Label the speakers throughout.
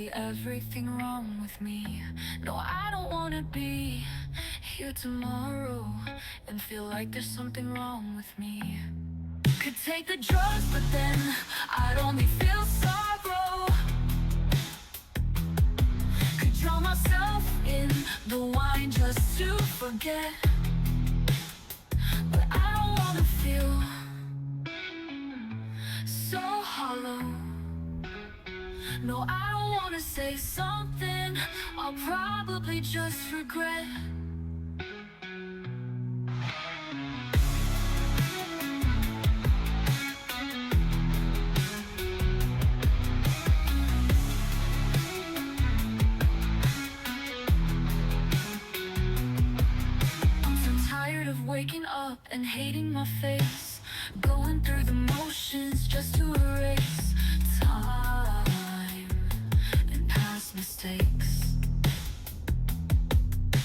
Speaker 1: see everything wrong with me. No, I don't wanna be here tomorrow and feel like there's something wrong with me. Could take the drugs, but then I'd only feel sorrow. Could drown myself in the wine just to forget, but I don't wanna feel so hollow. No, I don't wanna say something I'll probably just regret. I'm so tired of waking up and hating my face, going through the motions just to erase time and past mistakes.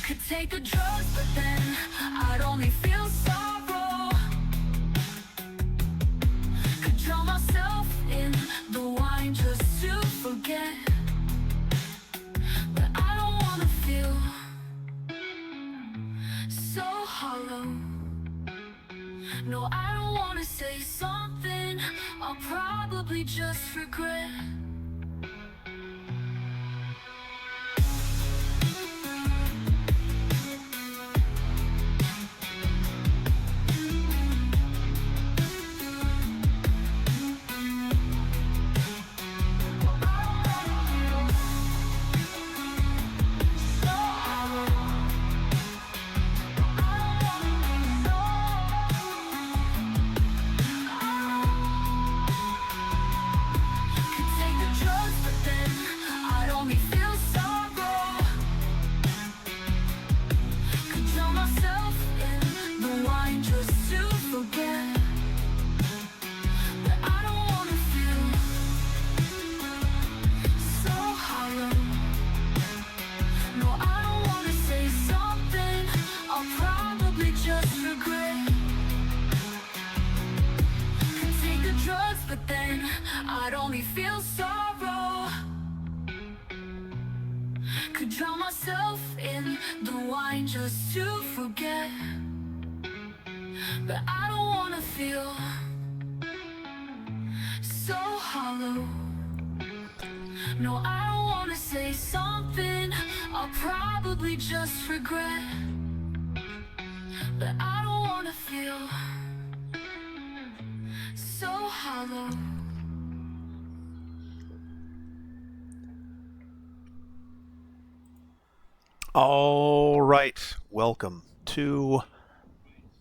Speaker 1: Could take the drugs, but then I'd only feel sorrow. Could drown myself in the wine just to forget, but I don't wanna feel so hollow. No, I don't wanna say something I'll probably just regret. But then I'd only feel sorrow. Could drown myself in the wine just to forget, but I don't wanna feel so hollow. No, I don't wanna say something I'll probably just regret, but I don't wanna feel so hollow.
Speaker 2: All right, welcome to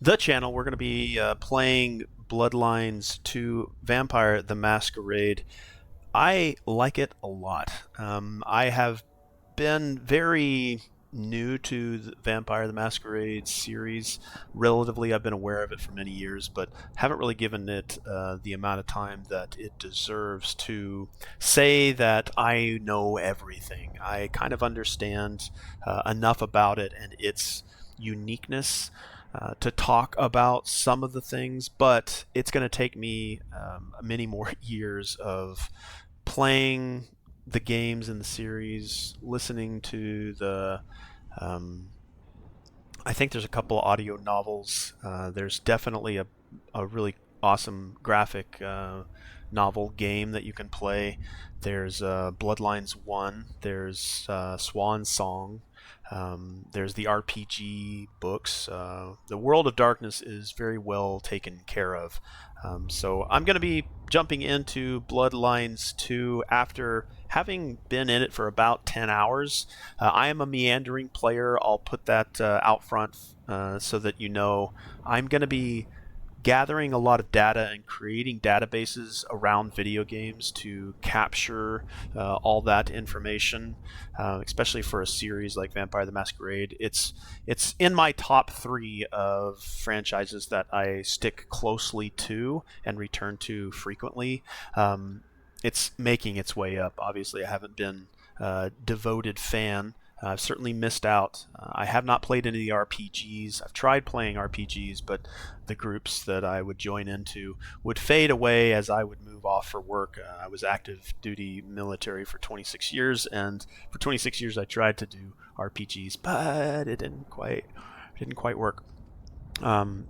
Speaker 2: the channel. We're going to be playing Bloodlines 2 Vampire the Masquerade. I like it a lot. I have been very new to the Vampire the Masquerade series. Relatively, I've been aware of it for many years, but haven't really given it the amount of time that it deserves to say that I know everything. I kind of understand enough about it and its uniqueness to talk about some of the things, but it's going to take me many more years of playing the games in the series, listening to the I think there's a couple audio novels. There's definitely a really awesome graphic novel game that you can play. There's Bloodlines 1. There's Swan Song. There's the RPG books. The World of Darkness is very well taken care of. So I'm going to be jumping into Bloodlines 2 after having been in it for about 10 hours. I am a meandering player. I'll put that out front so that you know. I'm going to be gathering a lot of data and creating databases around video games to capture all that information, especially for a series like Vampire the Masquerade. It's in my top 3 of franchises that I stick closely to and return to frequently. It's making its way up. Obviously, I haven't been a devoted fan I've certainly missed out. I have not played any of the RPGs. I've tried playing RPGs, but the groups that I would join into would fade away as I would move off for work. I was active duty military for 26 years, and for 26 years I tried to do RPGs, but it didn't quite work.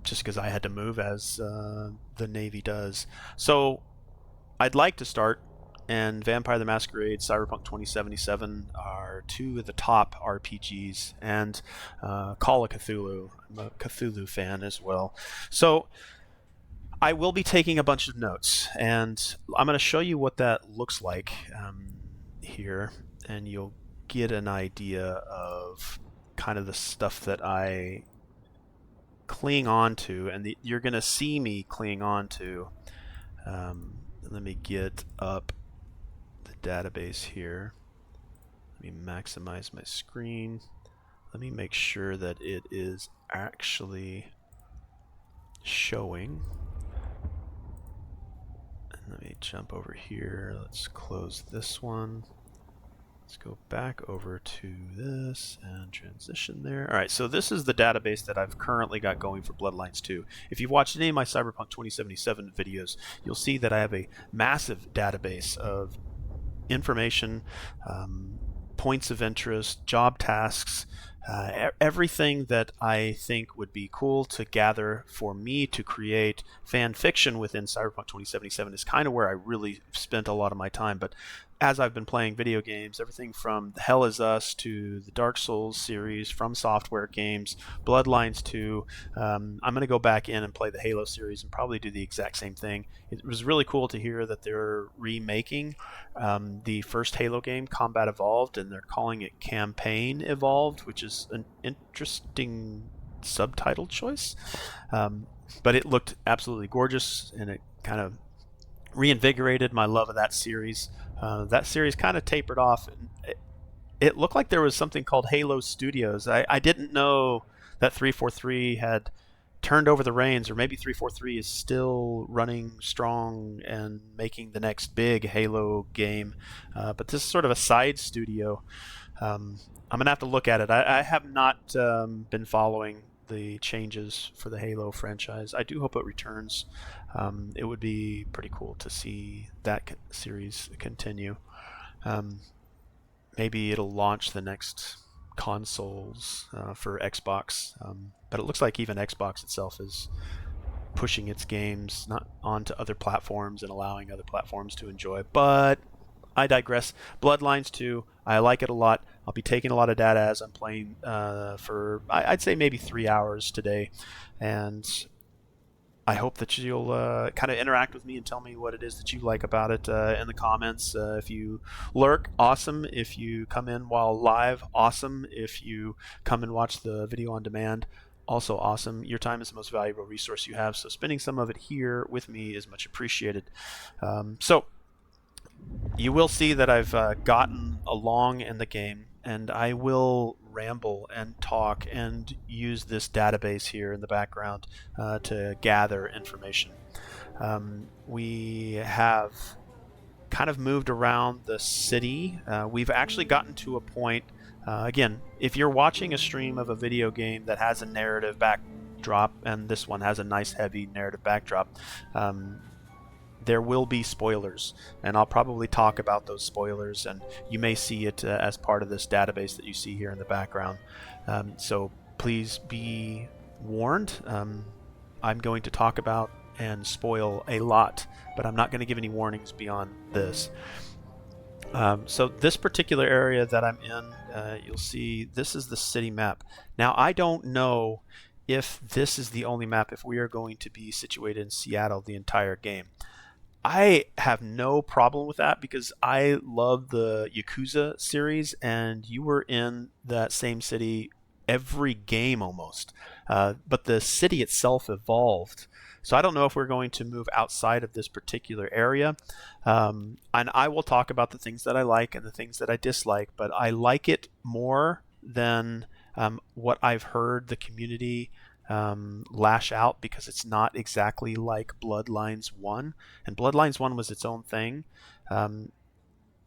Speaker 2: Just because I had to move as the Navy does. So I'd like to start, and Vampire the Masquerade, Cyberpunk 2077 are two of the top RPGs, and Call of Cthulhu. I'm a Cthulhu fan as well. So I will be taking a bunch of notes, and I'm going to show you what that looks like here, and you'll get an idea of kind of the stuff that I cling on to, and you're going to see me cling on to. Let me get up the database here. Let me maximize my screen. Let me make sure that it is actually showing. And let me jump over here. Let's close this one. Let's go back over to this and transition there. All right, so this is the database that I've currently got going for Bloodlines 2. If you've watched any of my Cyberpunk 2077 videos, you'll see that I have a massive database of information, points of interest, job tasks, everything that I think would be cool to gather for me to create fan fiction within Cyberpunk 2077 is kind of where I really spent a lot of my time. But as I've been playing video games, everything from Hell Is Us to the Dark Souls series, From Software games, Bloodlines 2, I'm going to go back in and play the Halo series and probably do the exact same thing. It was really cool to hear that they're remaking the first Halo game, Combat Evolved, and they're calling it Campaign Evolved, which is an interesting subtitle choice. But it looked absolutely gorgeous, and it kind of reinvigorated my love of that series. That series kind of tapered off, and it looked like there was something called Halo Studios. I didn't know that 343 had turned over the reins, or maybe 343 is still running strong and making the next big Halo game. But this is sort of a side studio. I'm going to have to look at it. I have not been following the changes for the Halo franchise. I do hope it returns. It would be pretty cool to see that series continue. Maybe it'll launch the next consoles for Xbox, but it looks like even Xbox itself is pushing its games not onto other platforms and allowing other platforms to enjoy. But I digress. Bloodlines 2, I like it a lot. I'll be taking a lot of data as I'm playing for, I'd say, maybe 3 hours today. And I hope that you'll kind of interact with me and tell me what it is that you like about it in the comments. If you lurk, awesome. If you come in while live, awesome. If you come and watch the video on demand, also awesome. Your time is the most valuable resource you have, so spending some of it here with me is much appreciated. So you will see that I've gotten along in the game, and I will ramble and talk and use this database here in the background to gather information. We have kind of moved around the city. We've actually gotten to a point, again, if you're watching a stream of a video game that has a narrative backdrop, and this one has a nice heavy narrative backdrop, there will be spoilers, and I'll probably talk about those spoilers, and you may see it as part of this database that you see here in the background. So please be warned. I'm going to talk about and spoil a lot, but I'm not going to give any warnings beyond this. So this particular area that I'm in, you'll see this is the city map. Now, I don't know if this is the only map, if we are going to be situated in Seattle the entire game. I have no problem with that because I love the Yakuza series, and you were in that same city every game almost. But the city itself evolved. So I don't know if we're going to move outside of this particular area. And I will talk about the things that I like and the things that I dislike, but I like it more than what I've heard the community lash out, because it's not exactly like Bloodlines 1, and Bloodlines 1 was its own thing.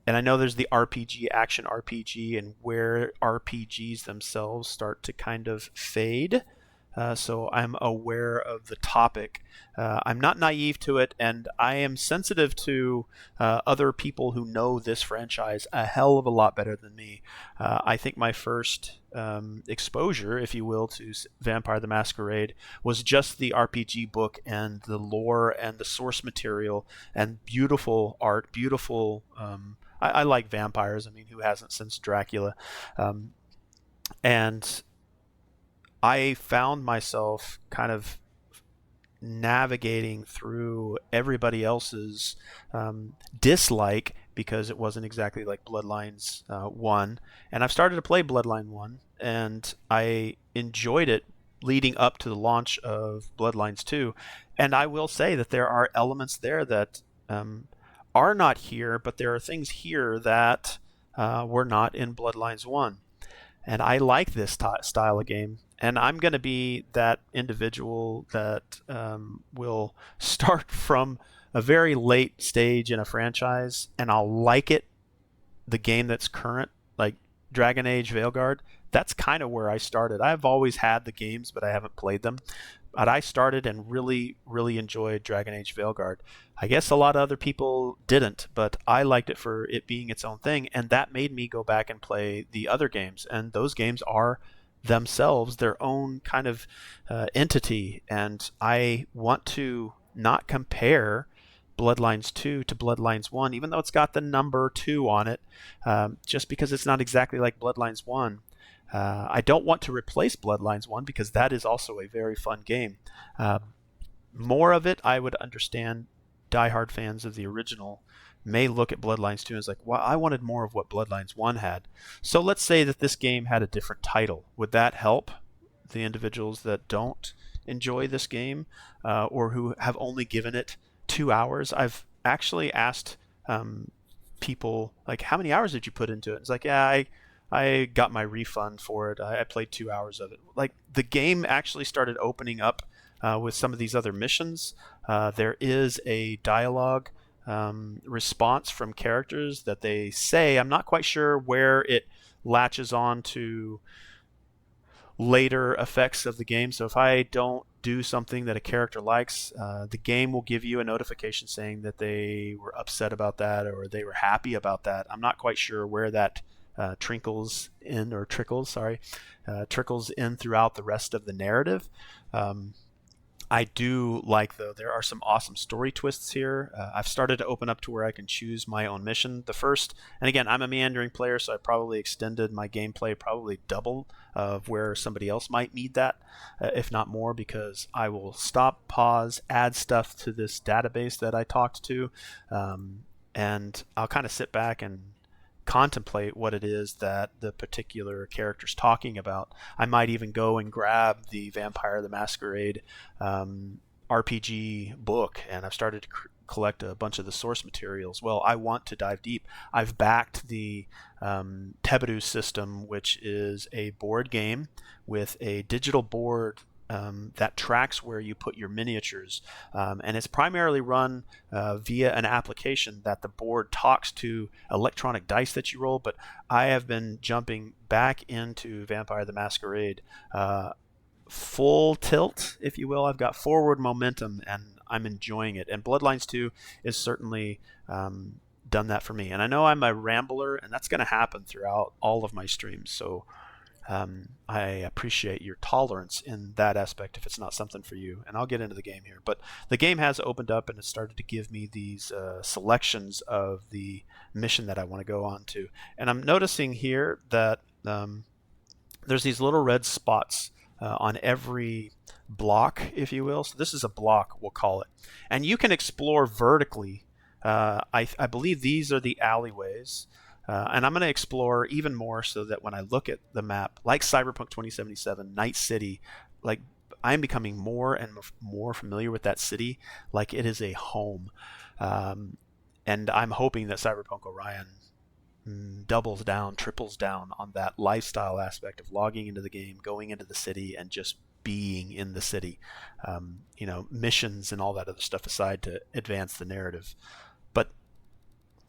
Speaker 2: and I know there's the RPG, action RPG, and where RPGs themselves start to kind of fade. So I'm aware of the topic. I'm not naive to it, and I am sensitive to other people who know this franchise a hell of a lot better than me. I think my first exposure, if you will, to Vampire the Masquerade was just the RPG book and the lore and the source material and beautiful art, beautiful. I like vampires. I mean, who hasn't since Dracula? Um, and I found myself kind of navigating through everybody else's dislike because it wasn't exactly like Bloodlines 1. And I've started to play Bloodline 1, and I enjoyed it leading up to the launch of Bloodlines 2. And I will say that there are elements there that are not here, but there are things here that were not in Bloodlines 1. And I like this style of game. And I'm going to be that individual that will start from a very late stage in a franchise, and I'll like it, the game that's current, like Dragon Age Veilguard. That's kind of where I started. I've always had the games, but I haven't played them. But I started and really, really enjoyed Dragon Age Veilguard. I guess a lot of other people didn't, but I liked it for it being its own thing, and that made me go back and play the other games. And those games are themselves their own kind of entity, and I want to not compare Bloodlines 2 to Bloodlines 1, even though it's got the number 2 on it, just because it's not exactly like Bloodlines 1. I don't want to replace Bloodlines 1 because that is also a very fun game. Uh, More of it, I would understand. Diehard fans of the original may look at Bloodlines 2 and is like, well, I wanted more of what Bloodlines 1 had. So let's say that this game had a different title. Would that help the individuals that don't enjoy this game or who have only given it 2 hours? I've actually asked people, like, how many hours did you put into it? It's like, yeah, I got my refund for it. I played 2 hours of it. Like, the game actually started opening up with some of these other missions. There is a dialogue response from characters that they say. I'm not quite sure where it latches on to later effects of the game. So if I don't do something that a character likes, the game will give you a notification saying that they were upset about that or they were happy about that. I'm not quite sure where that trickles in throughout the rest of the narrative. I do like, though, there are some awesome story twists here. I've started to open up to where I can choose my own mission. The first, and again, I'm a meandering player, so I probably extended my gameplay probably double of where somebody else might need that, if not more, because I will stop, pause, add stuff to this database that I talked to, and I'll kind of sit back and contemplate what it is that the particular character's talking about. I might even go and grab the Vampire the Masquerade RPG book, and I've started to collect a bunch of the source materials. Well, I want to dive deep. I've backed the Tebedu system, which is a board game with a digital board that tracks where you put your miniatures. And it's primarily run via an application that the board talks to electronic dice that you roll. But I have been jumping back into Vampire the Masquerade full tilt, if you will. I've got forward momentum and I'm enjoying it. And Bloodlines 2 is certainly done that for me. And I know I'm a rambler, and that's going to happen throughout all of my streams. So I appreciate your tolerance in that aspect if it's not something for you. And I'll get into the game here. But the game has opened up and it started to give me these selections of the mission that I want to go on to. And I'm noticing here that there's these little red spots on every block, if you will. So this is a block, we'll call it. And you can explore vertically. I believe these are the alleyways. And I'm going to explore even more so that when I look at the map, like Cyberpunk 2077, Night City, like I'm becoming more and more familiar with that city, like it is a home. And I'm hoping that Cyberpunk Orion doubles down, triples down on that lifestyle aspect of logging into the game, going into the city, and just being in the city. Missions and all that other stuff aside to advance the narrative. But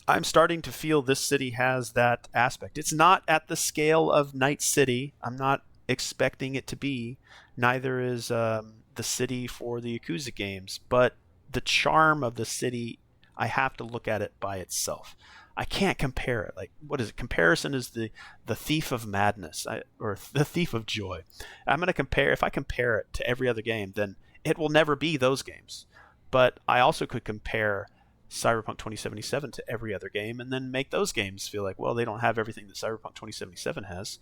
Speaker 2: I'm starting to feel this city has that aspect. It's not at the scale of Night City. I'm not expecting it to be. Neither is the city for the Yakuza games. But the charm of the city, I have to look at it by itself. I can't compare it. Like, what is it? Comparison is the thief of madness, or the thief of joy. I'm going to compare. If I compare it to every other game, then it will never be those games. But I also could compare Cyberpunk 2077 to every other game and then make those games feel like, well, they don't have everything that Cyberpunk 2077 has.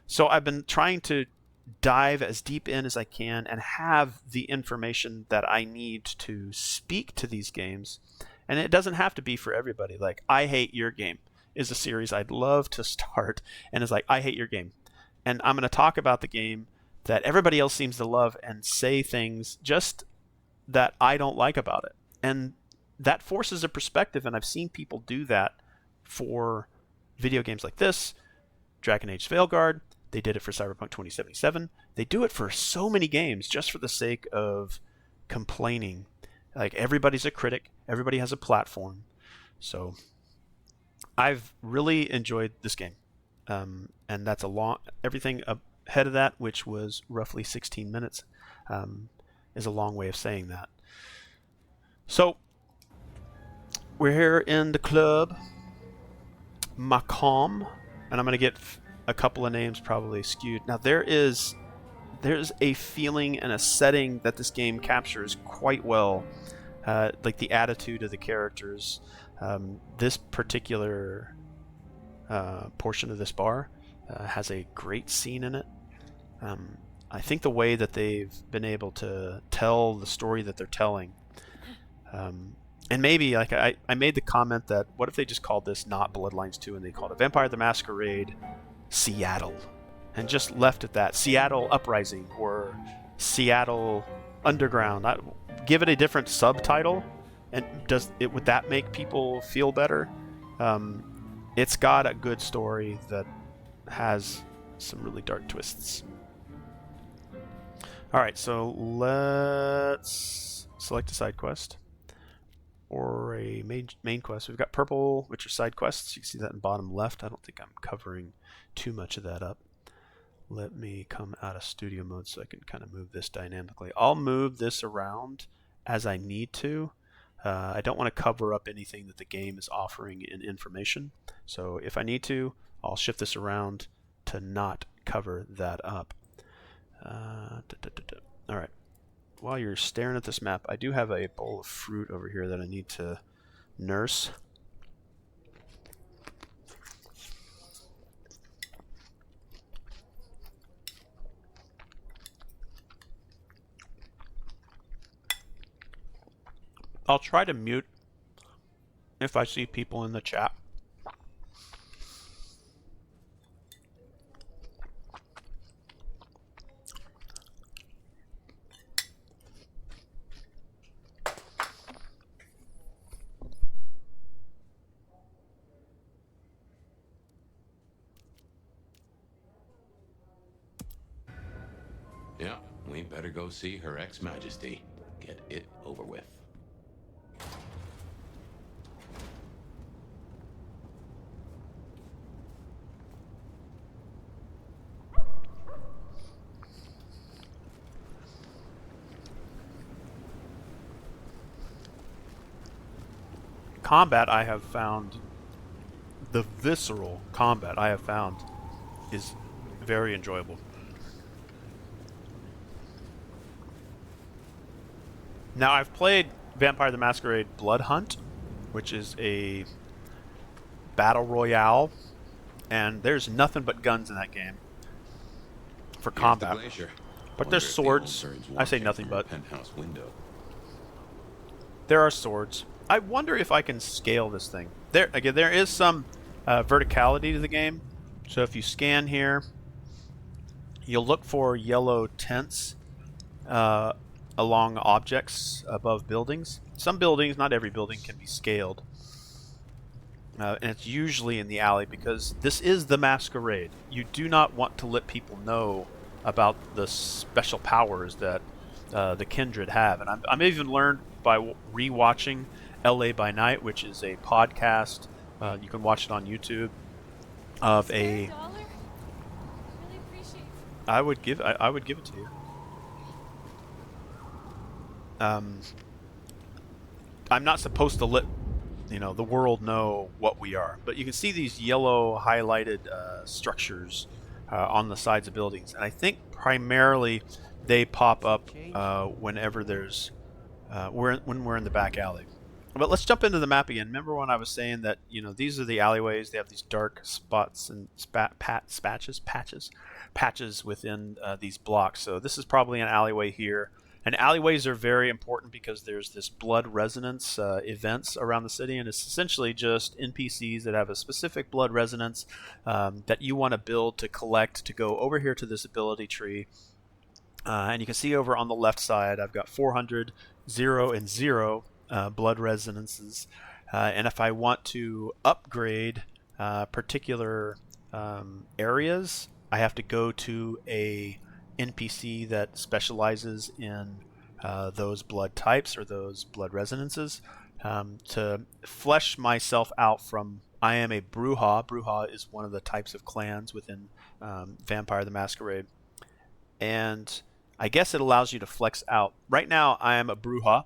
Speaker 2: So I've been trying to dive as deep in as I can and have the information that I need to speak to these games. And it doesn't have to be for everybody. Like, I Hate Your Game is a series I'd love to start, and it's like, I hate your game. And I'm going to talk about the game that everybody else seems to love and say things just that I don't like about it. And that forces a perspective, and I've seen people do that for video games like this, Dragon Age Veilguard. They did it for Cyberpunk 2077. They do it for so many games just for the sake of complaining. Like, everybody's a critic. Everybody has a platform. So I've really enjoyed this game. And that's everything ahead of that, which was roughly 16 minutes, is a long way of saying that. So we're here in the club, Macomb, and I'm going to get a couple of names probably skewed. Now, there's a feeling and a setting that this game captures quite well, like the attitude of the characters. This particular portion of this bar has a great scene in it. I think the way that they've been able to tell the story that they're telling, and maybe, like, I made the comment that what if they just called this not Bloodlines 2 and they called it Vampire the Masquerade Seattle, and just left it that, Seattle Uprising or Seattle Underground. Give it a different subtitle, and would that make people feel better? It's got a good story that has some really dark twists. Alright, so let's select a side quest or a main quest. We've got purple, which are side quests. You can see that in bottom left. I don't think I'm covering too much of that up. Let me come out of studio mode so I can kind of move this dynamically. I'll move this around as I need to. I don't want to cover up anything that the game is offering in information. So if I need to, I'll shift this around to not cover that up. Alright. While you're staring at this map, I do have a bowl of fruit over here that I need to nurse. I'll try to mute if I see people in the chat.
Speaker 3: Yeah, we better go see Her Ex-Majesty. Get it over with.
Speaker 2: Combat, I have found, the visceral combat I have found is very enjoyable. Now, I've played Vampire the Masquerade Blood Hunt, which is a battle royale, and there's nothing but guns in that game for combat. But there's swords. I say nothing but.
Speaker 3: Penthouse window.
Speaker 2: There are swords. I wonder if I can scale this thing. There is some verticality to the game. So if you scan here, you'll look for yellow tents along objects above buildings. Some buildings, not every building, can be scaled. And it's usually in the alley because this is the Masquerade. You do not want to let people know about the special powers that the Kindred have. And I've even learned by rewatching LA by Night, which is a podcast You can watch it on YouTube. Of a,
Speaker 1: $1? Really appreciate it.
Speaker 2: I would give it to you. I'm not supposed to let the world know what we are, but you can see these yellow highlighted structures on the sides of buildings, and I think primarily they pop up whenever there's when we're in the back alley. But let's jump into the map again. Remember when I was saying that these are the alleyways? They have these dark spots and patches within these blocks. So this is probably an alleyway here. And alleyways are very important because there's this blood resonance events around the city, and it's essentially just NPCs that have a specific blood resonance that you want to build to collect to go over here to this ability tree. And you can see over on the left side, I've got 400, 0, and 0 blood resonances. And if I want to upgrade particular areas, I have to go to a NPC that specializes in those blood types or those blood resonances to flesh myself out from. I am a Brujah. Brujah is one of the types of clans within Vampire the Masquerade. And I guess it allows you to flex out. Right now, I am a Brujah,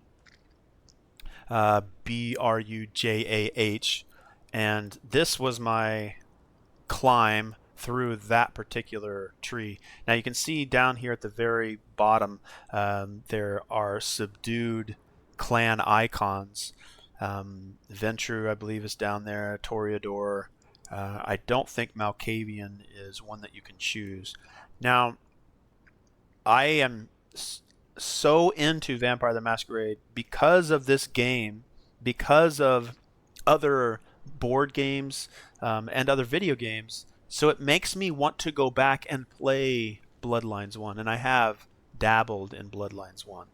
Speaker 2: Brujah, and this was my climb through that particular tree. Now you can see down here at the very bottom, there are subdued clan icons. Ventru, I believe, is down there. Toreador. I don't think Malkavian is one that you can choose. Now, I am so into Vampire the Masquerade because of this game, because of other board games and other video games. So it makes me want to go back and play Bloodlines 1, and I have dabbled in Bloodlines 1.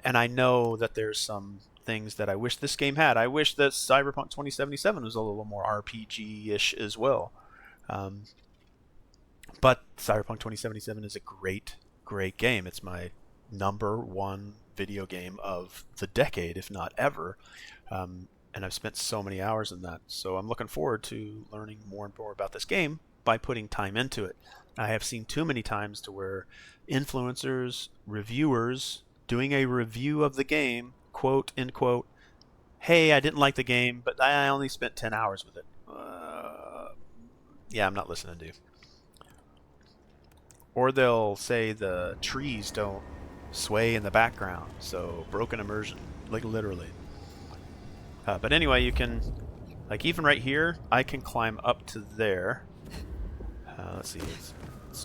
Speaker 2: And I know that there's some things that I wish this game had. I wish that Cyberpunk 2077 was a little more RPG-ish as well. But Cyberpunk 2077 is a great, great game. It's my #1 video game of the decade, if not ever. And I've spent so many hours in that. So I'm looking forward to learning more and more about this game by putting time into it. I have seen too many times to where influencers, reviewers, doing a review of the game, quote, end quote, hey, I didn't like the game, but I only spent 10 hours with it. Yeah, I'm not listening to you. Or they'll say the trees don't sway in the background, so broken immersion, like literally. But anyway, you can, like even right here, I can climb up to there. Let's see, let's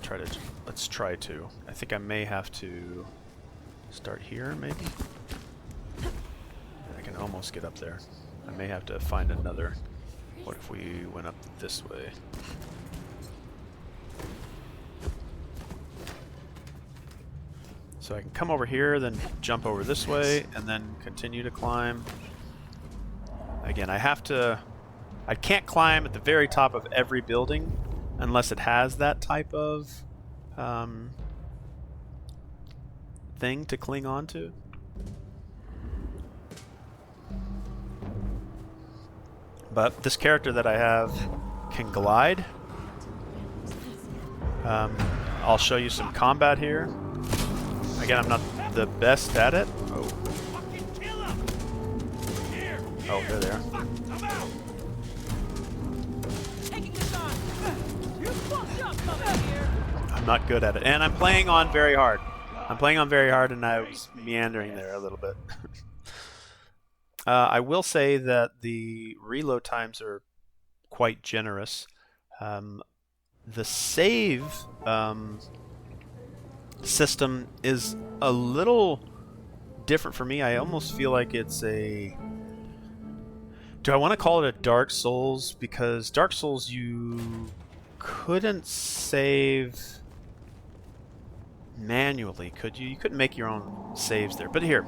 Speaker 2: try to. I think I may have to start here, maybe. I can almost get up there. I may have to find another. What if we went up this way? So I can come over here, then jump over this way, and then continue to climb. Again, I can't climb at the very top of every building unless it has that type of thing to cling on to. But this character that I have can glide. I'll show you some combat here. Again, I'm not the best at it. Oh, there they are. I'm not good at it. And I'm playing on very hard. And I was meandering there a little bit. I will say that the reload times are quite generous. The save system is a little different for me. I almost feel like it's a... Do I want to call it a Dark Souls? Because Dark Souls, you couldn't save manually, could you? You couldn't make your own saves there. But here,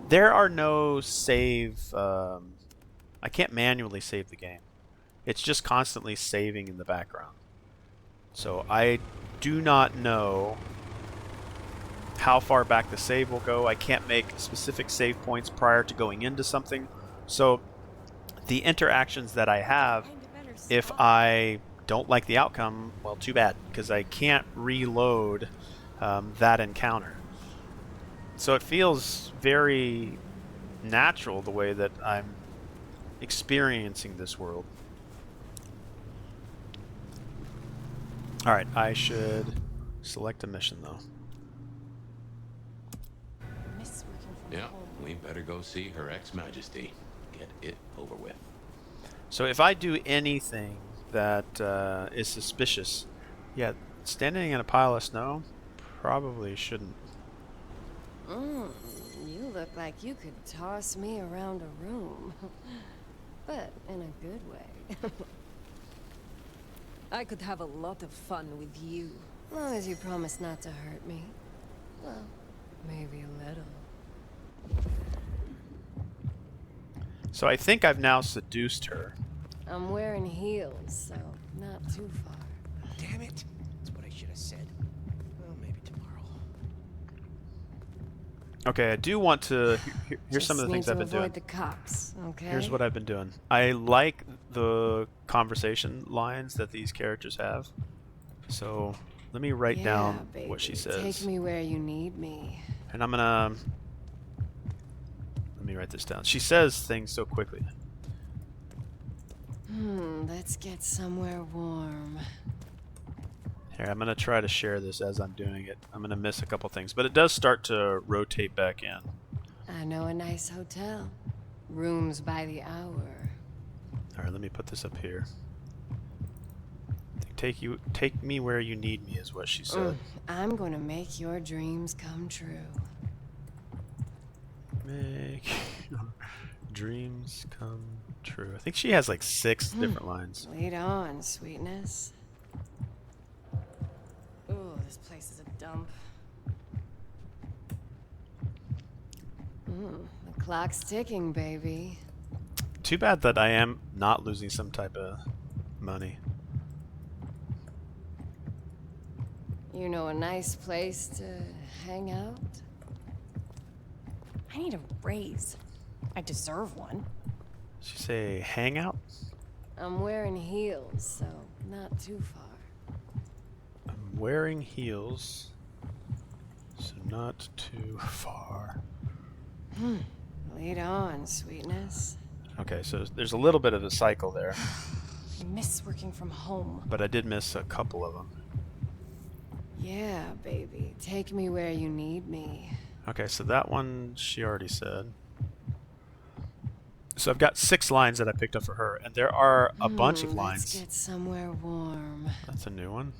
Speaker 2: there are no save... I can't manually save the game. It's just constantly saving in the background. So I do not know how far back the save will go. I can't make specific save points prior to going into something. So the interactions that I have, if I don't like the outcome, well, too bad, because I can't reload that encounter. So it feels very natural the way that I'm experiencing this world. Alright, I should select a mission though.
Speaker 3: Yeah, we better go see Her Ex-Majesty. Get it over with.
Speaker 2: So if I do anything that is suspicious, yeah, standing in a pile of snow probably shouldn't.
Speaker 4: You look like you could toss me around a room. But in a good way.
Speaker 5: I could have a lot of fun with you.
Speaker 4: As long as you promise not to hurt me. Well, maybe a little.
Speaker 2: So I think I've now seduced her.
Speaker 4: I'm wearing heels, so not too far.
Speaker 6: Damn it! That's what I should have said. Well, maybe tomorrow.
Speaker 2: Okay, I do want to. Here's some of the
Speaker 4: Just
Speaker 2: things I've
Speaker 4: need
Speaker 2: been
Speaker 4: to avoid
Speaker 2: doing.
Speaker 4: the cops, okay?
Speaker 2: Here's what I've been doing. I like the conversation lines that these characters have. So let me write down
Speaker 4: baby,
Speaker 2: what she says.
Speaker 4: Take me where you need me.
Speaker 2: And I'm gonna. Let me write this down. She says things so quickly.
Speaker 4: Let's get somewhere warm.
Speaker 2: Here, I'm gonna try to share this as I'm doing it. I'm gonna miss a couple things, but it does start to rotate back in.
Speaker 4: I know a nice hotel. Rooms by the hour.
Speaker 2: All right, let me put this up here. Take me where you need me is what she said.
Speaker 4: I'm gonna make your dreams come true.
Speaker 2: Make your dreams come true. I think she has like 6 different lines.
Speaker 4: Lead on, sweetness. Ooh, this place is a dump. The clock's ticking, baby.
Speaker 2: Too bad that I am not losing some type of money.
Speaker 4: You know a nice place to hang out?
Speaker 5: I need a raise. I deserve one.
Speaker 2: She say hangout?
Speaker 4: I'm wearing heels, so not too far.
Speaker 2: I'm wearing heels, so not too far.
Speaker 4: Lead on, sweetness.
Speaker 2: Okay, so there's a little bit of a cycle there,
Speaker 5: I miss working from home.
Speaker 2: but I did miss a couple of them.
Speaker 4: Yeah, baby. Take me where you need me.
Speaker 2: Okay, so that one she already said. So I've got 6 lines that I picked up for her, and there are a bunch of lines.
Speaker 4: Let's get somewhere warm.
Speaker 2: That's a new one.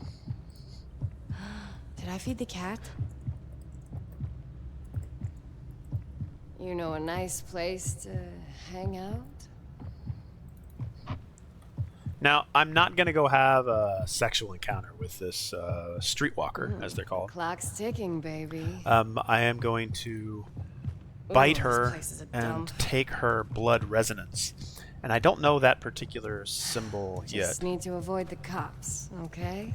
Speaker 4: Did I feed the cat? You know a nice place to hang out?
Speaker 2: Now, I'm not going to go have a sexual encounter with this streetwalker, as they're called.
Speaker 4: Clock's ticking, baby.
Speaker 2: I am going to bite
Speaker 4: this
Speaker 2: her
Speaker 4: place is a
Speaker 2: and
Speaker 4: dump.
Speaker 2: take her blood resonance. And I don't know that particular symbol yet.
Speaker 4: Just need to avoid the cops, okay?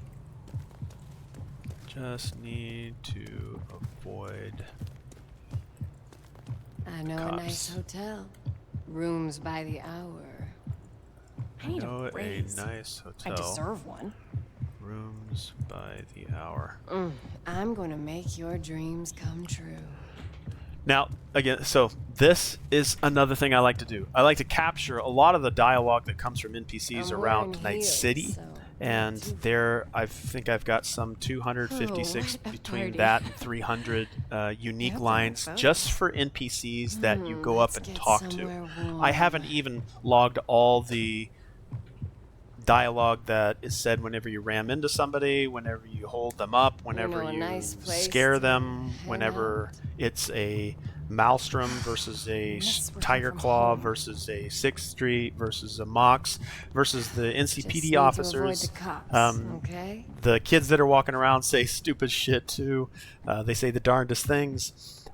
Speaker 2: Just need to avoid.
Speaker 4: I know a nice
Speaker 2: Cops.
Speaker 4: hotel. Rooms by the hour.
Speaker 5: I need
Speaker 2: know
Speaker 5: a raise.
Speaker 2: a nice
Speaker 5: I
Speaker 2: hotel.
Speaker 5: deserve one.
Speaker 2: Rooms by the hour.
Speaker 4: I'm gonna make your dreams come true.
Speaker 2: Now, again, so this is another thing I like to do. I like to capture a lot of the dialogue that comes from NPCs
Speaker 4: I'm
Speaker 2: around
Speaker 4: wearing
Speaker 2: Night
Speaker 4: heels,
Speaker 2: City.
Speaker 4: so
Speaker 2: And
Speaker 4: not too
Speaker 2: there, I think I've got some 256
Speaker 4: Oh, a
Speaker 2: between
Speaker 4: party.
Speaker 2: that and 300 unique
Speaker 5: hope they're
Speaker 2: lines
Speaker 5: not
Speaker 2: just for NPCs that you go up
Speaker 4: let's
Speaker 2: and
Speaker 4: get
Speaker 2: talk to.
Speaker 4: somewhere warm.
Speaker 2: I haven't even logged all the dialogue that is said whenever you ram into somebody, whenever you hold them up, whenever
Speaker 4: a
Speaker 2: you
Speaker 4: nice place
Speaker 2: scare
Speaker 4: to
Speaker 2: them,
Speaker 4: hang
Speaker 2: whenever
Speaker 4: out.
Speaker 2: it's a Maelstrom versus a
Speaker 5: Miss working
Speaker 2: Tiger
Speaker 5: from
Speaker 2: Claw
Speaker 5: home.
Speaker 2: versus a 6th Street versus a Mox versus the
Speaker 4: Just
Speaker 2: NCPD
Speaker 4: need
Speaker 2: officers.
Speaker 4: to avoid the cops, okay?
Speaker 2: The kids that are walking around say stupid shit too. They say the darndest things.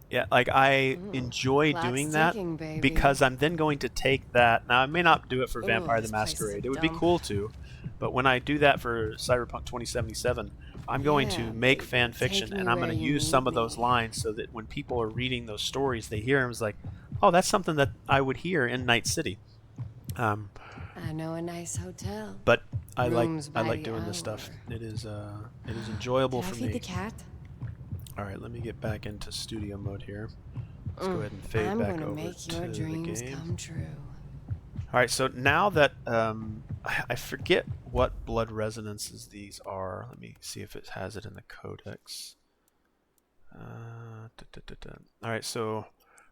Speaker 2: Yeah, like I enjoy
Speaker 4: clock's
Speaker 2: doing that
Speaker 4: ticking, baby.
Speaker 2: because I'm then going to take that. Now I may not do it for Vampire the
Speaker 4: this place is a
Speaker 2: Masquerade. It would be
Speaker 4: dump.
Speaker 2: cool to, but when I do that for Cyberpunk 2077, I'm going to
Speaker 4: Yeah,
Speaker 2: make
Speaker 4: baby,
Speaker 2: fan
Speaker 4: take
Speaker 2: fiction, and
Speaker 4: me
Speaker 2: I'm
Speaker 4: where
Speaker 2: going to
Speaker 4: you
Speaker 2: use
Speaker 4: need
Speaker 2: some of those
Speaker 4: me.
Speaker 2: lines so that when people are reading those stories, they hear them. It's like, oh, that's something that I would hear in Night City. Um,
Speaker 4: I know a nice hotel.
Speaker 2: but
Speaker 4: Rooms
Speaker 2: I
Speaker 4: by
Speaker 2: like
Speaker 4: the
Speaker 2: doing this
Speaker 4: hour.
Speaker 2: stuff. It is enjoyable
Speaker 4: Did I
Speaker 2: for
Speaker 4: feed the
Speaker 2: me.
Speaker 4: cat?
Speaker 2: All right, let me get back into studio mode here. Let's go
Speaker 4: Mm,
Speaker 2: ahead and fade
Speaker 4: I'm
Speaker 2: back
Speaker 4: gonna
Speaker 2: over
Speaker 4: make your
Speaker 2: to the
Speaker 4: dreams
Speaker 2: game.
Speaker 4: come true.
Speaker 2: All right, so now that I forget what blood resonances these are. Let me see if it has it in the codex. All right, so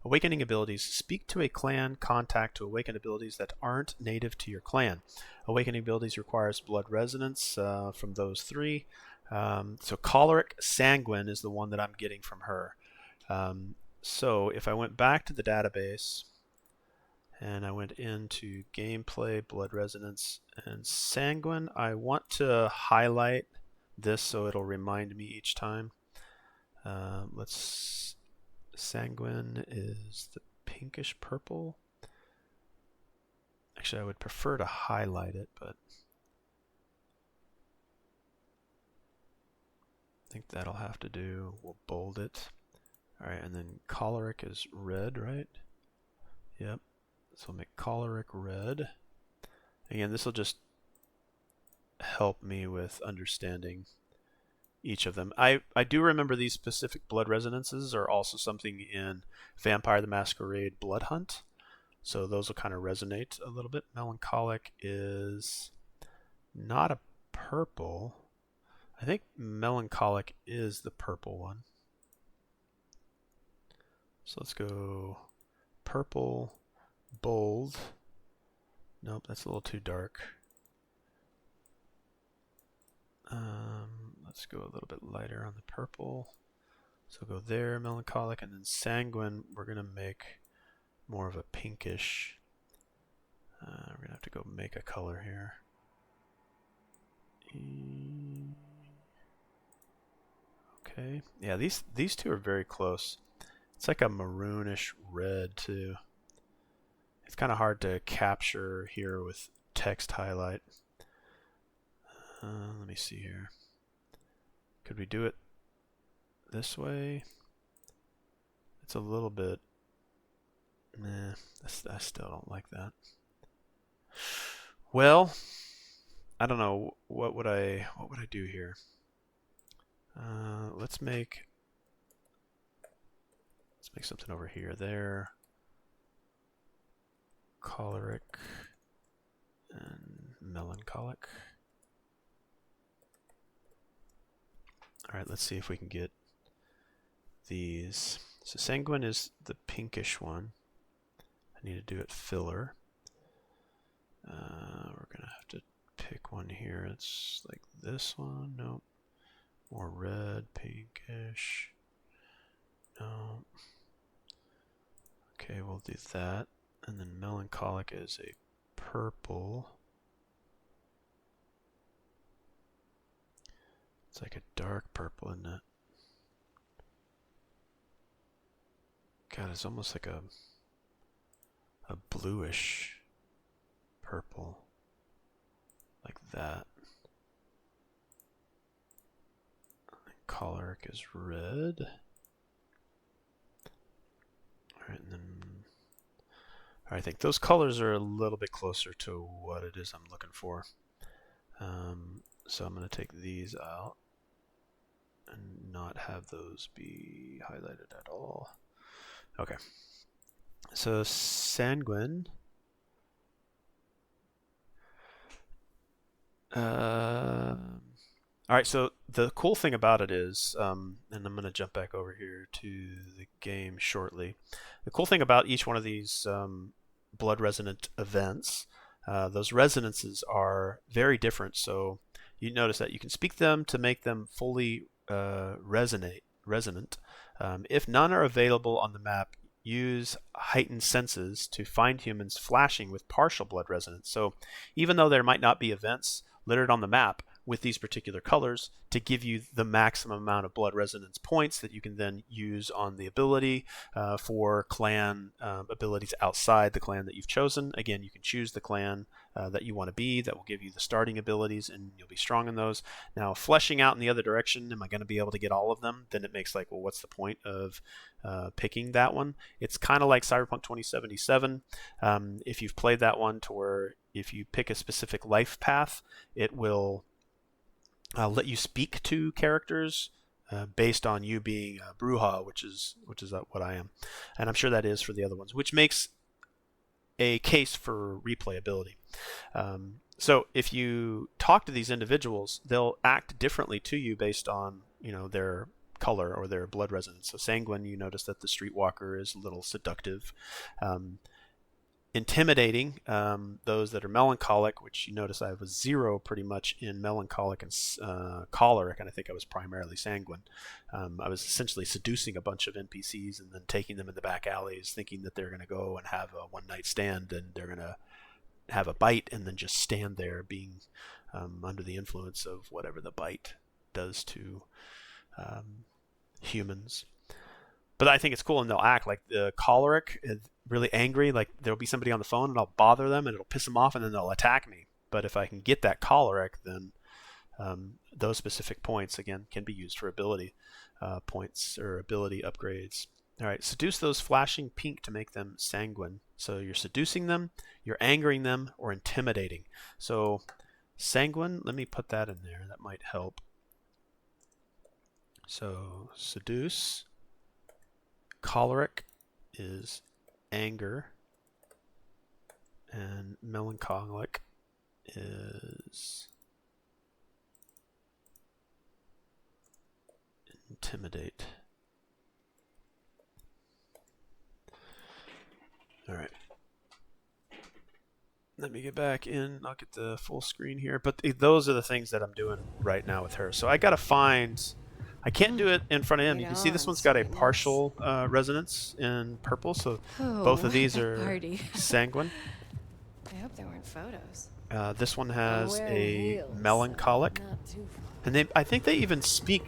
Speaker 2: awakening abilities. Speak to a clan contact to awaken abilities that aren't native to your clan. Awakening abilities requires blood resonance from those three. So choleric sanguine is the one that I'm getting from her. So if I went back to the database and I went into gameplay, blood resonance, and sanguine, I want to highlight this so it'll remind me each time. Let's sanguine is the pinkish purple. Actually, I would prefer to highlight it, but I think that'll have to do. We'll bold it. All right, and then choleric is red, right? Yep. So we'll make choleric red. Again, this will just help me with understanding each of them. I do remember these specific blood resonances are also something in Vampire the Masquerade Blood Hunt. So those will kind of resonate a little bit. Melancholic is not a purple. I think melancholic is the purple one. So let's go purple, bold. Nope, that's a little too dark. Let's go a little bit lighter on the purple. So go there, melancholic, and then sanguine. We're gonna make more of a pinkish. We're gonna have to go make a color here. Okay, yeah, these two are very close. It's like a maroonish red too. It's kind of hard to capture here with text highlight. Let me see here. Could we do it this way? It's a little bit. Nah, I still don't like that. Well, I don't know. What would I do here? Let's make something over here. There. Choleric and melancholic. All right, let's see if we can get these. So sanguine is the pinkish one. I need to do it filler. We're gonna have to pick one here. It's like this one. Nope. More red, pinkish. No. Okay, we'll do that. And then melancholic is a purple. It's like a dark purple, isn't it? God, it's almost like a bluish purple. Like that. Choleric is red. Alright, and then I think those colors are a little bit closer to what it is I'm looking for. So I'm going to take these out and not have those be highlighted at all. Okay. So sanguine. All right, so the cool thing about it is, and I'm going to jump back over here to the game shortly. The cool thing about each one of these blood resonant events, those resonances are very different. So you notice that you can speak them to make them fully resonant. If none are available on the map, use heightened senses to find humans flashing with partial blood resonance. So even though there might not be events littered on the map, with these particular colors to give you the maximum amount of blood resonance points that you can then use on the ability for clan abilities outside the clan that you've chosen. Again, you can choose the clan that you want to be. That will give you the starting abilities, and you'll be strong in those. Now, fleshing out in the other direction, am I going to be able to get all of them? Then it makes like, well, what's the point of picking that one? It's kind of like Cyberpunk 2077. If you've played that one, to where if you pick a specific life path, it will let you speak to characters based on you being a Bruja, which is what I am, and I'm sure that is for the other ones, which makes a case for replayability. So if you talk to these individuals, they'll act differently to you based on their color or their blood resonance. So Sanguine, you notice that the Streetwalker is a little seductive. Intimidating, those that are melancholic, which you notice I was 0 pretty much in melancholic and choleric, and I think I was primarily sanguine. I was essentially seducing a bunch of NPCs and then taking them in the back alleys, thinking that they're going to go and have a one-night stand and they're going to have a bite and then just stand there being under the influence of whatever the bite does to humans. But I think it's cool, and they'll act like the choleric, really angry. Like there'll be somebody on the phone, and I'll bother them, and it'll piss them off, and then they'll attack me. But if I can get that choleric, then those specific points again can be used for ability points or ability upgrades. All right, seduce those flashing pink to make them sanguine. So you're seducing them, you're angering them, or intimidating. So sanguine, let me put that in there. That might help. So seduce. Choleric is anger, and melancholic is intimidate. All right. Let me get back in. I'll get the full screen here. But those are the things that I'm doing right now with her. So I got to find... I can't do it in front of him. You can see this one's got a partial resonance in purple, so both of these are sanguine.
Speaker 5: I hope there weren't photos.
Speaker 2: This one has a melancholic, and I think they even speak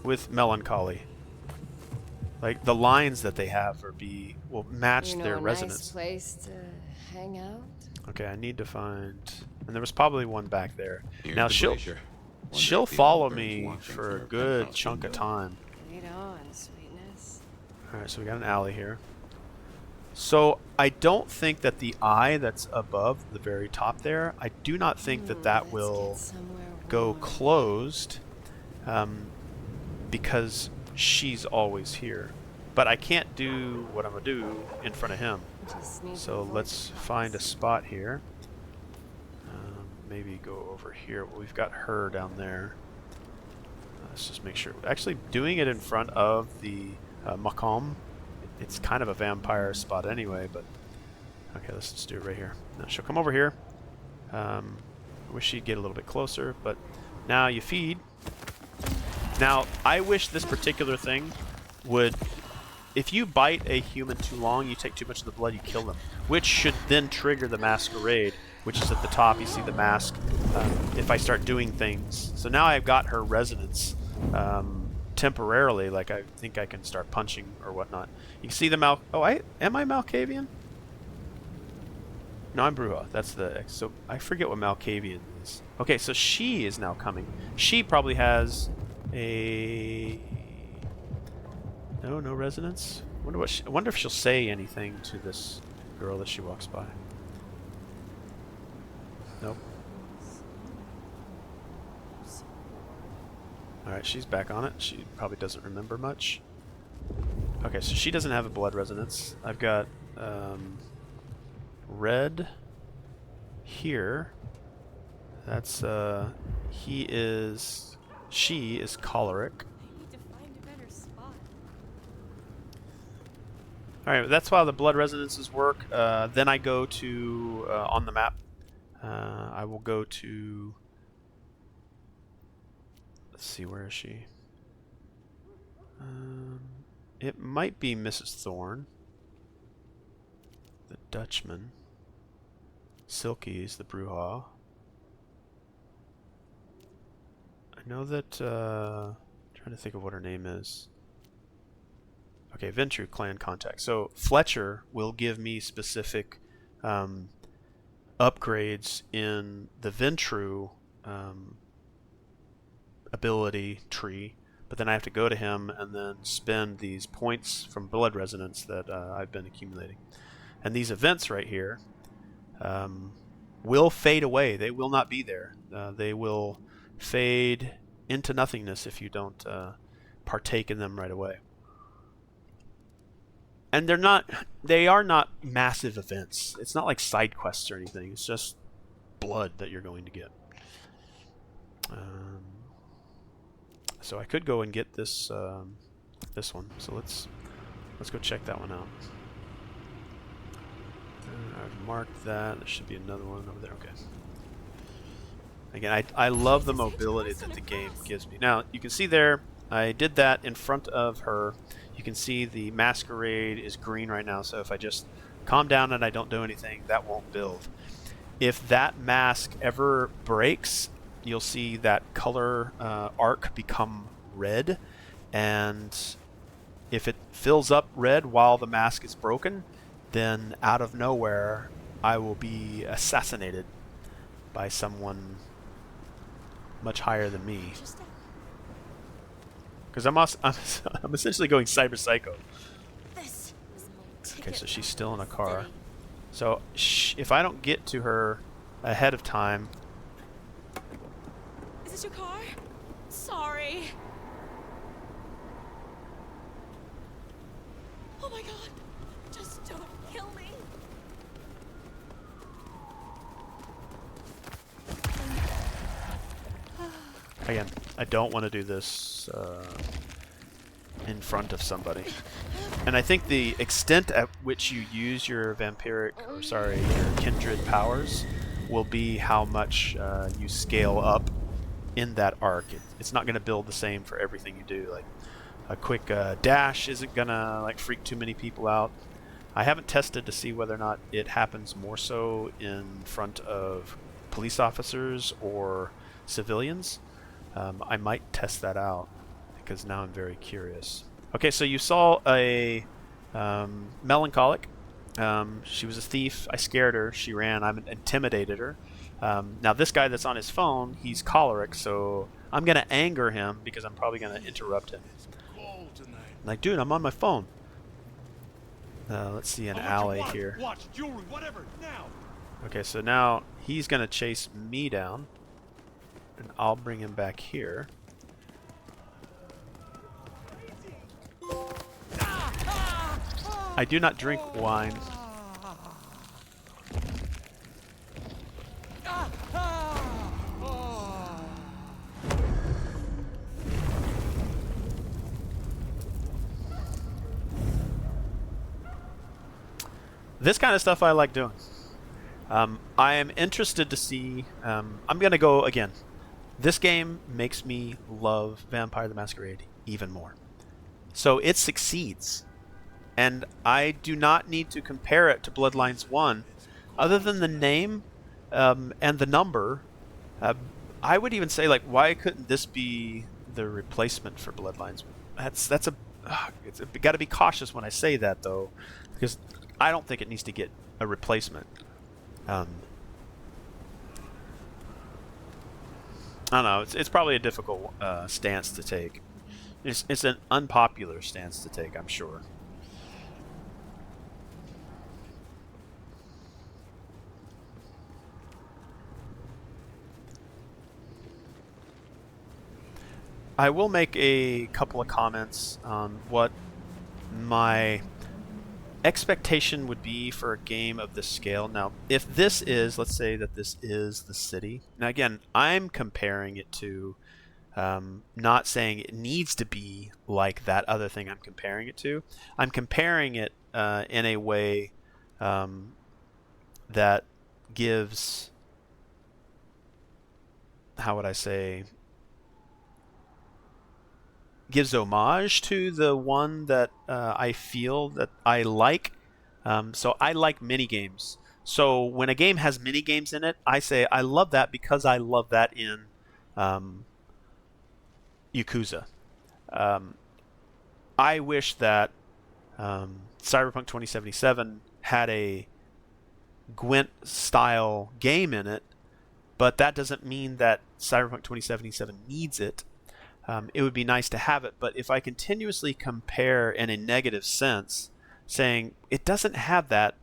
Speaker 2: with melancholy. Like the lines that they have will match their resonance.
Speaker 4: Nice place to hang out.
Speaker 2: Okay, I need to find, and there was probably one back there.
Speaker 3: Here's
Speaker 2: Now
Speaker 3: the
Speaker 2: she'll
Speaker 3: glacier.
Speaker 2: She'll follow me for a good chunk of time.
Speaker 4: Lead on, sweetness.
Speaker 2: Alright, so we got an alley here. So I don't think that the eye that's above the very top there, I do not think that will go closed because she's always here. But I can't do what I'm going to do in front of him. So let's find a spot here. Maybe go over here. Well, we've got her down there. Let's just make sure. Actually, doing it in front of the Macomb, it's kind of a vampire spot anyway, but okay, let's just do it right here. Now she'll come over here. I wish she'd get a little bit closer, but now you feed. Now, I wish this particular thing would... If you bite a human too long, you take too much of the blood, you kill them, which should then trigger the masquerade, which is at the top. You see the mask if I start doing things. So now I've got her resonance temporarily, like I think I can start punching or whatnot. You can see the am I Malkavian? No, I'm Bruja. That's the... So I forget what Malkavian is. Okay, so she is now coming. She probably has a... No resonance? I wonder if she'll say anything to this girl as she walks by. Nope. Alright, she's back on it. She probably doesn't remember much. Okay, so she doesn't have a blood resonance. I've got red here. That's she is choleric. Alright, that's how the blood resonances work. Then I go to, on the map, I will go to, let's see, where is she? It might be Mrs. Thorne. The Dutchman. Silky's the Bruja. I know that, trying to think of what her name is. Okay, Ventrue clan contact. So Fletcher will give me specific upgrades in the Ventrue ability tree, but then I have to go to him and then spend these points from blood resonance that I've been accumulating. And these events right here will fade away. They will not be there. They will fade into nothingness if you don't partake in them right away. And they are not massive events. It's not like side quests or anything. It's just blood that you're going to get. So I could go and get this this one. So let's go check that one out. I've marked that. There should be another one over there. Okay. Again, I love the mobility that the game gives me. Now, you can see there, I did that in front of her. You can see the masquerade is green right now, so if I just calm down and I don't do anything, that won't build. If that mask ever breaks, you'll see that color arc become red, and if it fills up red while the mask is broken, then out of nowhere I will be assassinated by someone much higher than me. Because I'm essentially going cyber psycho. Okay, so she's still in a car. So if I don't get to her ahead of time...
Speaker 5: Is this your car? Sorry. Oh my god. Just don't kill me.
Speaker 2: Again, I don't want to do this in front of somebody. And I think the extent at which you use your vampiric, or sorry, your kindred powers will be how much you scale up in that arc. It's not going to build the same for everything you do. Like a quick dash isn't going to like freak too many people out. I haven't tested to see whether or not it happens more so in front of police officers or civilians. I might test that out because now I'm very curious. Okay, so you saw a melancholic. She was a thief. I scared her. She ran. I intimidated her. Now this guy that's on his phone, he's choleric, so I'm going to anger him because I'm probably going to interrupt him. Like, dude, I'm on my phone. Let's see an alley here.
Speaker 7: Watch, jewelry, whatever, now.
Speaker 2: Okay, so now he's going to chase me down. And I'll bring him back here. I do not drink wine. This kind of stuff I like doing. I am interested to see... I'm going to go again. This game makes me love Vampire the Masquerade even more. So it succeeds. And I do not need to compare it to Bloodlines 1. Other than the name and the number, I would even say, like, why couldn't this be the replacement for Bloodlines? It's got to be cautious when I say that, though, because I don't think it needs to get a replacement. I don't know. It's probably a difficult stance to take. It's an unpopular stance to take, I'm sure. I will make a couple of comments on what my expectation would be for a game of this scale. Now, if this is, let's say that this is the city. Now, again, I'm comparing it to, not saying it needs to be like that other thing I'm comparing it to. I'm comparing it in a way that gives, how would I say, gives homage to the one that I feel that I like. So I like mini games. So when a game has mini games in it, I say I love that because I love that in Yakuza. I wish that Cyberpunk 2077 had a Gwent-style game in it, but that doesn't mean that Cyberpunk 2077 needs it. It would be nice to have it, but if I continuously compare in a negative sense, saying it doesn't have that,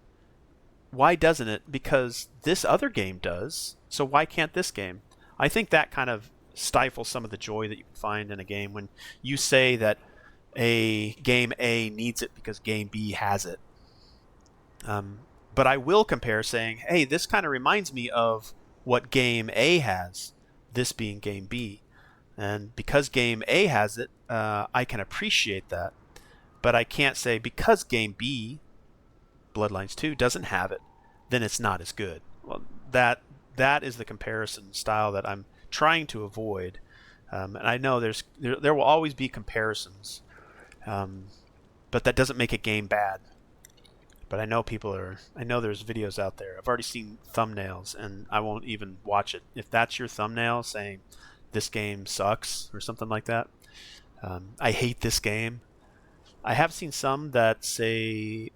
Speaker 2: why doesn't it? Because this other game does, so why can't this game? I think that kind of stifles some of the joy that you can find in a game when you say that a game A needs it because game B has it. But I will compare saying, hey, this kind of reminds me of what game A has, this being game B. And because game A has it, I can appreciate that. But I can't say because game B, Bloodlines 2, doesn't have it, then it's not as good. Well, that is the comparison style that I'm trying to avoid. And I know there will always be comparisons, but that doesn't make a game bad. But I know there's videos out there. I've already seen thumbnails, and I won't even watch it. If that's your thumbnail saying this game sucks or something like that, I hate this game. I have seen some that say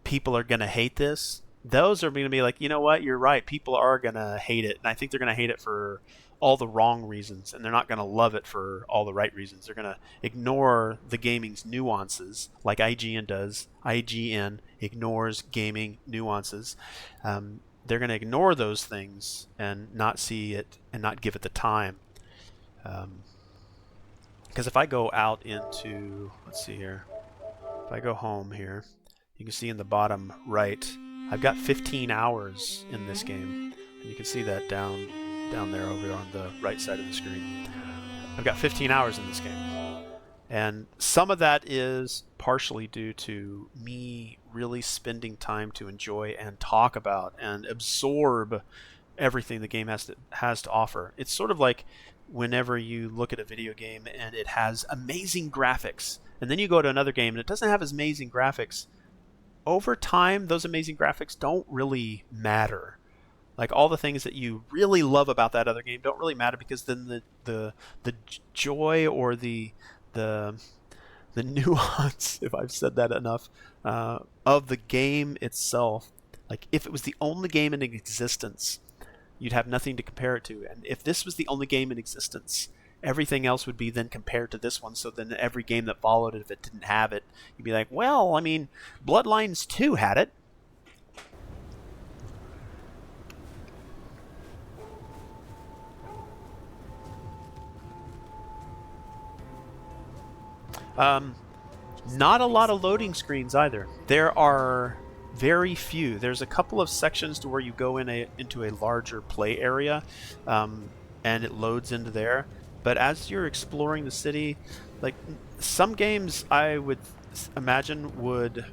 Speaker 2: people are going to hate this. Those are going to be like, you know what, you're right. People are going to hate it. And I think they're going to hate it for all the wrong reasons. And they're not going to love it for all the right reasons. They're going to ignore the gaming's nuances like IGN does. IGN ignores gaming nuances. They're going to ignore those things and not see it and not give it the time. Because if I go out into, let's see here, if I go home here, you can see in the bottom right, I've got 15 hours in this game. And you can see that down there over on the right side of the screen. I've got 15 hours in this game. And some of that is partially due to me really spending time to enjoy and talk about and absorb everything the game has to offer. It's sort of like whenever you look at a video game and it has amazing graphics, and then you go to another game and it doesn't have as amazing graphics. Over time, those amazing graphics don't really matter. Like all the things that you really love about that other game don't really matter, because then the joy or the nuance, if I've said that enough, of the game itself. Like if it was the only game in existence, you'd have nothing to compare it to. And if this was the only game in existence, everything else would be then compared to this one. So then every game that followed it, if it didn't have it, you'd be like, well, I mean, Bloodlines 2 had it. Not a lot of loading screens either. There are very few. There's a couple of sections to where you go into a larger play area, and it loads into there. But as you're exploring the city, like some games I would imagine would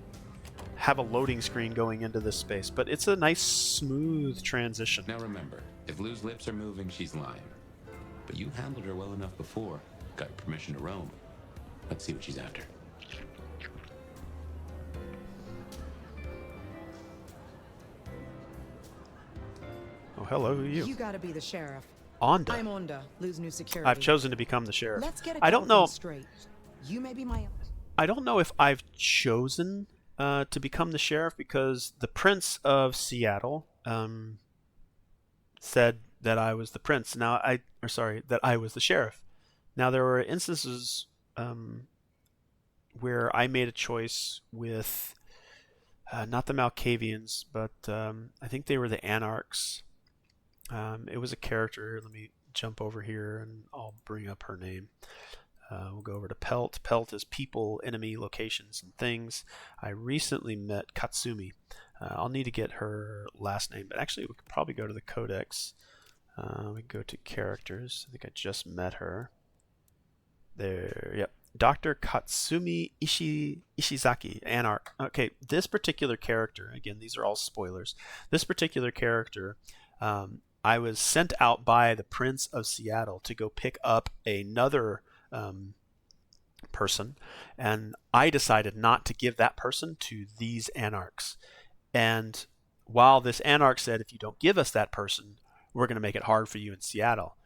Speaker 2: have a loading screen going into this space, but it's a nice smooth transition.
Speaker 3: Now remember, if Lou's lips are moving, she's lying. But you handled her well enough before. Got permission to roam. Let's see what she's after.
Speaker 2: Oh, hello, who are you?
Speaker 8: You gotta be the sheriff.
Speaker 2: Onda.
Speaker 8: I'm Onda, Lou's new security.
Speaker 2: I've chosen to become the sheriff.
Speaker 8: Let's get
Speaker 2: I don't know.
Speaker 8: straight. You may be my.
Speaker 2: I don't know if I've chosen to become the sheriff, because the Prince of Seattle said that I was the prince. That I was the sheriff. Now there were instances where I made a choice with not the Malkavians, but I think they were the Anarchs. It was a character. Let me jump over here and I'll bring up her name. We'll go over to Pelt. Pelt is people, enemy, locations, and things. I recently met Katsumi. I'll need to get her last name, but actually we could probably go to the Codex. We go to characters. I think I just met her. There, yep. Dr. Katsumi Ishizaki, Anarch. Okay, this particular character, again, these are all spoilers. This particular character, I was sent out by the Prince of Seattle to go pick up another person, and I decided not to give that person to these Anarchs. And while this Anarch said, if you don't give us that person, we're going to make it hard for you in Seattle,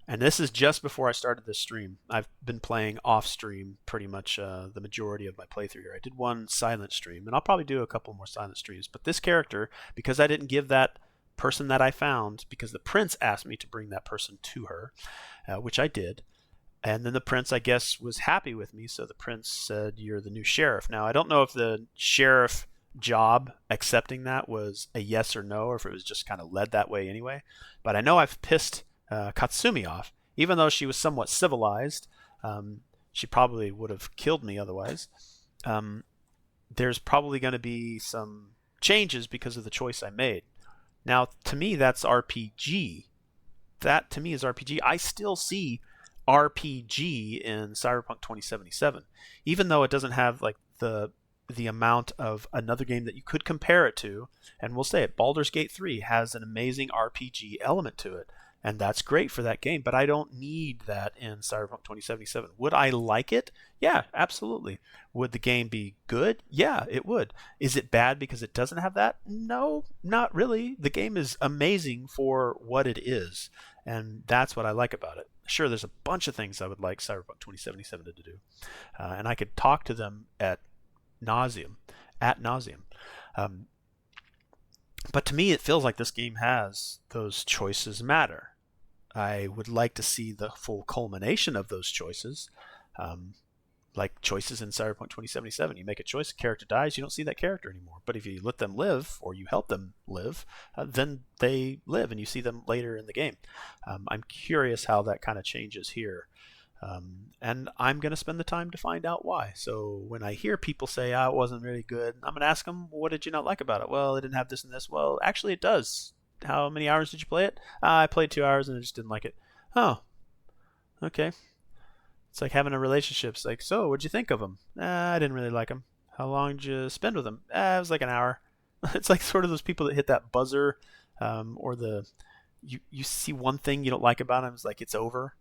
Speaker 2: And this is just before I started this stream. I've been playing off stream pretty much the majority of my playthrough here. I did one silent stream, and I'll probably do a couple more silent streams. But this character, because I didn't give that person that I found, because the prince asked me to bring that person to her, which I did. And then the prince, I guess, was happy with me, so the prince said, "You're the new sheriff." Now, I don't know if the sheriff job accepting that was a yes or no, or if it was just kind of led that way anyway. But I know I've pissed Katsumi off. Even though she was somewhat civilized, she probably would have killed me otherwise. There's probably going to be some changes because of the choice I made. Now, to me, that's RPG. That, to me, is RPG. I still see RPG in Cyberpunk 2077, even though it doesn't have like the amount of another game that you could compare it to. And we'll say it, Baldur's Gate 3 has an amazing RPG element to it, and that's great for that game, but I don't need that in Cyberpunk 2077. Would I like it? Yeah, absolutely. Would the game be good? Yeah, it would. Is it bad because it doesn't have that? No, not really. The game is amazing for what it is, and that's what I like about it. Sure, there's a bunch of things I would like Cyberpunk 2077 to do, and I could talk to them at nauseum. But to me, it feels like this game has those choices matter. I would like to see the full culmination of those choices, like choices in Cyberpunk 2077. You make a choice, a character dies, you don't see that character anymore. But if you let them live, or you help them live, then they live, and you see them later in the game. I'm curious how that kind of changes here. And I'm going to spend the time to find out why. So when I hear people say, it wasn't really good, I'm going to ask them, what did you not like about it? Well, it didn't have this and this. Well, actually it does. How many hours did you play it? I played 2 hours and I just didn't like it. Oh, okay. It's like having a relationship. It's like, so what'd you think of them? I didn't really like them. How long did you spend with them? It was like an hour. It's like sort of those people that hit that buzzer, or you see one thing you don't like about them, it's like it's over.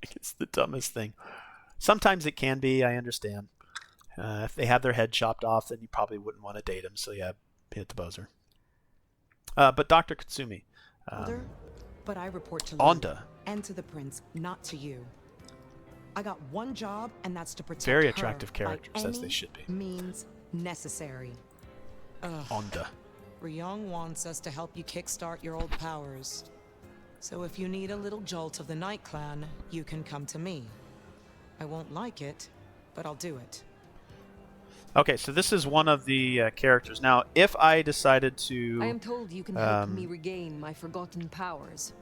Speaker 2: It's the dumbest thing. Sometimes it can be, I understand. If they have their head chopped off, then you probably wouldn't want to date them, so yeah, hit the buzzer. But Dr. Katsumi.
Speaker 8: But I report to
Speaker 2: Onda.
Speaker 8: and to the prince, not to you. I got one job, and that's to protect
Speaker 2: Very
Speaker 8: her
Speaker 2: attractive characters,
Speaker 8: by
Speaker 2: as they
Speaker 8: any
Speaker 2: should be.
Speaker 8: means necessary.
Speaker 2: Onda.
Speaker 8: Ryong wants us to help you kickstart your old powers. So if you need a little jolt of the Night Clan, you can come to me. I won't like it, but I'll do it.
Speaker 2: Okay, so this is one of the characters. Now, if I decided to...
Speaker 4: I am told you can help me regain my forgotten powers.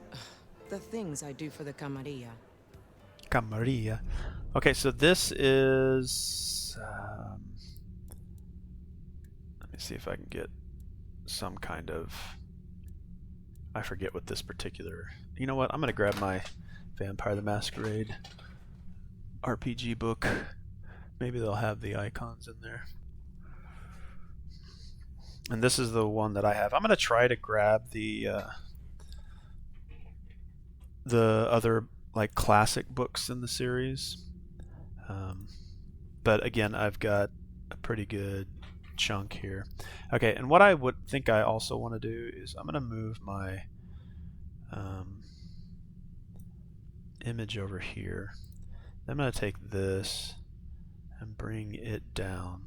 Speaker 8: The things I do for the Camarilla.
Speaker 2: Camarilla. Okay, so this is... let me see if I can get some kind of... I forget what this particular... You know what? I'm going to grab my Vampire the Masquerade RPG book. Maybe they'll have the icons in there. And this is the one that I have. I'm going to try to grab the other like classic books in the series. But again, I've got a pretty good chunk here. Okay, and what I would think I also want to do is I'm going to move my image over here. I'm going to take this and bring it down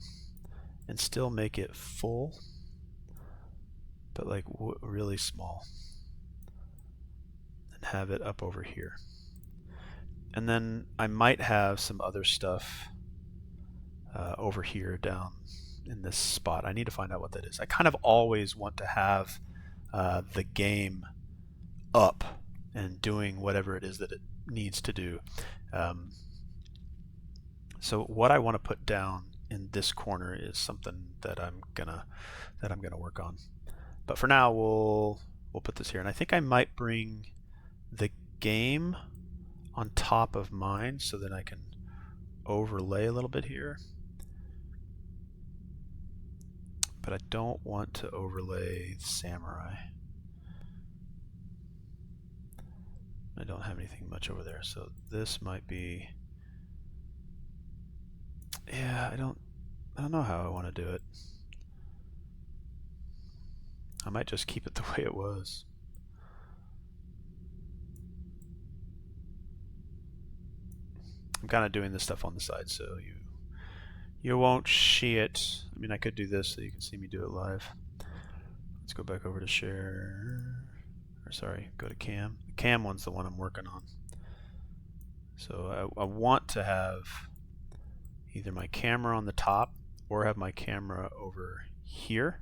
Speaker 2: and still make it full, but like really small, and have it up over here. And then I might have some other stuff over here down in this spot. I need to find out what that is. I kind of always want to have the game up and doing whatever it is that it needs to do. So what I want to put down in this corner is something that I'm gonna work on. But for now, we'll put this here, and I think I might bring the game on top of mine so that I can overlay a little bit here. But I don't want to overlay Samurai. I don't have anything much over there, so this might be... Yeah, I don't know how I want to do it. I might just keep it the way it was. I'm kind of doing this stuff on the side so you won't see it. I mean, I could do this so you can see me do it live. Let's go back over to share. Or sorry, go to cam. The cam one's the one I'm working on. So I want to have either my camera on the top or have my camera over here,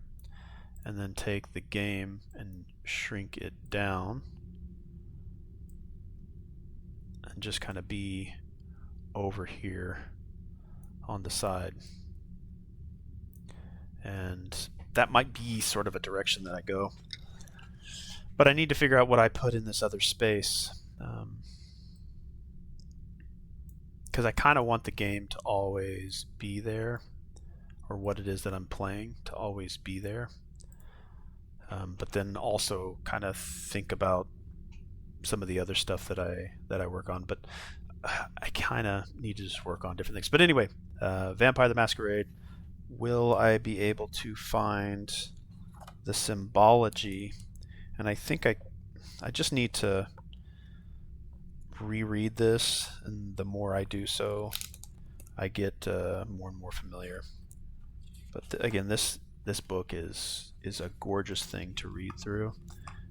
Speaker 2: and then take the game and shrink it down and just kind of be over here on the side. And that might be sort of a direction that I go. But I need to figure out what I put in this other space. Because I kind of want the game to always be there, or what it is that I'm playing to always be there. But then also kind of think about some of the other stuff that I work on. But I kind of need to just work on different things. But anyway, Vampire the Masquerade. Will I be able to find the symbology? And I think I just need to reread this, and the more I do so, I get more and more familiar. But again, this book is a gorgeous thing to read through.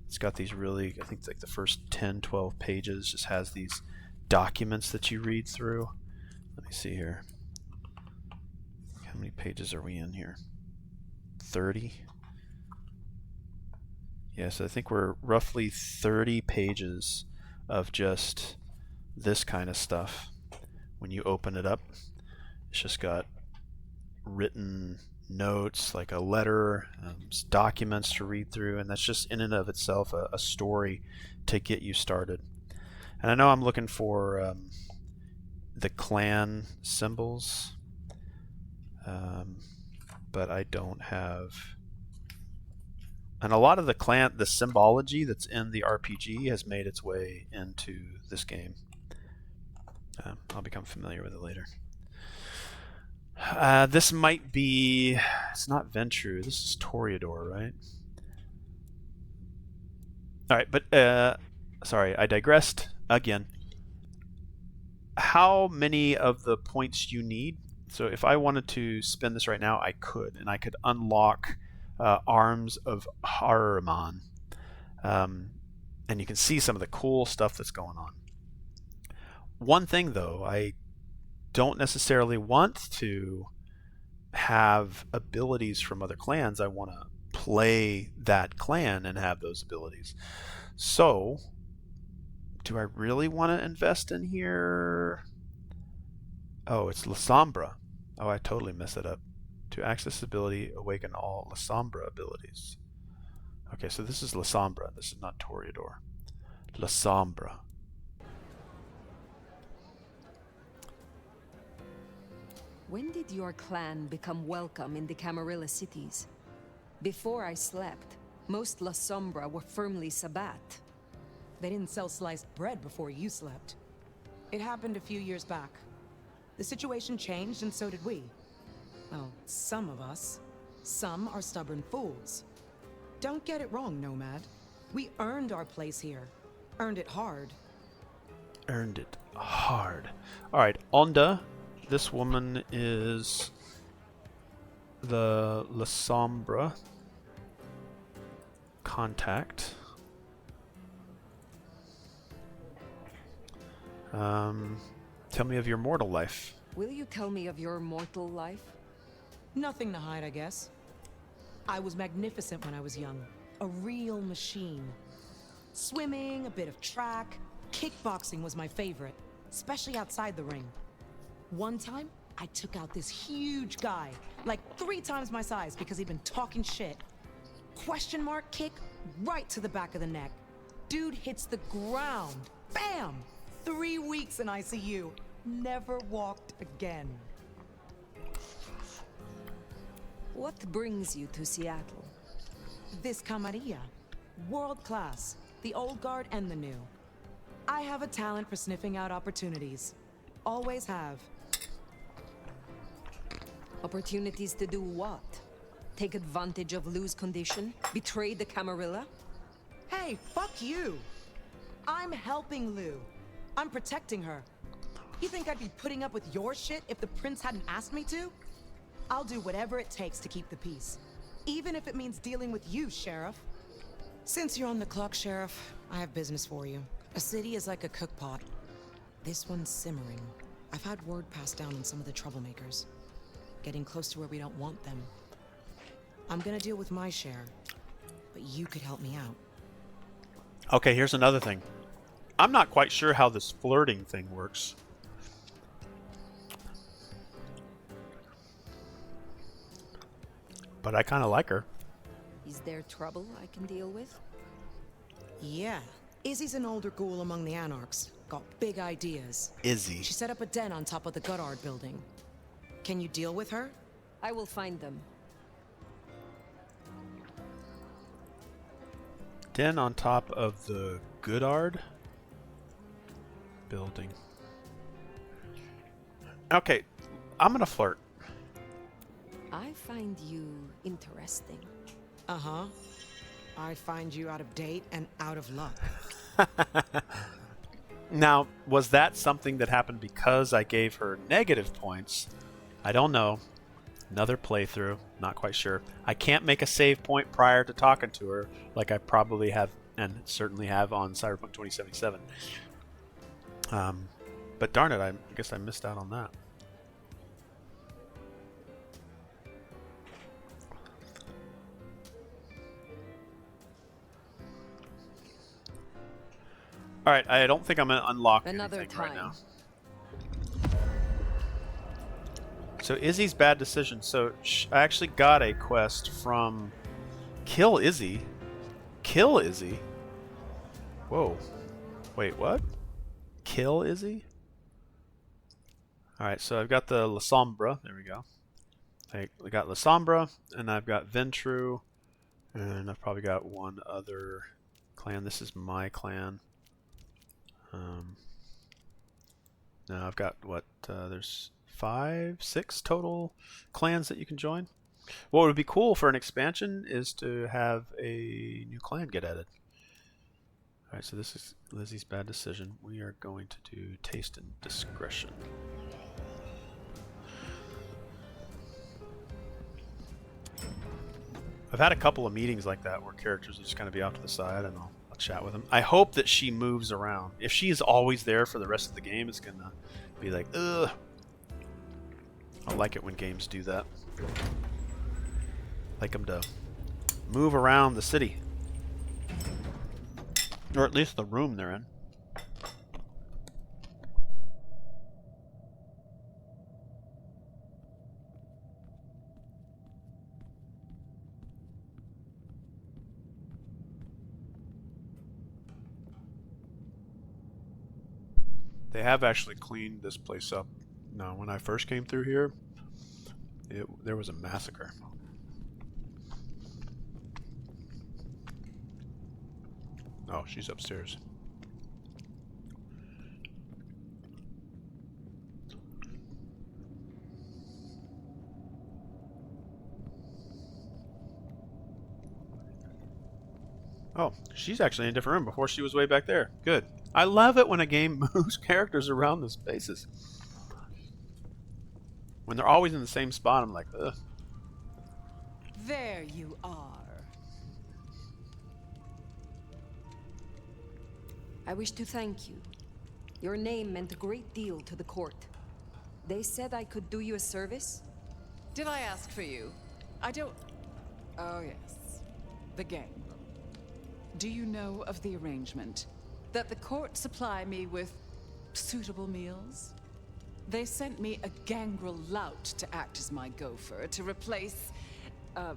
Speaker 2: It's got these really, I think like the first 10-12 pages just has these documents that you read through. Let me see here. How many pages are we in here? 30? Yes, I think we're roughly 30 pages of just this kind of stuff. When you open it up, it's just got written notes, like a letter, documents to read through, and that's just in and of itself a story to get you started. And I know I'm looking for the clan symbols, but I don't have. And a lot of the symbology that's in the RPG has made its way into this game. I'll become familiar with it later. This might be... It's not Ventru. This is Toreador, right? Alright, but... sorry, I digressed again. How many of the points you need? So if I wanted to spend this right now, I could. And I could unlock... Arms of Haruman. And you can see some of the cool stuff that's going on. One thing though, I don't necessarily want to have abilities from other clans. I want to play that clan and have those abilities. So, do I really want to invest in here? Oh, it's La Sombra. Oh, I totally messed it up. To access this ability, awaken all La Sombra abilities. Okay, so this is La Sombra. This is not Toreador. La Sombra.
Speaker 4: When did your clan become welcome in the Camarilla cities? Before I slept, most La Sombra were firmly Sabbat.
Speaker 8: They didn't sell sliced bread before you slept. It happened a few years back. The situation changed, and so did we. Well, some of us. Some are stubborn fools. Don't get it wrong, Nomad. We earned our place here. Earned it hard.
Speaker 2: Earned it hard. Alright, Onda. This woman is the La Sombra contact. Tell me of your mortal life.
Speaker 4: Will you tell me of your mortal life?
Speaker 8: Nothing to hide, I guess. I was magnificent when I was young. A real machine. Swimming, a bit of track. Kickboxing was my favorite, especially outside the ring. One time, I took out this huge guy, like 3 times my size because he'd been talking shit. Question mark kick right to the back of the neck. Dude hits the ground. Bam! 3 weeks in ICU. Never walked again.
Speaker 4: What brings you to Seattle?
Speaker 8: This Camarilla. World class. The old guard and the new. I have a talent for sniffing out opportunities. Always have.
Speaker 4: Opportunities to do what? Take advantage of Lou's condition? Betray the Camarilla?
Speaker 8: Hey, fuck you! I'm helping Lou. I'm protecting her. You think I'd be putting up with your shit if the prince hadn't asked me to? I'll do whatever it takes to keep the peace. Even if it means dealing with you, Sheriff. Since you're on the clock, Sheriff, I have business for you. A city is like a cookpot. This one's simmering. I've had word passed down on some of the troublemakers. Getting close to where we don't want them. I'm gonna deal with my share, but you could help me out.
Speaker 2: Okay, here's another thing. I'm not quite sure how this flirting thing works. But I kind of like her.
Speaker 4: Is there trouble I can deal with?
Speaker 8: Yeah. Izzy's an older ghoul among the Anarchs. Got big ideas.
Speaker 2: Izzy.
Speaker 8: She set up a den on top of the Goddard building. Can you deal with her?
Speaker 4: I will find them.
Speaker 2: Den on top of the Goodard building. Okay, I'm gonna flirt.
Speaker 4: I find you interesting.
Speaker 8: Uh-huh. I find you out of date and out of luck.
Speaker 2: Now, was that something that happened because I gave her negative points? I don't know. Another playthrough, not quite sure. I can't make a save point prior to talking to her, like I probably have, and certainly have on Cyberpunk 2077. But darn it, I guess I missed out on that. All right, I don't think I'm gonna unlock
Speaker 4: Another
Speaker 2: anything right
Speaker 4: time.
Speaker 2: now. So Izzy's bad decision. So I actually got a quest from Kill Izzy. Kill Izzy? Whoa. Wait, what? Kill Izzy? Alright, so I've got the La Sombra. There we go. I got La Sombra, and I've got Ventru, and I've probably got one other clan. This is my clan. Now I've got, what, there's 5, 6 total clans that you can join. What would be cool for an expansion is to have a new clan get added. Alright, so this is Lizzie's bad decision. We are going to do taste and discretion. I've had a couple of meetings like that where characters will just kind of be off to the side and I'll chat with them. I hope that she moves around. If she is always there for the rest of the game, it's going to be like, ugh. I like it when games do that. I like them to move around the city. Or at least the room they're in. They have actually cleaned this place up. Now, when I first came through here, there was a massacre. Oh, she's upstairs. Oh, she's actually in a different room. Before she was way back there. Good. I love it when a game moves characters around the spaces. When they're always in the same spot, I'm like, ugh.
Speaker 9: There you are.
Speaker 4: I wish to thank you. Your name meant a great deal to the court. They said I could do you a service.
Speaker 9: Did I ask for you? I don't... Oh, yes. The gangrel. Do you know of the arrangement? That the court supply me with suitable meals? They sent me a gangrel lout to act as my gopher, to replace... the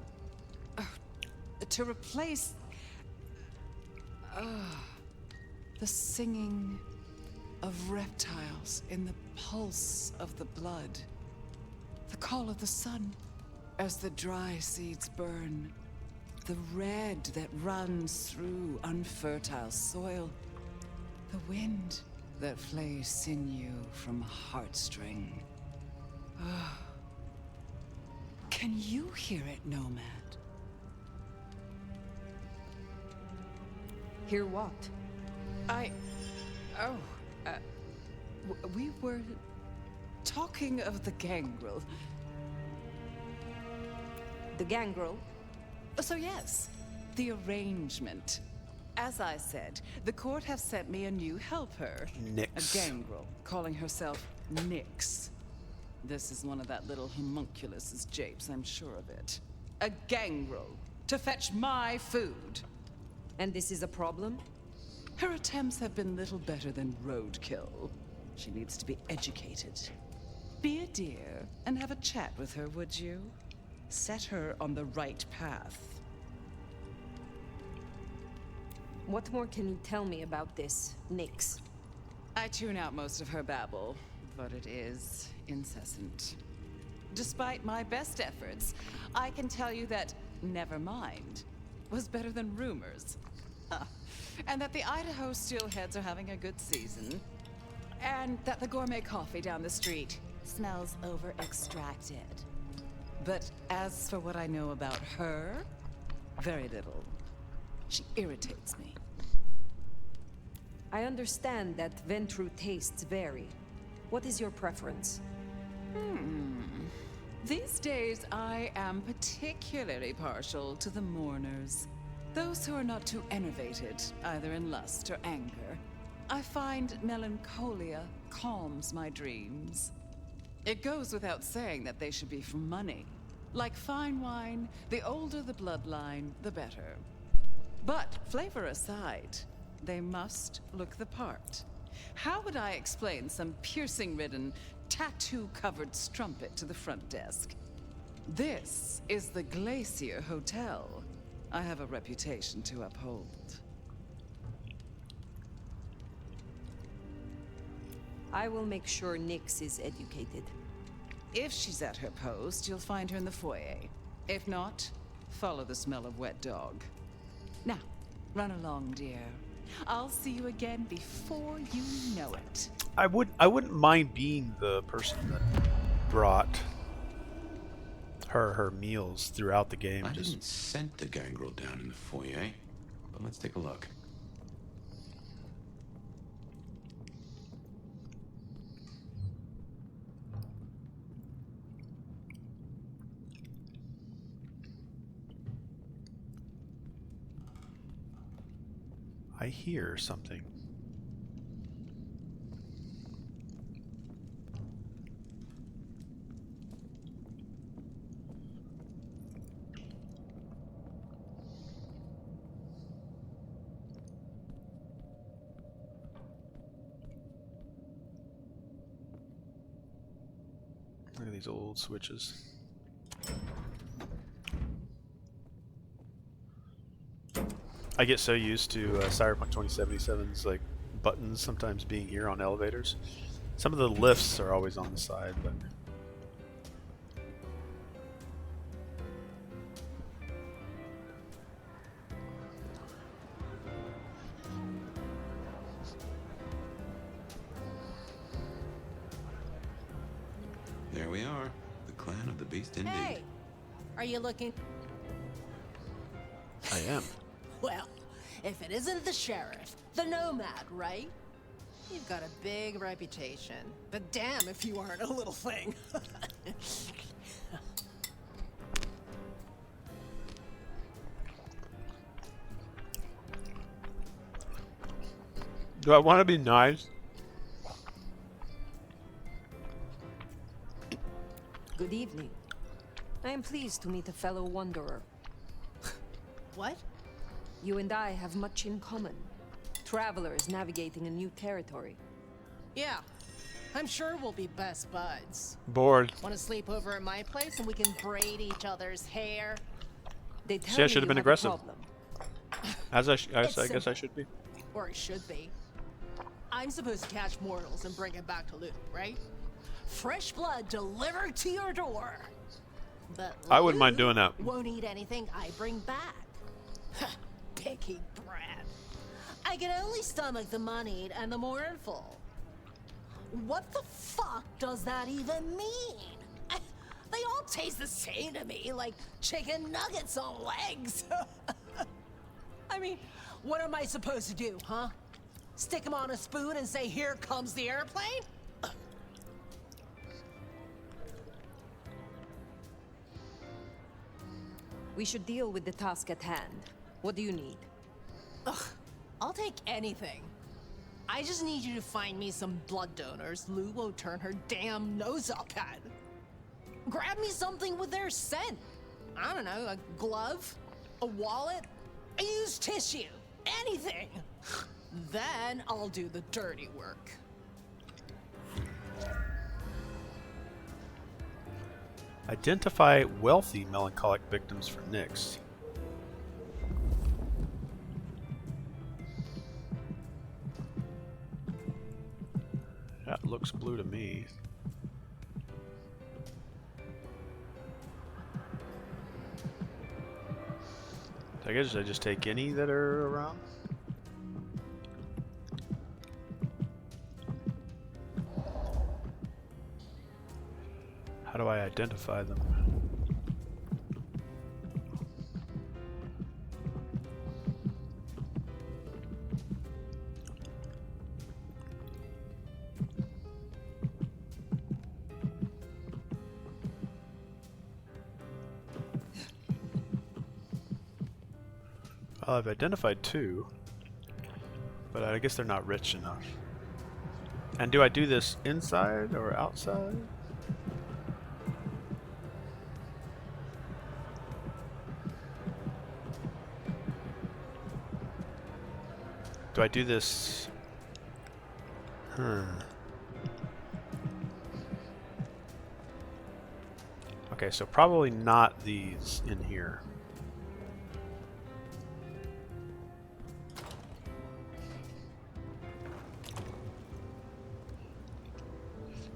Speaker 9: singing of reptiles in the pulse of the blood. The call of the sun as the dry seeds burn. The red that runs through unfertile soil. The wind that flays sinew from heartstring. Ah. Can you hear it, Nomad?
Speaker 4: Hear what?
Speaker 9: We were talking of the gangrel.
Speaker 4: The gangrel?
Speaker 9: So yes, the arrangement. As I said, the court have sent me a new helper.
Speaker 2: Nyx.
Speaker 9: A gangrel, calling herself Nyx. This is one of that little homunculus's japes, I'm sure of it. A gangrel, to fetch my food.
Speaker 4: And this is a problem?
Speaker 9: Her attempts have been little better than roadkill. She needs to be educated. Be a dear and have a chat with her, would you? Set her on the right path.
Speaker 4: What more can you tell me about this, Nyx?
Speaker 9: I tune out most of her babble, but it is incessant. Despite my best efforts, I can tell you that never mind was better than rumors. And that the Idaho steelheads are having a good season. And that the gourmet coffee down the street smells over-extracted. But as for what I know about her, very little. She irritates me.
Speaker 4: I understand that Ventru tastes vary. What is your preference?
Speaker 9: These days, I am particularly partial to the mourners. Those who are not too enervated, either in lust or anger. I find melancholia calms my dreams. It goes without saying that they should be for money. Like fine wine, the older the bloodline, the better. But flavor aside, they must look the part. How would I explain some piercing-ridden, tattoo-covered strumpet to the front desk? This is the Glacier Hotel. I have a reputation to uphold.
Speaker 4: I will make sure Nyx is educated.
Speaker 9: If she's at her post, you'll find her in the foyer. If not, follow the smell of wet dog. Now, run along, dear. I'll see you again before you know it.
Speaker 2: I wouldn't mind being the person that brought her meals throughout the game.
Speaker 3: I didn't send the gangrel down in the foyer, but let's take a look.
Speaker 2: I hear something. Look at these old switches. I get so used to Cyberpunk 2077's like buttons sometimes being here on elevators. Some of the lifts are always on the side, but
Speaker 3: There we are, the clan of the beast indeed.
Speaker 5: Hey, are you looking?
Speaker 2: I am.
Speaker 5: Well, if it isn't the sheriff, the nomad, right? You've got a big reputation, but damn if you aren't a little thing.
Speaker 2: Do I want to be nice?
Speaker 4: Good evening. I am pleased to meet a fellow wanderer.
Speaker 5: What?
Speaker 4: You and I have much in common. Travelers navigating a new territory.
Speaker 5: Yeah, I'm sure we'll be best buds.
Speaker 2: Bored.
Speaker 5: Want to sleep over at my place and we can braid each other's hair?
Speaker 4: They tell
Speaker 2: See, I
Speaker 4: me
Speaker 2: should have
Speaker 4: you
Speaker 2: been
Speaker 4: a
Speaker 2: aggressive.
Speaker 4: problem.
Speaker 2: As I
Speaker 5: It's
Speaker 2: guess I
Speaker 5: simple.
Speaker 2: should be.
Speaker 5: Or it should be. I'm supposed to catch mortals and bring it back to loot, right? Fresh blood delivered to your door. But
Speaker 2: I wouldn't mind
Speaker 5: loot
Speaker 2: doing that.
Speaker 5: Won't eat anything I bring back. Picky brat. I can only stomach the moneyed and the mournful. What the fuck does that even mean? They all taste the same to me, like chicken nuggets on legs. I mean, what am I supposed to do, huh? Stick them on a spoon and say, here comes the airplane?
Speaker 4: We should deal with the task at hand. What do you need?
Speaker 5: Ugh, I'll take anything. I just need you to find me some blood donors Lou won't turn her damn nose up at. Grab me something with their scent. I don't know, a glove, a wallet, a used tissue, anything. Then I'll do the dirty work.
Speaker 2: Identify wealthy melancholic victims for Nyx. That looks blue to me. I guess I just take any that are around. How do I identify them? Well, I've identified 2, but I guess they're not rich enough. And do I do this inside or outside? Do I do this? Okay, so probably not these in here.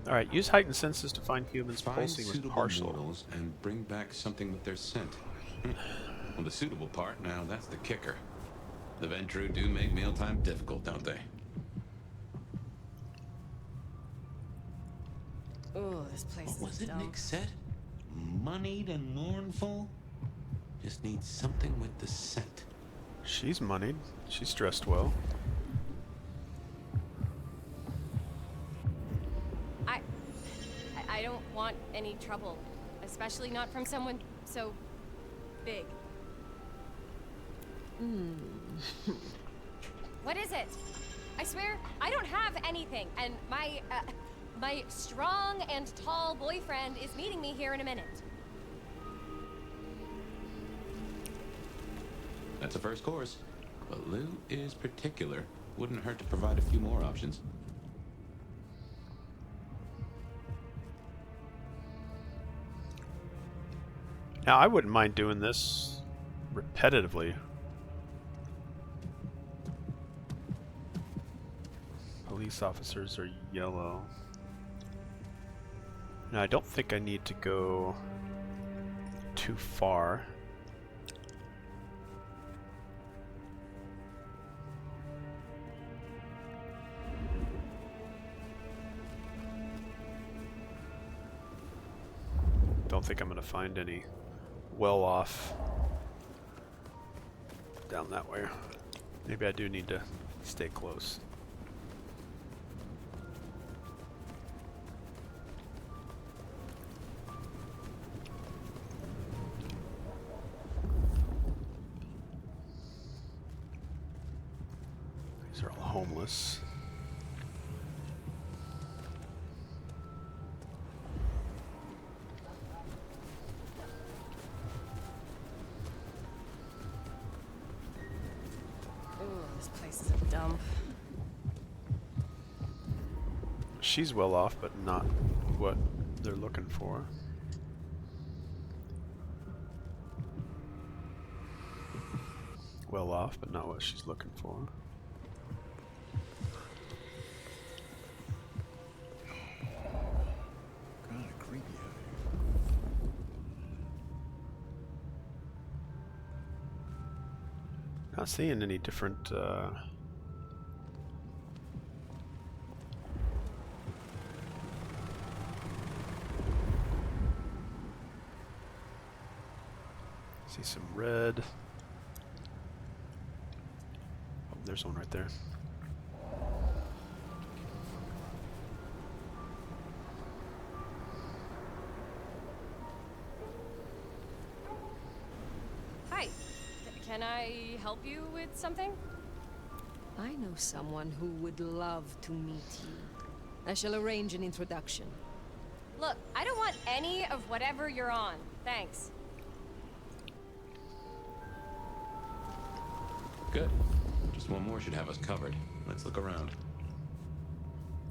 Speaker 2: Alright, use heightened senses to find humans
Speaker 3: Find
Speaker 2: pulsing with
Speaker 3: suitable
Speaker 2: partial.
Speaker 3: mortals and bring back something with their scent. Well, the suitable part, now that's the kicker. The Ventru do make mealtime difficult, don't they?
Speaker 4: Oh, this place
Speaker 3: What was
Speaker 4: is
Speaker 3: it
Speaker 4: dumb.
Speaker 3: Nick said? Moneyed and mournful? Just needs something with the scent.
Speaker 2: She's moneyed. She's dressed well.
Speaker 10: I don't want any trouble, especially not from someone so big. What is it? I swear, I don't have anything, and my strong and tall boyfriend is meeting me here in a minute.
Speaker 3: That's a first course. But Lou is particular. Wouldn't hurt to provide a few more options.
Speaker 2: Now, I wouldn't mind doing this repetitively. Police officers are yellow. Now, I don't think I need to go too far. Don't think I'm going to find any well off down that way. Maybe I do need to stay close. These are all homeless.
Speaker 10: This place is a dump.
Speaker 2: She's well off, but not what they're looking for. Well off, but not what she's looking for.
Speaker 7: Kinda creepy out here.
Speaker 2: Not seeing any different see some red. Oh, there's one right there.
Speaker 10: Can I help you with something?
Speaker 4: I know someone who would love to meet you. I shall arrange an introduction.
Speaker 10: Look, I don't want any of whatever you're on. Thanks.
Speaker 3: Good. Just one more should have us covered. Let's look around.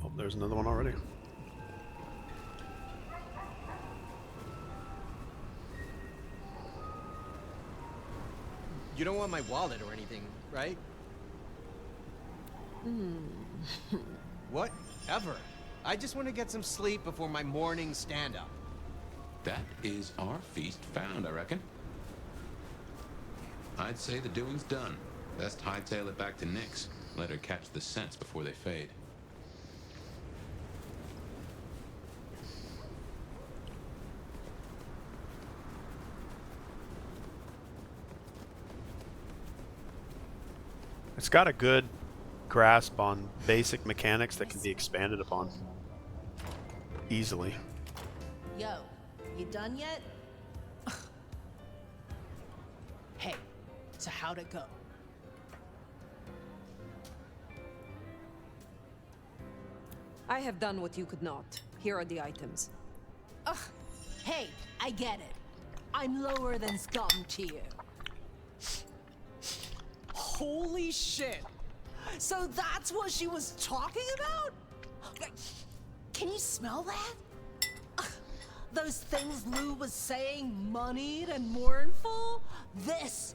Speaker 2: Oh, there's another one already.
Speaker 6: You don't want my wallet or anything, right? Whatever. I just want to get some sleep before my morning stand-up.
Speaker 3: That is our feast found, I reckon. I'd say the doing's done. Best hightail it back to Nyx. Let her catch the scents before they fade.
Speaker 2: It's got a good grasp on basic mechanics that can be expanded upon easily.
Speaker 5: Yo, you done yet? Hey, so how'd it go?
Speaker 4: I have done what you could not. Here are the items.
Speaker 5: Ugh. Hey, I get it. I'm lower than scum to you. Holy shit! So that's what she was talking about? Can you smell that? Ugh, those things Lou was saying, moneyed and mournful? This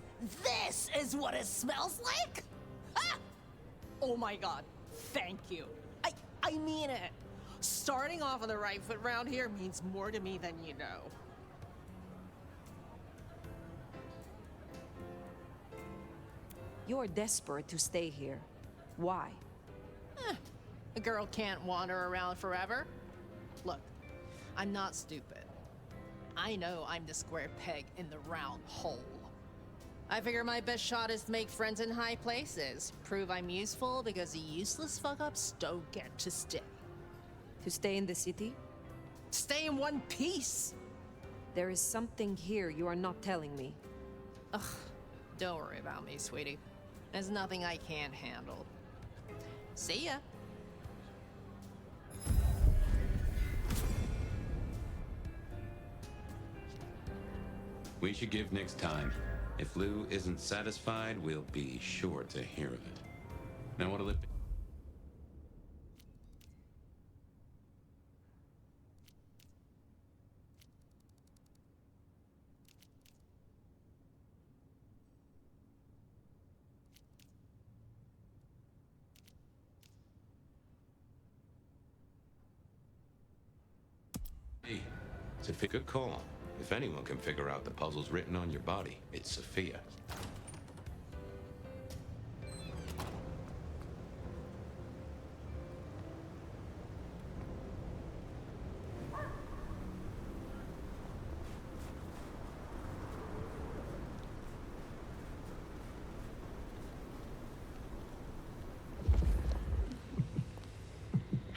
Speaker 5: is what it smells like? Ah! Oh my god, thank you. I mean it. Starting off on the right foot round here means more to me than you know.
Speaker 4: You're desperate to stay here. Why?
Speaker 5: A girl can't wander around forever. Look, I'm not stupid. I know I'm the square peg in the round hole. I figure my best shot is to make friends in high places. Prove I'm useful because the useless fuck-ups don't get to stay.
Speaker 4: To stay in the city?
Speaker 5: Stay in one piece!
Speaker 4: There is something here you are not telling me.
Speaker 5: Ugh, don't worry about me, sweetie. There's nothing I can't handle. See ya.
Speaker 3: We should give Nyx time. If Lou isn't satisfied, we'll be sure to hear of it. Now what'll it be? Hey, Sophia, good call. If anyone can figure out the puzzles written on your body, it's Sophia.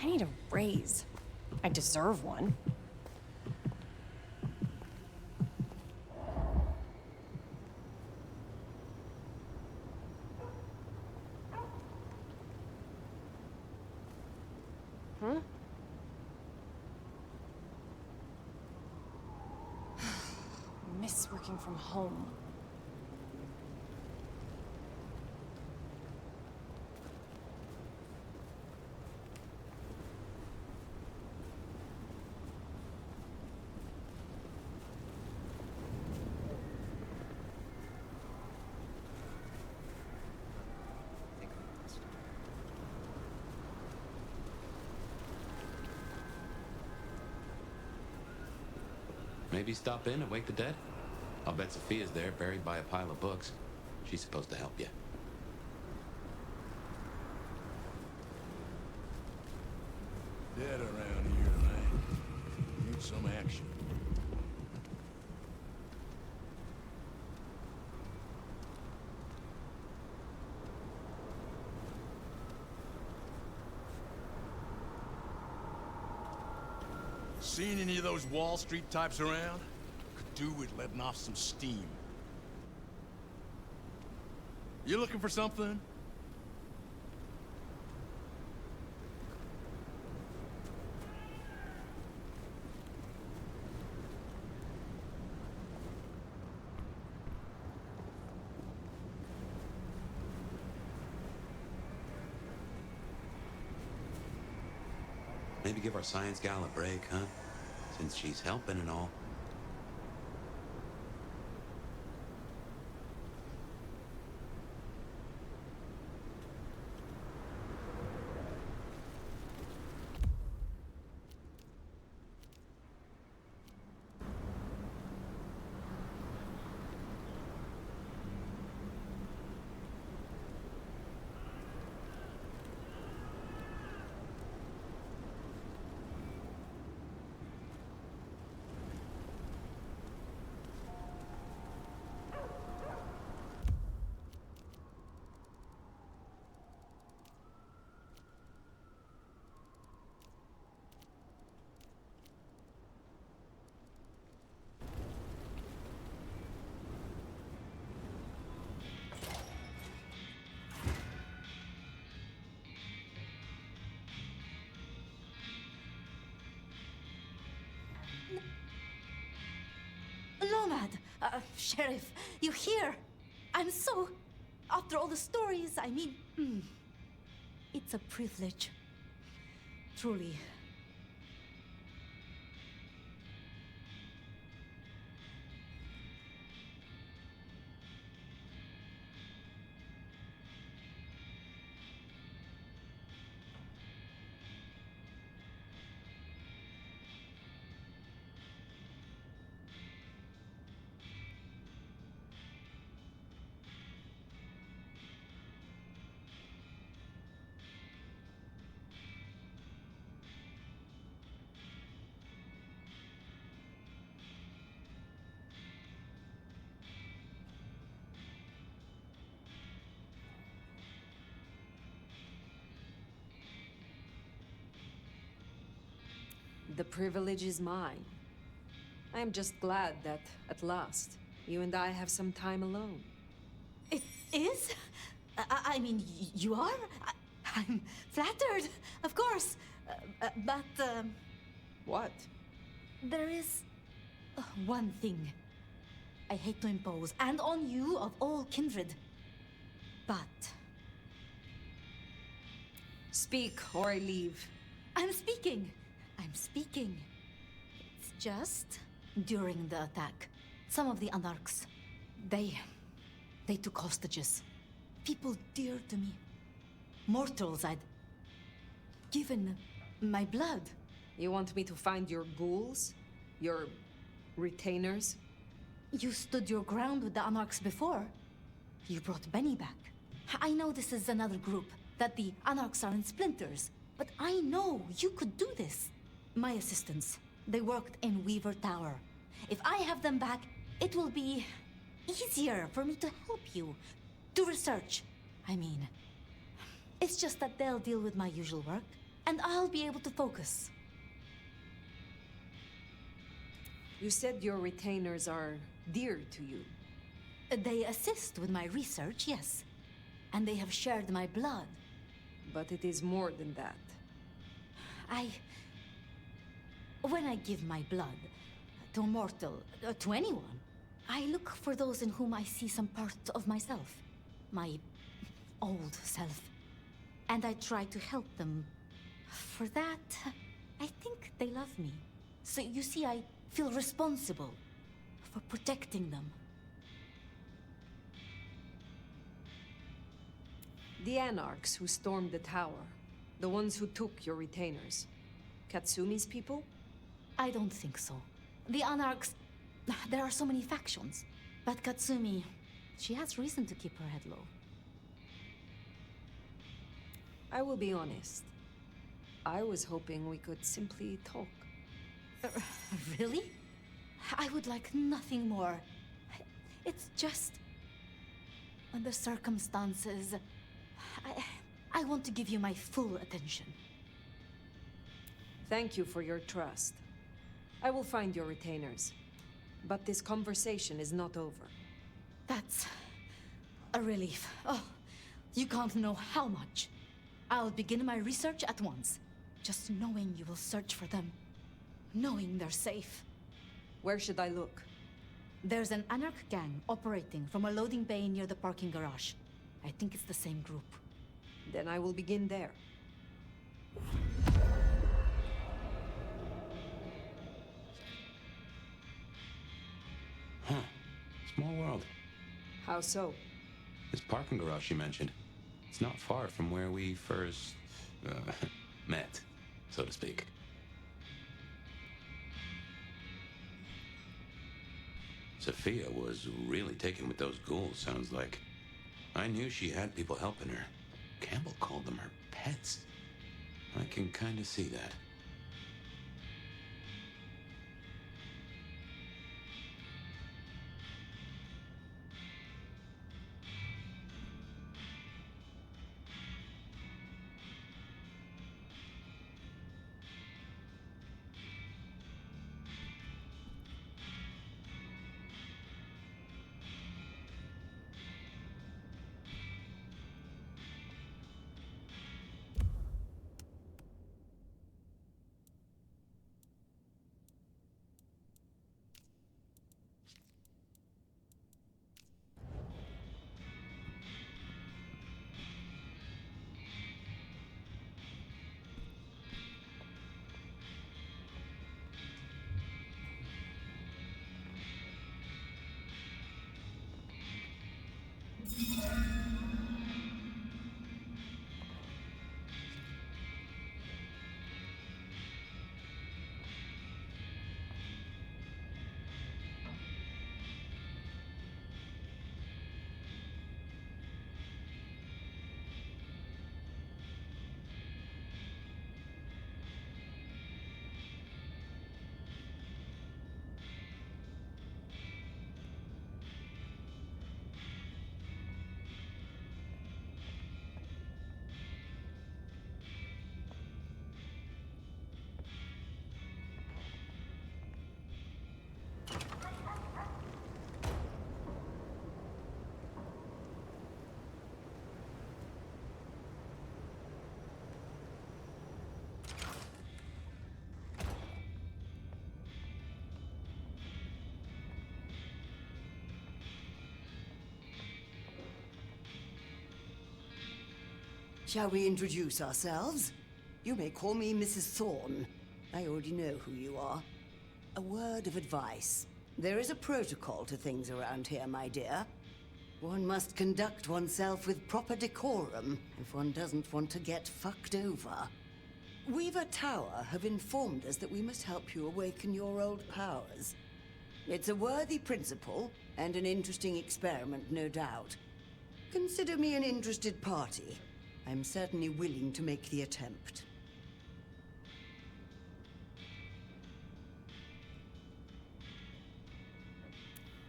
Speaker 10: I need a raise. I deserve one. Huh? I miss working from home.
Speaker 3: Maybe stop in and wake the dead? I'll bet Sophia's there, buried by a pile of books. She's supposed to help you.
Speaker 7: Dead around here, man. Need some action. Seen any of those Wall Street types around? Could do with letting off some steam. You looking for something?
Speaker 3: Maybe give our science gal a break, huh? Since she's helping and all.
Speaker 11: Nomad! Sheriff, you here? I'm so... After all the stories, I mean... It's a privilege. Truly.
Speaker 4: The privilege is mine. I am just glad that, at last, you and I have some time alone.
Speaker 11: It is? I mean, you are? I'm flattered, of course. But,
Speaker 4: What?
Speaker 11: there is one thing I hate to impose, and on you of all kindred. But
Speaker 4: Speak, or I leave.
Speaker 11: I'm speaking. I'm speaking. It's just during the attack, some of the Anarchs, they took hostages. People dear to me. Mortals I'd given my blood.
Speaker 4: You want me to find your ghouls? Your retainers?
Speaker 11: You stood your ground with the Anarchs before. You brought Benny back. I know this is another group, that the Anarchs are in splinters, but I know you could do this. My assistants, they worked in Weaver Tower. If I have them back, it will be easier for me to help you. To research, I mean. It's just that they'll deal with my usual work, and I'll be able to focus.
Speaker 4: You said your retainers are dear to you.
Speaker 11: They assist with my research, yes. And they have shared my blood.
Speaker 4: But it is more than that.
Speaker 11: When I give my blood to a mortal, to anyone, I look for those in whom I see some part of myself. My old self. And I try to help them. For that, I think they love me. So you see, I feel responsible for protecting them.
Speaker 4: The Anarchs who stormed the tower. The ones who took your retainers. Katsumi's people?
Speaker 11: I don't think so. The Anarchs... There are so many factions. But Katsumi... She has reason to keep her head low.
Speaker 4: I will be honest. I was hoping we could simply talk.
Speaker 11: Really? I would like nothing more. It's just... under circumstances... I want to give you my full attention.
Speaker 4: Thank you for your trust. I will find your retainers. But this conversation is not over.
Speaker 11: That's A relief. Oh, you can't know how much. I'll begin my research at once. Just knowing you will search for them. Knowing they're safe.
Speaker 4: Where should I look?
Speaker 11: There's an Anarch gang operating from a loading bay near the parking garage. I think it's the same group.
Speaker 4: Then I will begin there.
Speaker 3: Huh. Small world.
Speaker 4: How so?
Speaker 3: This parking garage you mentioned, it's not far from where we first, met, so to speak. Sophia was really taken with those ghouls, sounds like. I knew she had people helping her. Campbell called them her pets. I can kind of see that.
Speaker 12: Shall we introduce ourselves? You may call me Mrs. Thorne. I already know who you are. A word of advice. There is a protocol to things around here, my dear. One must conduct oneself with proper decorum if one doesn't want to get fucked over. Weaver Tower have informed us that we must help you awaken your old powers. It's a worthy principle and an interesting experiment, no doubt. Consider me an interested party. I'm certainly willing to make the attempt.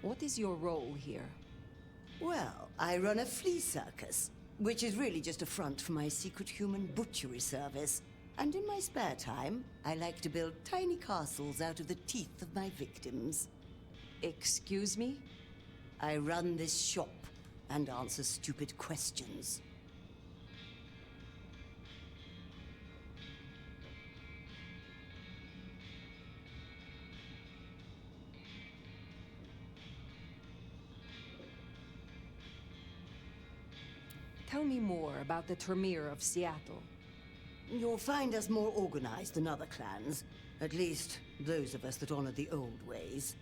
Speaker 4: What is your role here?
Speaker 12: Well, I run a flea circus, which is really just a front for my secret human butchery service. And in my spare time, I like to build tiny castles out of the teeth of my victims.
Speaker 4: Excuse me?
Speaker 12: I run this shop and answer stupid questions.
Speaker 4: Tell me more about the Tremere of Seattle.
Speaker 12: You'll find us more organized than other clans. At least, those of us that honor the old ways.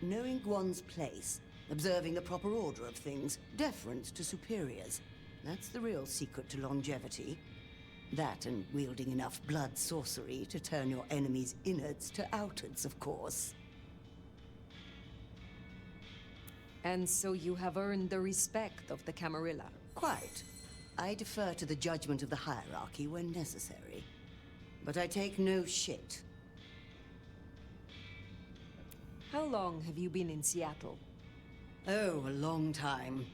Speaker 12: Knowing one's place, observing the proper order of things, deference to superiors. That's the real secret to longevity. That and wielding enough blood sorcery to turn your enemy's innards to outards, of course.
Speaker 4: And so you have earned the respect of the Camarilla.
Speaker 12: Quite. I defer to the judgment of the hierarchy when necessary. But I take no shit.
Speaker 4: How long have you been in Seattle?
Speaker 12: Oh, a long time.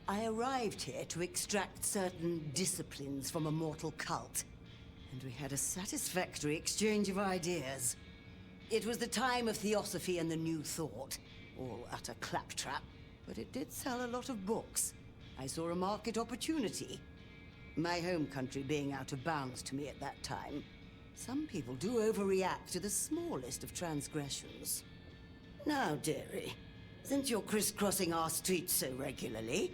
Speaker 12: I arrived here to extract certain disciplines from a mortal cult. And we had a satisfactory exchange of ideas. It was the time of Theosophy and the New Thought. All utter claptrap. But it did sell a lot of books. I saw a market opportunity. My home country being out of bounds to me at that time. Some people do overreact to the smallest of transgressions. Now, dearie, since you're crisscrossing our streets so regularly,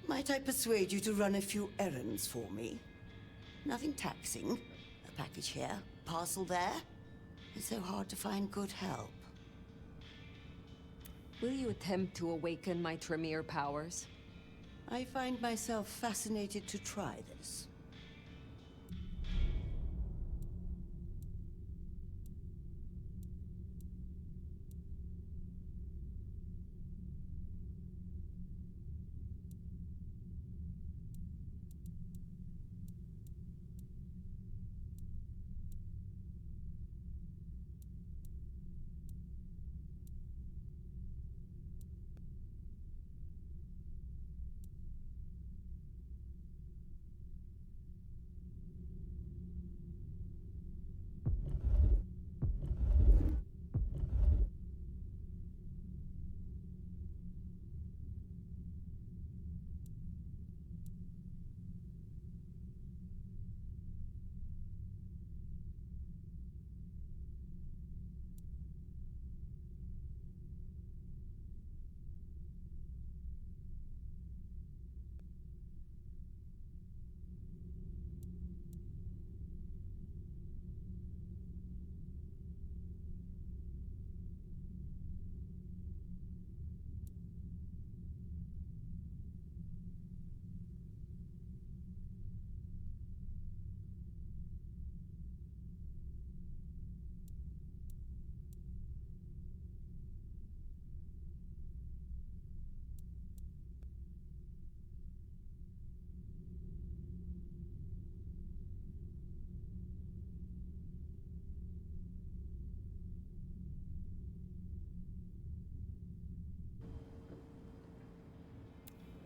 Speaker 12: might I persuade you to run a few errands for me? Nothing taxing. A package here, parcel there. It's so hard to find good help.
Speaker 4: Will you attempt to awaken my Tremere powers?
Speaker 12: I find myself fascinated to try this.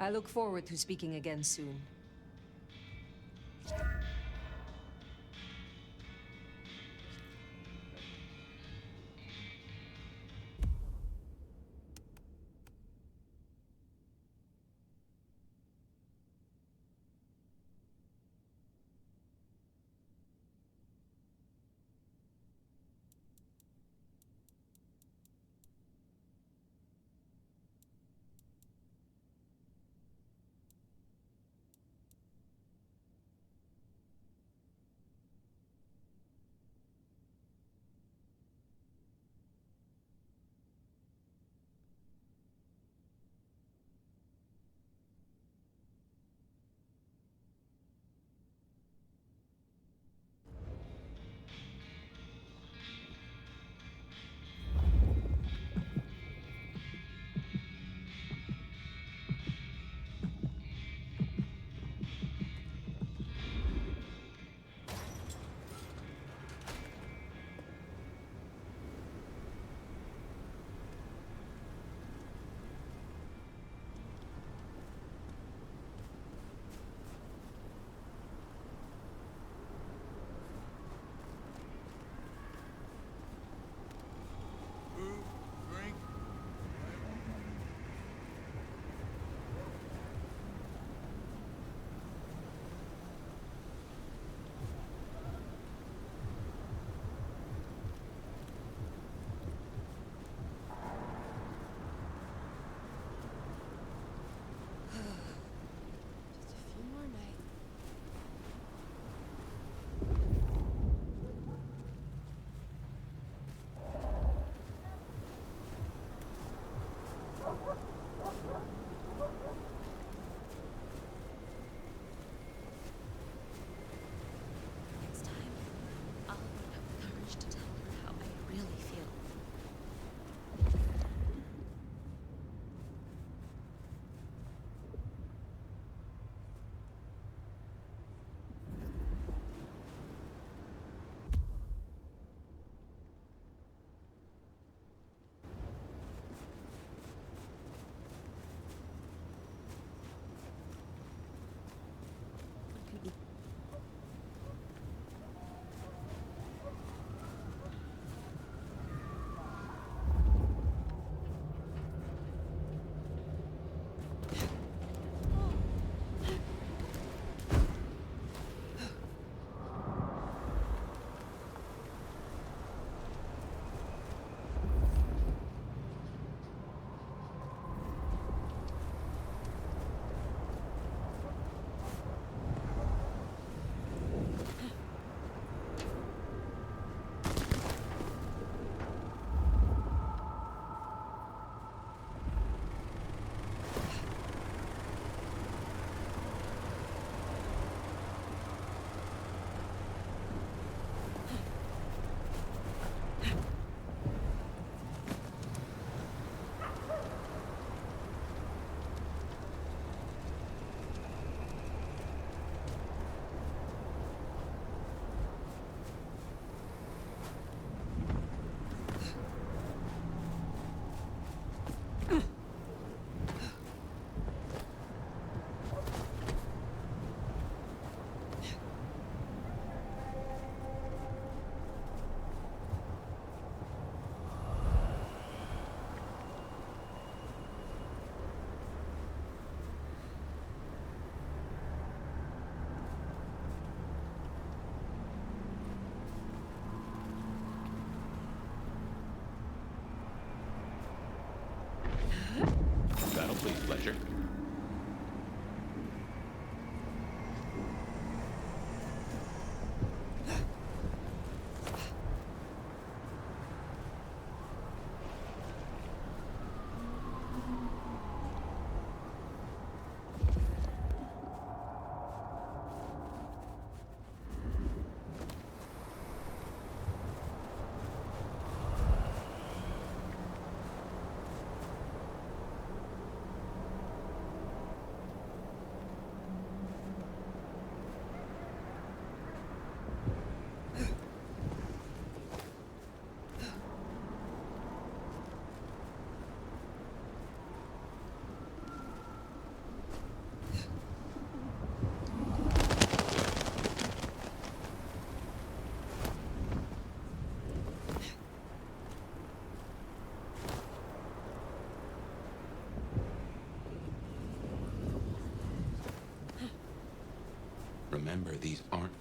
Speaker 4: I look forward to speaking again soon.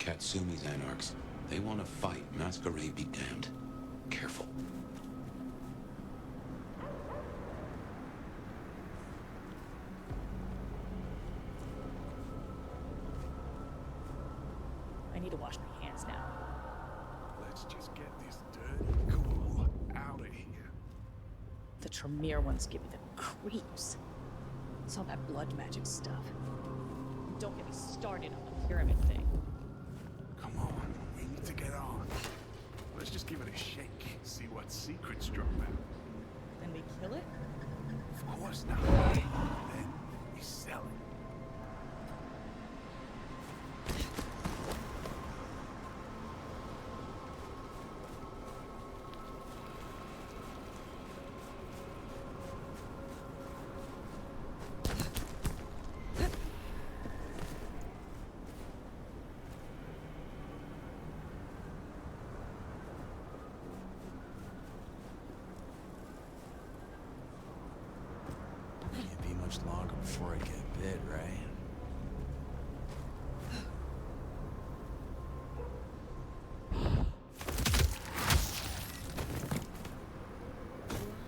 Speaker 3: Katsumi's anarchs. They want to fight. Masquerade be damned. Careful.
Speaker 13: I need to wash my hands now.
Speaker 7: Let's just get this dirty ghoul out of here.
Speaker 13: The Tremere ones give me the creeps. It's all that blood magic stuff. Don't get me started on the pyramid thing.
Speaker 7: Come on, we need to get on. Let's just give it a shake, see what secrets drop out.
Speaker 13: Then we kill it?
Speaker 7: Of course not. Then we sell it.
Speaker 6: Can't be much longer before I get bit, right?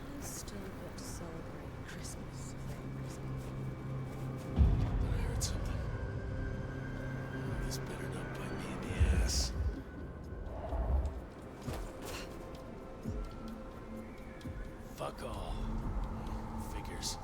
Speaker 5: I still get to celebrate Christmas for a reason.
Speaker 6: I heard something. Oh, this better not bite me in the ass. Fuck all. Figures.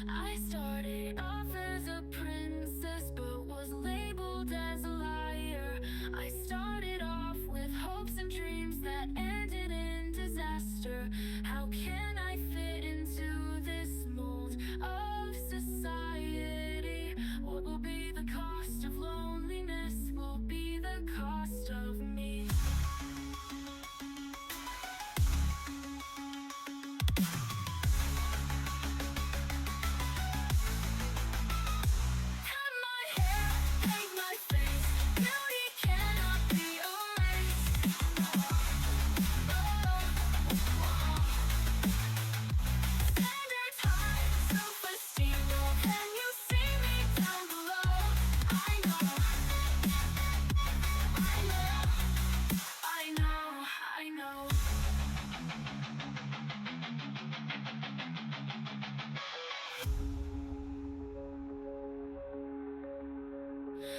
Speaker 1: I started off as a princess, but was labeled as a liar. I started off with hopes and dreams that ended in disaster. How can I fit into this mold of society? What will be the cost of loneliness? Will be the cost of me. Cut my hair, paint my face. Beauty cannot be erased. Standards high, self-esteem low. Can you see me down below? I know, I know, I know.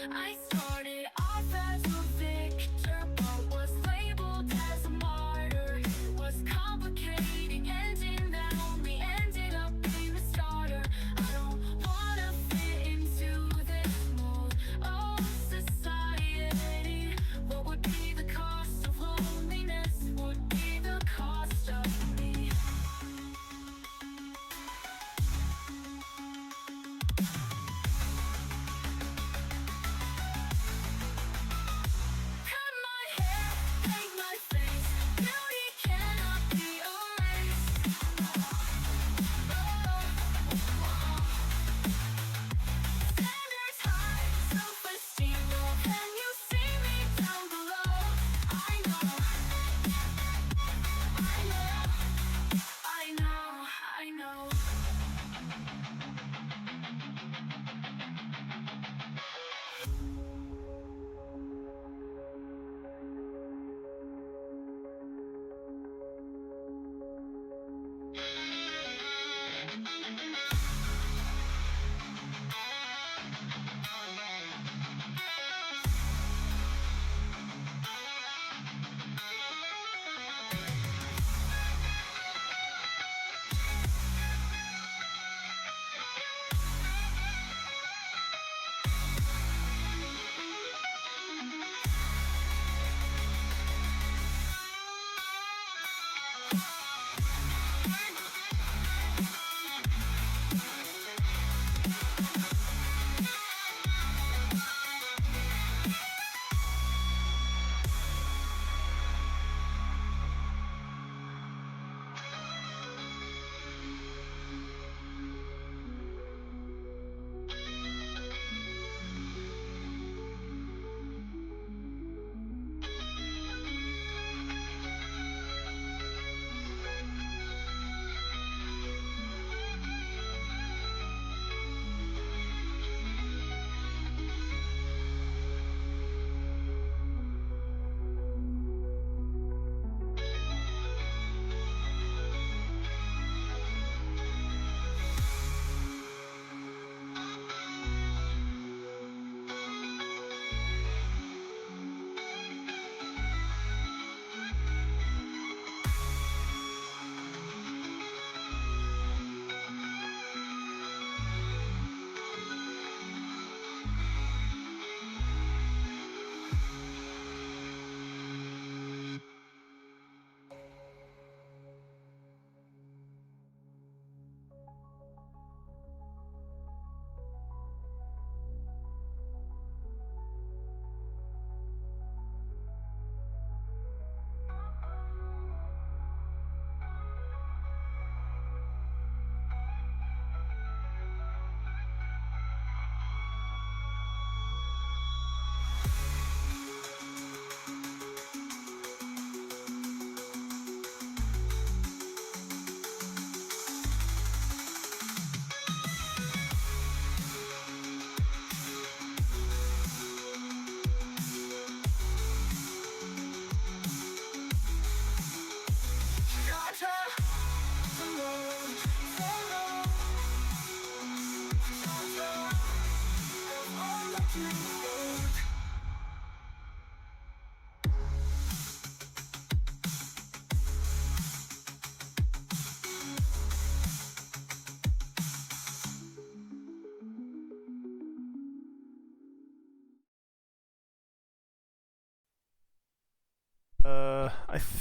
Speaker 1: I started off as a victor, but was labeled as a martyr. It was complicating ending that only ended up being a starter. I don't wanna fit into this mold of society. What would be the cost of loneliness? Would be the cost of me.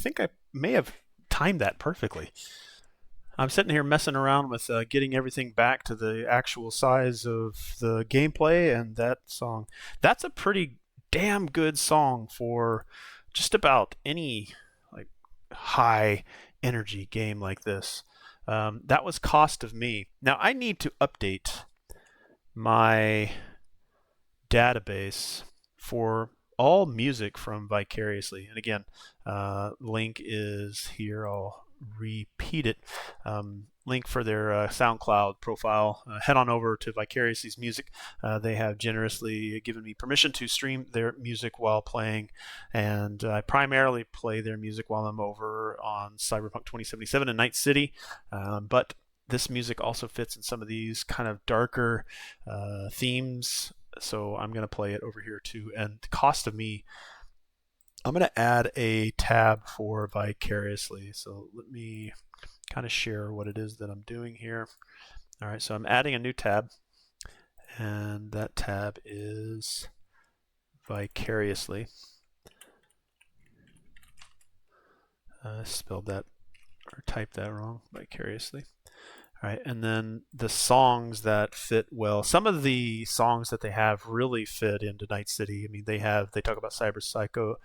Speaker 2: think I may have timed that perfectly. I'm sitting here messing around with getting everything back to the actual size of the gameplay, and that song. That's a pretty damn good song for just about any like high energy game like this. That was Cost of Me. Now I need to update my database for all music from Vicariously. And again, link is here. I'll repeat it. Link for their SoundCloud profile. Head on over to Vicariously's music. They have generously given me permission to stream their music while playing, and I primarily play their music while I'm over on Cyberpunk 2077 in Night City, but this music also fits in some of these kind of darker themes, so I'm going to play it over here too. And Cost of Me, I'm going to add a tab for Vicariously, so let me kind of share what it is that I'm doing here. All right, so I'm adding a new tab, and that tab is Vicariously. Spelled that or typed that wrong, Vicariously. All right, and then the songs that fit well. Some of the songs that they have really fit into Night City. I mean, they talk about psychoism.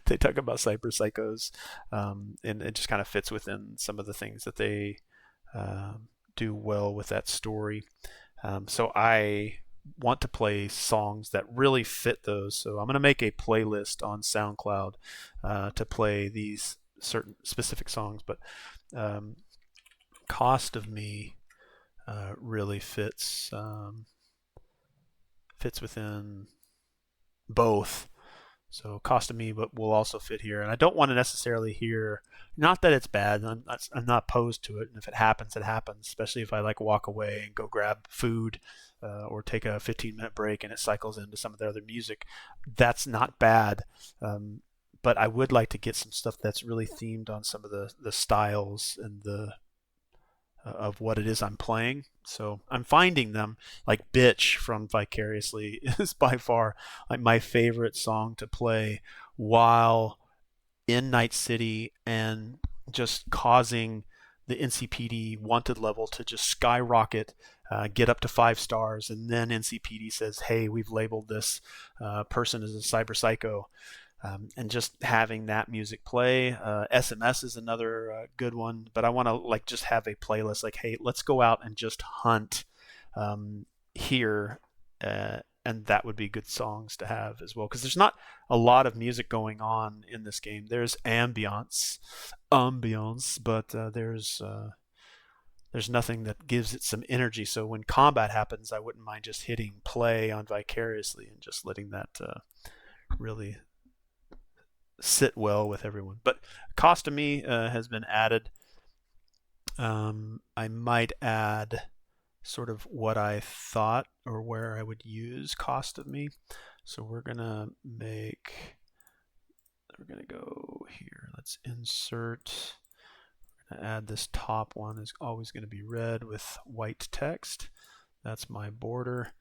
Speaker 2: They talk about cyber psychos, and it just kind of fits within some of the things that they do well with that story. So I want to play songs that really fit those. So I'm going to make a playlist on SoundCloud to play these certain specific songs. But Cost of Me really fits within both. So Cost of Me, but will also fit here. And I don't want to necessarily hear, not that it's bad, I'm not opposed to it. And if it happens, it happens, especially if I like walk away and go grab food or take a 15-minute break and it cycles into some of the other music. That's not bad. But I would like to get some stuff that's really themed on some of the styles and the of what it is I'm playing. So I'm finding them, like Bitch from Vicariously is by far like my favorite song to play while in Night City and just causing the NCPD wanted level to just skyrocket, get up to 5 stars, and then NCPD says, hey, we've labeled this person as a cyber psycho. And just having that music play. SMS is another good one, but I want to like just have a playlist like, hey, let's go out and just hunt here, and that would be good songs to have as well, because there's not a lot of music going on in this game. There's ambiance, but there's nothing that gives it some energy. So when combat happens, I wouldn't mind just hitting play on Vicariously and just letting that really sit well with everyone. But Cost of Me has been added. I might add sort of what I thought or where I would use Cost of Me. So we're gonna go here. Let's insert. We're gonna add this top one is always going to be red with white text. That's my border.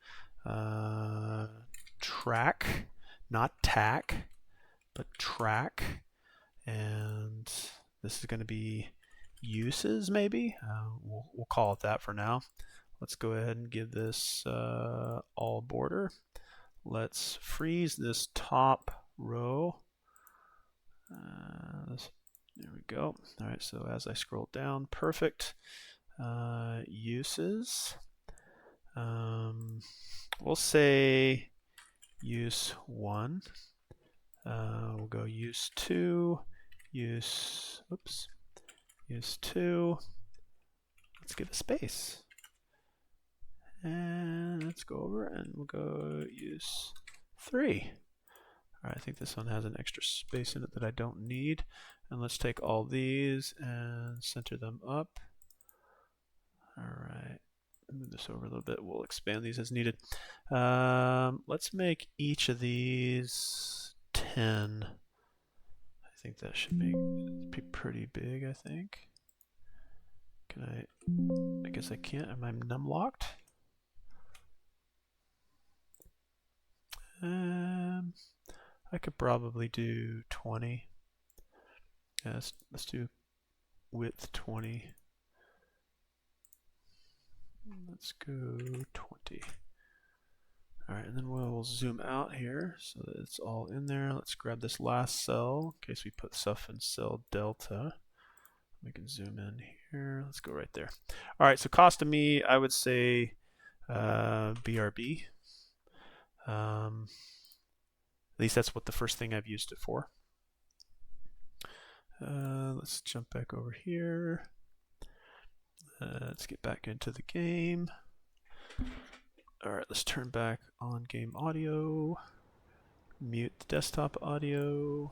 Speaker 2: Track, not tack, but track, and this is going to be uses maybe. We'll call it that for now. Let's go ahead and give this all border. Let's freeze this top row. There we go. All right, so as I scroll down, perfect. Uses. We'll say use 1. We'll go use 2, use 2. Let's give a space. And let's go over and we'll go use 3. All right, I think this one has an extra space in it that I don't need. And let's take all these and center them up. All right, move this over a little bit. We'll expand these as needed. Let's make each of these 10. I think that should be pretty big, I think. I guess I can't. Am I num locked? I could probably do 20. Yeah, let's do width 20. Let's go 20. Alright, and then we'll zoom out here so that it's all in there. Let's grab this last cell in case we put stuff in cell delta. We can zoom in here. Let's go right there. Alright, so cost to me, I would say BRB. At least that's what the first thing I've used it for. Let's jump back over here. Let's get back into the game. Alright, let's turn back on game audio. Mute the desktop audio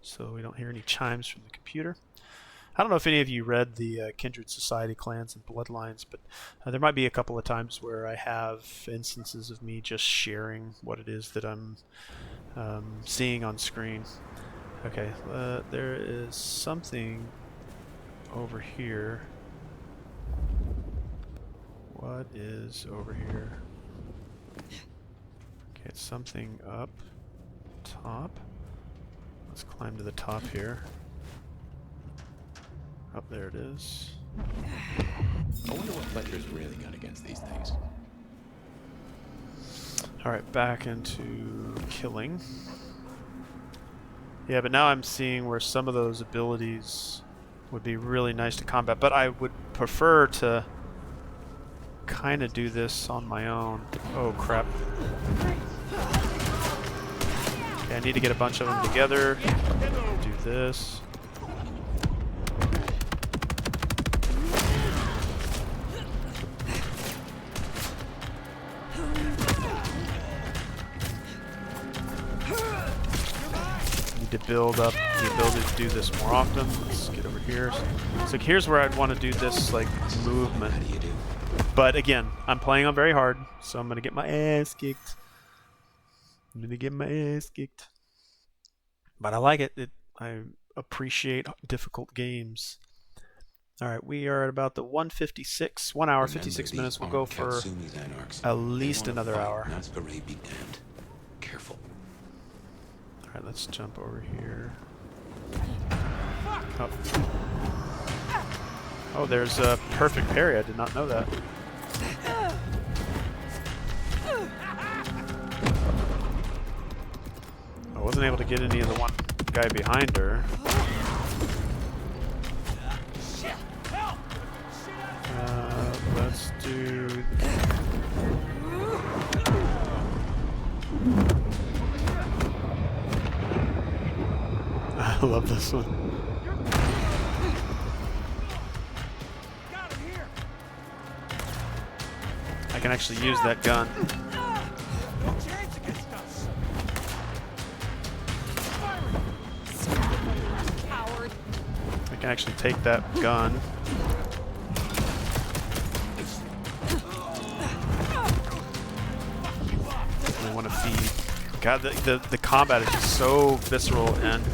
Speaker 2: so we don't hear any chimes from the computer. I don't know if any of you read the Kindred Society Clans and Bloodlines, but there might be a couple of times where I have instances of me just sharing what it is that I'm seeing on screen. Okay, there is something over here. What is over here? Okay, it's something up top. Let's climb to the top here. Up there it is.
Speaker 3: I wonder what Fletcher's really got against these things.
Speaker 2: Alright, back into killing. Yeah, but now I'm seeing where some of those abilities would be really nice to combat, but I would prefer to kind of do this on my own. Oh crap. Okay, I need to get a bunch of them together. Do this. Need to build up the ability to do this more often. Let's get over here. So here's where I'd want to do this like movement.
Speaker 3: How do you do?
Speaker 2: But again, I'm playing on very hard, so I'm gonna get my ass kicked. I'm gonna get my ass kicked. But I like it. I appreciate difficult games. Alright, we are at about the 1:56, 1 hour, 56 minutes. We'll go for at least another hour.
Speaker 3: Masquerade be damned. Careful.
Speaker 2: Alright, let's jump over here. Oh. Oh, there's a perfect parry. I did not know that. I wasn't able to get any of the one guy behind her. Let's do... I love this one. I can actually use that gun. I can actually take that gun. I want to feed. God, the combat is just so visceral and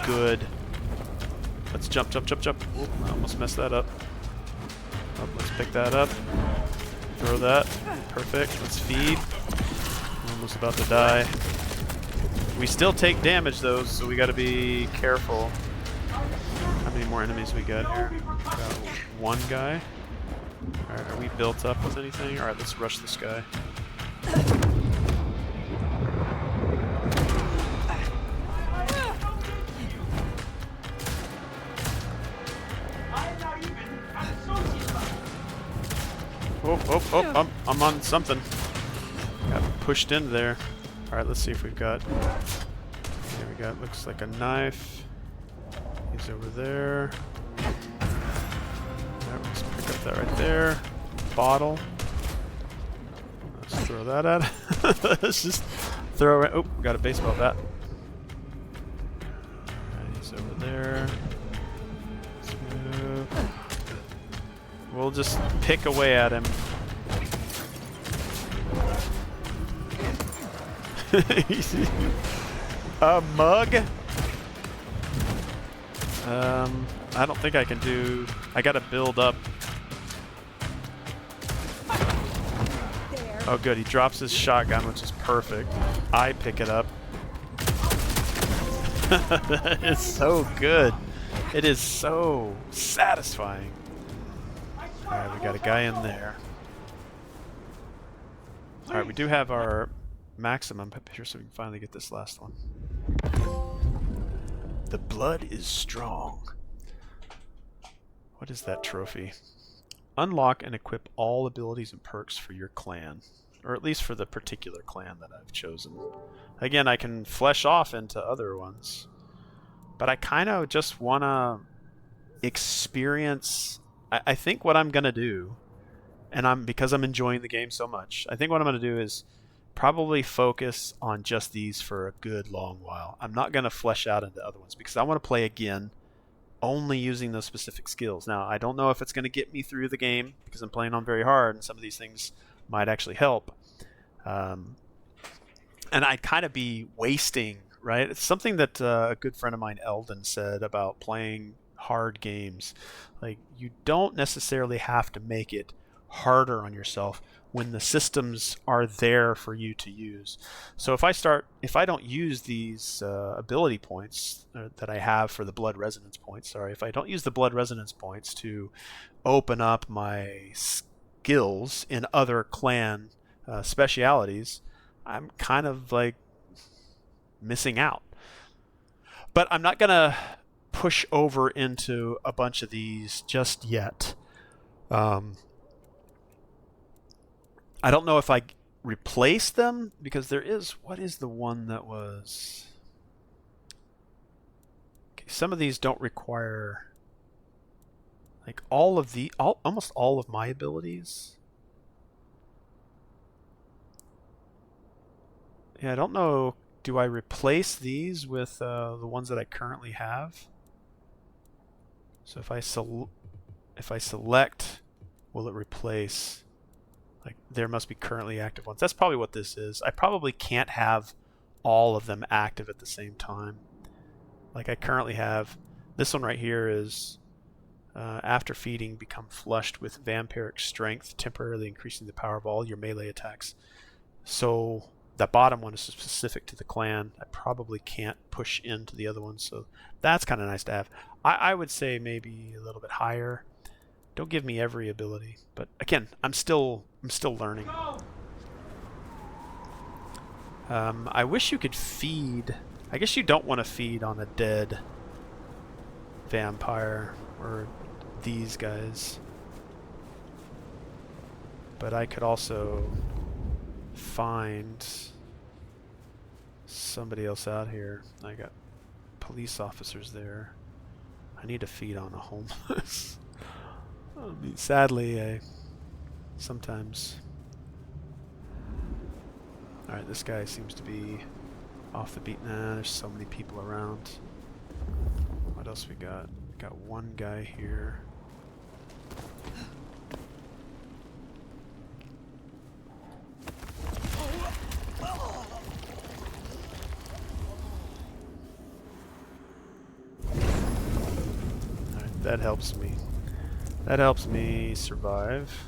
Speaker 2: good. Let's jump, jump, jump, jump. Oop, I almost messed that up. Oh, let's pick that up. Throw that. Perfect. Let's feed. I'm almost about to die. We still take damage though, so we gotta be careful. How many more enemies we got here? Got one guy. Alright, are we built up with anything? Alright, let's rush this guy. Oh, I'm on something. Got pushed into there. Alright, let's see if we've got... There we got, looks like a knife. He's over there. Alright, let's pick up that right there. Bottle. Let's throw that at. Let's just throw it. Oh, got a baseball bat. Alright, he's over there. Let's move. We'll just pick away at him. A mug? I don't think I can do... I gotta build up. Oh good, he drops his shotgun, which is perfect. I pick it up. It's so good. It is so satisfying. Alright, we got a guy in there. Alright, we do have our maximum up here, so we can finally get this last one. The blood is strong. What is that trophy? Unlock and equip all abilities and perks for your clan. Or at least for the particular clan that I've chosen. Again, I can flesh off into other ones. But I kind of just want to experience... I think what I'm going to do, and because I'm enjoying the game so much, I think what I'm going to do is probably focus on just these for a good long while. I'm not going to flesh out into other ones because I want to play again only using those specific skills. Now, I don't know if it's going to get me through the game because I'm playing on very hard and some of these things might actually help. And I'd kind of be wasting, right? It's something that a good friend of mine, Eldon, said about playing hard games. Like, you don't necessarily have to make it harder on yourself when the systems are there for you to use. So if I don't use these ability points that I have for the blood resonance points, if I don't use the blood resonance points to open up my skills in other clan specialities, I'm kind of like missing out. But I'm not gonna push over into a bunch of these just yet. I don't know if I replace them because there is, what is the one that was, okay, some of these don't require like almost all of my abilities. Yeah, I don't know, do I replace these with the ones that I currently have? So if I select, will it replace? Like, there must be currently active ones. That's probably what this is. I probably can't have all of them active at the same time. Like, I currently have this one right here is after feeding, become flushed with vampiric strength, temporarily increasing the power of all your melee attacks. So that bottom one is specific to the clan. I probably can't push into the other ones, so that's kind of nice to have. I would say maybe a little bit higher. Don't give me every ability, but again, I'm still learning. I wish you could feed. I guess you don't want to feed on a dead vampire or these guys, but I could also find somebody else out here. I got police officers there. I need to feed on a homeless. I mean, sadly, I sometimes... Alright, this guy seems to be off the beat. Nah, there's so many people around. What else we got? Got one guy here. Alright, that helps me. That helps me survive.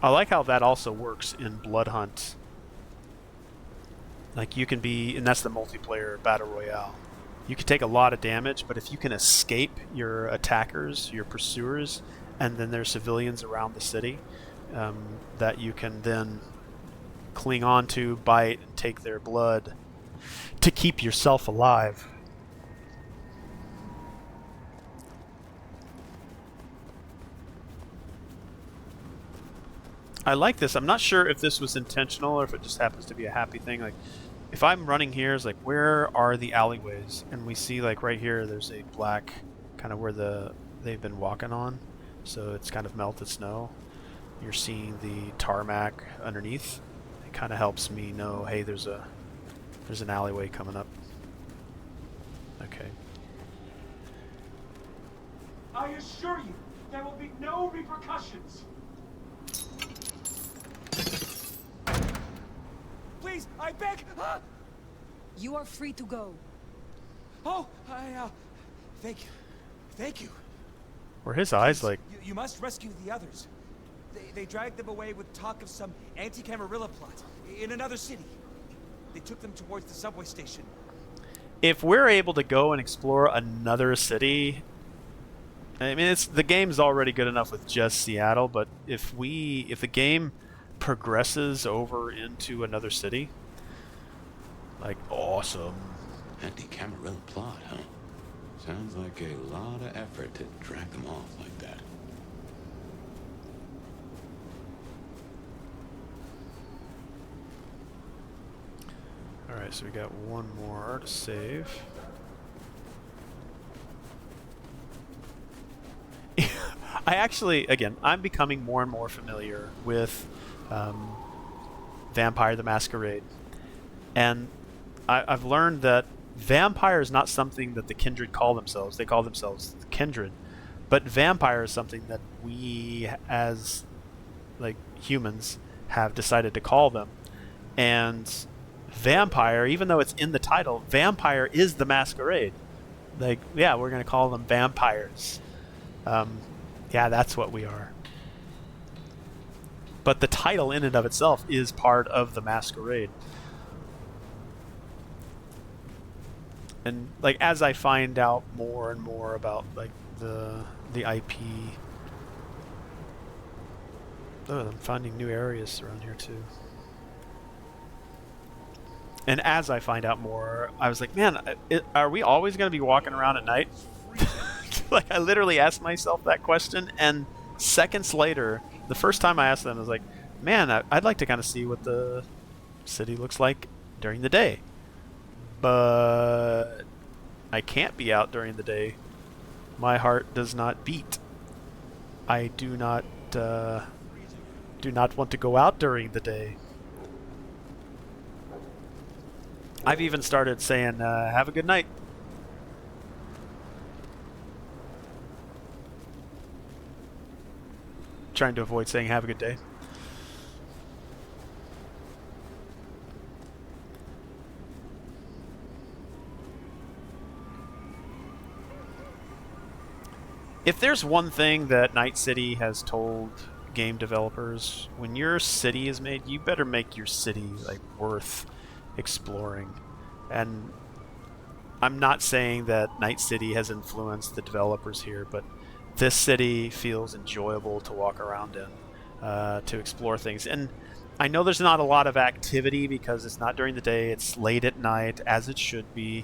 Speaker 2: I like how that also works in Blood Hunt. Like, you can be, and that's the multiplayer battle royale. You can take a lot of damage, but if you can escape your attackers, your pursuers, and then there's civilians around the city that you can then cling on to, bite, and take their blood to keep yourself alive. I like this. I'm not sure if this was intentional or if it just happens to be a happy thing. Like, if I'm running here, it's like, where are the alleyways? And we see, like, right here, there's a black kind of where they've been walking on. So it's kind of melted snow. You're seeing the tarmac underneath. It kind of helps me know, hey, there's an alleyway coming up. Okay.
Speaker 14: I assure you, there will be no repercussions. Please, I beg!
Speaker 8: You are free to go.
Speaker 14: Oh, thank you. Thank you.
Speaker 2: Were his eyes like...
Speaker 14: You must rescue the others. They dragged them away with talk of some anti-Camarilla plot in another city. They took them towards the subway station.
Speaker 2: If we're able to go and explore another city, I mean, the game's already good enough with just Seattle, but if the game progresses over into another city, like, awesome.
Speaker 3: Anti Camarilla plot, huh? Sounds like a lot of effort to drag them off like that.
Speaker 2: Alright, so we got one more to save. I actually, again, I'm becoming more and more familiar with Vampire the Masquerade. And I've learned that vampire is not something that the Kindred call themselves. They call themselves the Kindred. But vampire is something that we, as like humans, have decided to call them. And vampire, even though it's in the title, vampire is the masquerade. Like, yeah, we're going to call them vampires. Yeah, that's what we are. But the title in and of itself is part of the masquerade. And like, as I find out more and more about like the IP, oh, I'm finding new areas around here too. And as I find out more, I was like, man, are we always going to be walking around at night? Like, I literally asked myself that question, and seconds later, the first time I asked them, I was like, man, I'd like to kind of see what the city looks like during the day. But I can't be out during the day. My heart does not beat. I do not want to go out during the day. I've even started saying, have a good night. Trying to avoid saying have a good day. If there's one thing that Night City has told game developers, when your city is made, you better make your city like worth exploring. And I'm not saying that Night City has influenced the developers here, but this city feels enjoyable to walk around in, to explore things. And I know there's not a lot of activity because it's not during the day, it's late at night, as it should be,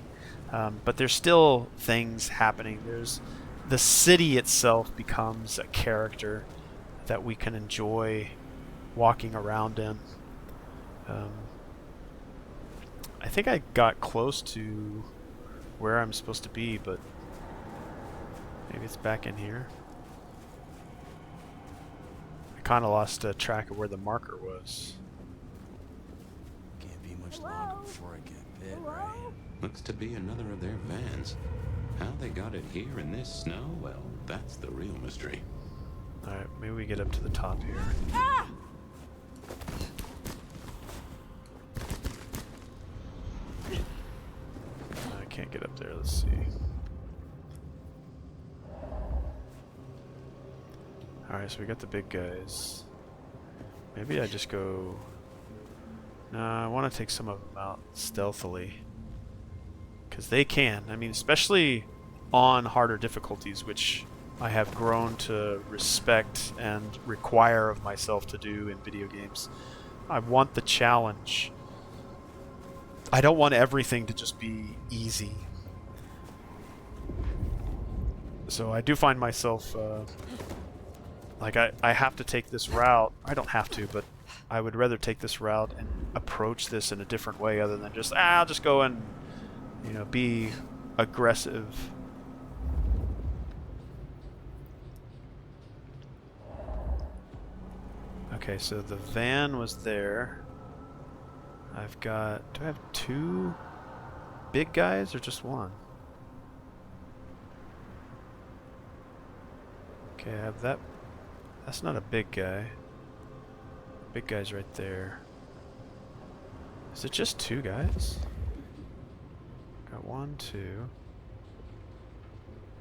Speaker 2: but there's still things happening. The city itself becomes a character that we can enjoy walking around in. I think I got close to where I'm supposed to be, but maybe it's back in here. I kind of lost track of where the marker was.
Speaker 6: Can't be much longer before I get bit, right?
Speaker 3: Looks to be another of their vans. How they got it here in this snow, well, that's the real mystery.
Speaker 2: Alright, maybe we get up to the top here.
Speaker 5: Ah!
Speaker 2: I can't get up there, let's see. Alright, so we got the big guys. Maybe I just go... Nah, I want to take some of them out stealthily. Because they can. I mean, especially on harder difficulties, which I have grown to respect and require of myself to do in video games. I want the challenge. I don't want everything to just be easy. So I do find myself... like, I have to take this route. I don't have to, but I would rather take this route and approach this in a different way other than just, I'll just go and, you know, be aggressive. Okay, so the van was there. I've got... Do I have two big guys or just one? Okay, I have that... That's not a big guy. Big guy's right there. Is it just two guys? Got one, two.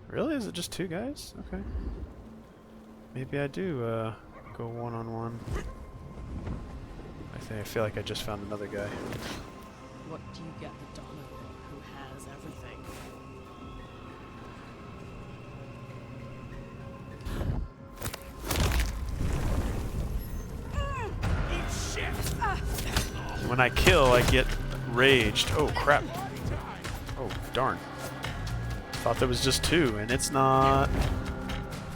Speaker 2: Really? Is it just two guys? Okay. Maybe I do go one-on-one. I feel like I just found another guy.
Speaker 13: What do you get the Donna who has everything?
Speaker 2: When I kill, I get raged. Oh, crap. Oh, darn. Thought there was just 2, and it's not.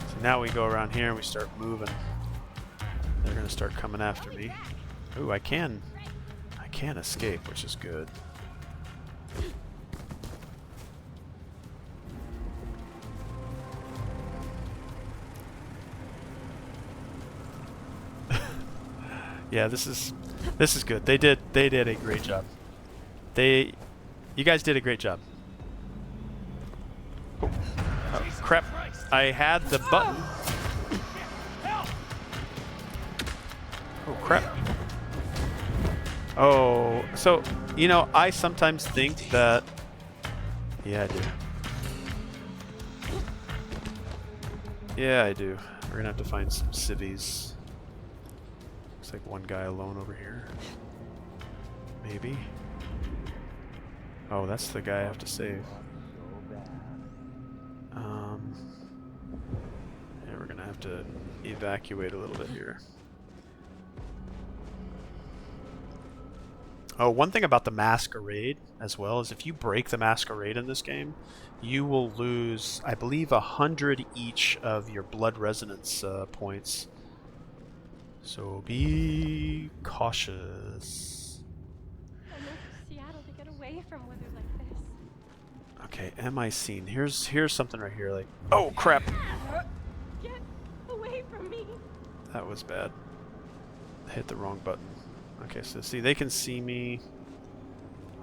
Speaker 2: So now we go around here and we start moving. They're going to start coming after me. Ooh, I can escape, which is good. Yeah, this is good. They did a great job. You guys did a great job. Oh, crap. I had the button. Oh, crap. Oh, so, you know, I sometimes think that... Yeah, I do. Yeah, I do. We're gonna have to find some civvies. Looks like one guy alone over here. Maybe. Oh, that's the guy I have to save. Yeah, we're gonna have to evacuate a little bit here. Oh, one thing about the Masquerade as well is if you break the Masquerade in this game, you will lose, I believe, 100 each of your blood resonance points. So be cautious.
Speaker 10: I moved to Seattle to get away from weather like this.
Speaker 2: Okay, am I seen? Here's something right here. Like, oh crap!
Speaker 10: Get away from me!
Speaker 2: That was bad. I hit the wrong button. Okay, so see, they can see me.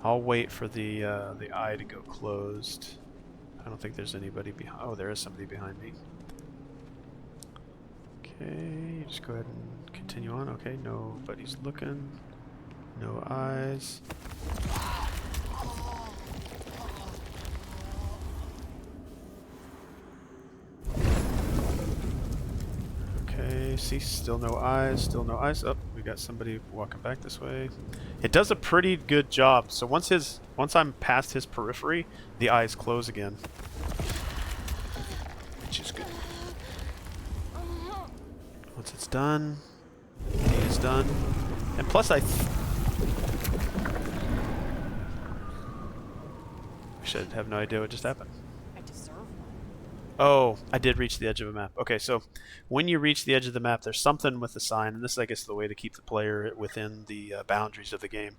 Speaker 2: I'll wait for the eye to go closed. I don't think there's anybody behind. Oh, there is somebody behind me. Okay, just go ahead and continue on. Okay, nobody's looking. No eyes. Okay, see, still no eyes, still no eyes. Oh, we got somebody walking back this way. It does a pretty good job. So once I'm past his periphery, the eyes close again. Which is good. Once it's done, it is done. And plus I should have no idea what just happened.
Speaker 13: I deserve one.
Speaker 2: Oh, I did reach the edge of a map. Okay, so when you reach the edge of the map, there's something with the sign, and this is, I guess, the way to keep the player within the boundaries of the game.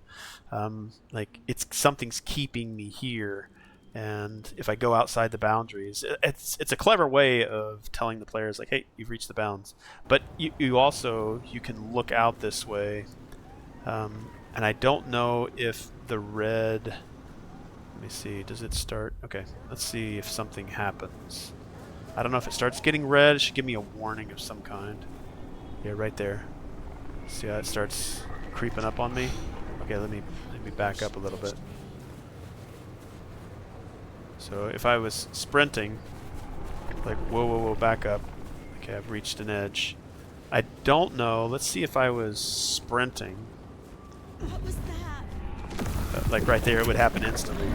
Speaker 2: Like, something's keeping me here, and if I go outside the boundaries, it's a clever way of telling the players, like, hey, you've reached the bounds. But you can look out this way, and I don't know if the red... Let me see, does it start? Okay, let's see if something happens. I don't know if it starts getting red. It should give me a warning of some kind. Yeah, right there. See how it starts creeping up on me? Okay, let me back up a little bit. So if I was sprinting, like, whoa, whoa, whoa, back up. Okay, I've reached an edge. I don't know. Let's see if I was sprinting.
Speaker 5: What was that?
Speaker 2: Like right there, it would happen instantly.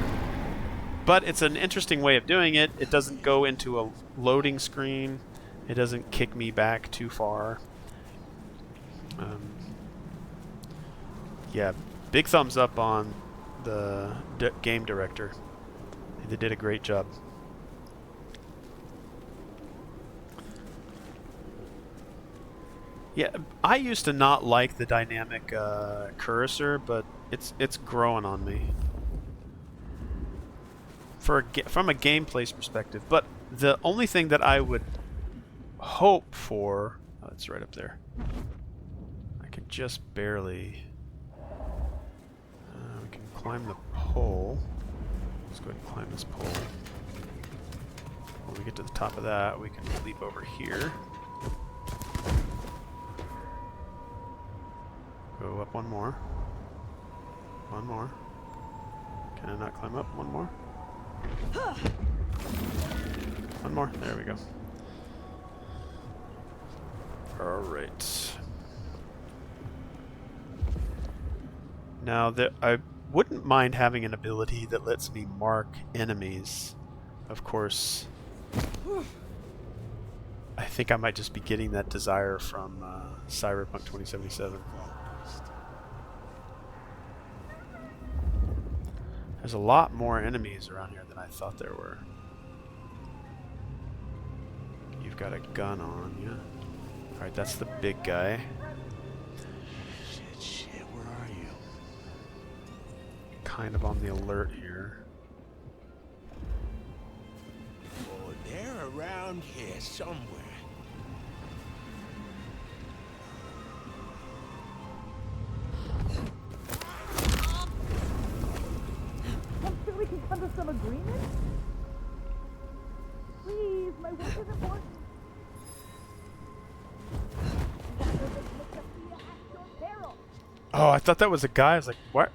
Speaker 2: But it's an interesting way of doing it. It doesn't go into a loading screen. It doesn't kick me back too far. Yeah, big thumbs up on the game director. They did a great job. Yeah, I used to not like the dynamic cursor, but it's growing on me. From a gameplay perspective, but the only thing that I would hope for... Oh, it's right up there. I can just barely... we can climb the pole. Let's go ahead and climb this pole. When we get to the top of that, we can leap over here. Go up one more. One more. Can I not climb up? One more. One more. There we go. Alright. Now, wouldn't mind having an ability that lets me mark enemies. Of course, I think I might just be getting that desire from Cyberpunk 2077. There's a lot more enemies around here than I thought there were. You've got a gun on you. Alright, that's the big guy.
Speaker 6: Shit, where are you?
Speaker 2: Kind of on the alert here.
Speaker 6: Oh, they're around here somewhere.
Speaker 13: I'm sure we can come to some agreement. Please, my work isn't working.
Speaker 2: Oh, I thought that was a guy. I was like, what?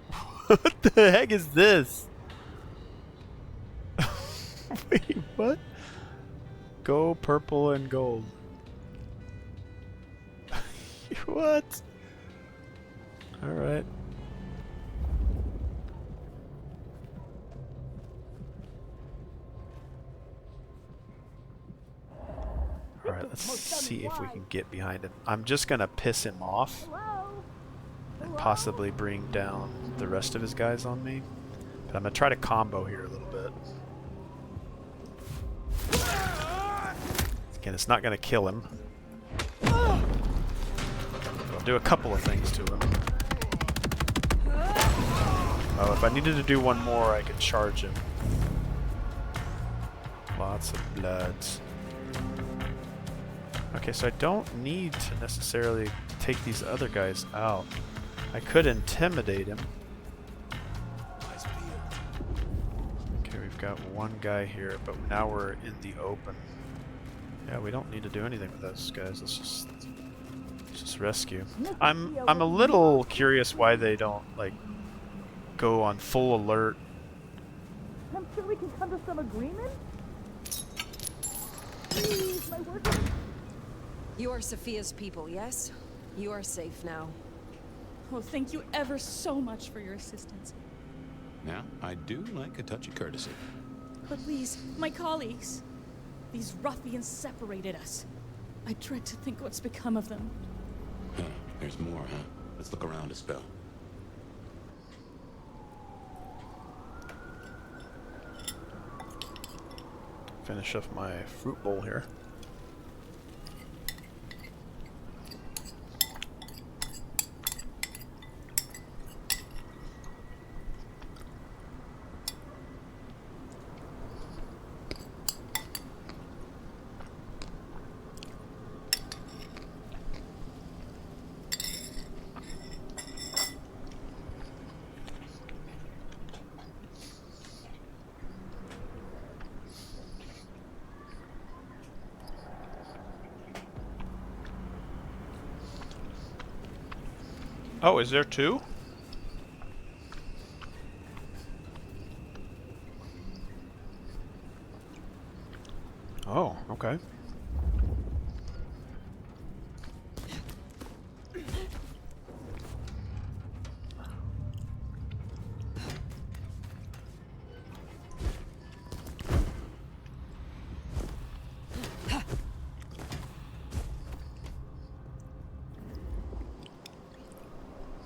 Speaker 2: What the heck is this? Wait, what? Go purple and gold. What? Alright. Alright, let's see if we can get behind him. I'm just gonna piss him off and possibly bring down the rest of his guys on me. But I'm gonna try to combo here a little bit. Again, it's not gonna kill him. I'll do a couple of things to him. Oh, if I needed to do one more, I could charge him. Lots of bloods. Okay, so I don't need to necessarily take these other guys out. I could intimidate him. Okay, we've got one guy here, but now we're in the open. Yeah, we don't need to do anything with those guys. Let's just rescue. I'm a little curious why they don't like go on full alert.
Speaker 13: I'm sure we can come to some agreement. Please, my work isn't...
Speaker 4: You are Sophia's people, yes? You are safe now.
Speaker 13: Oh, thank you ever so much for your assistance.
Speaker 3: Now, I do like a touch of courtesy.
Speaker 13: But please, my colleagues. These ruffians separated us. I dread to think what's become of them.
Speaker 3: Huh, there's more, huh? Let's look around a spell.
Speaker 2: Finish off my fruit bowl here. Oh, is there two? Oh, okay.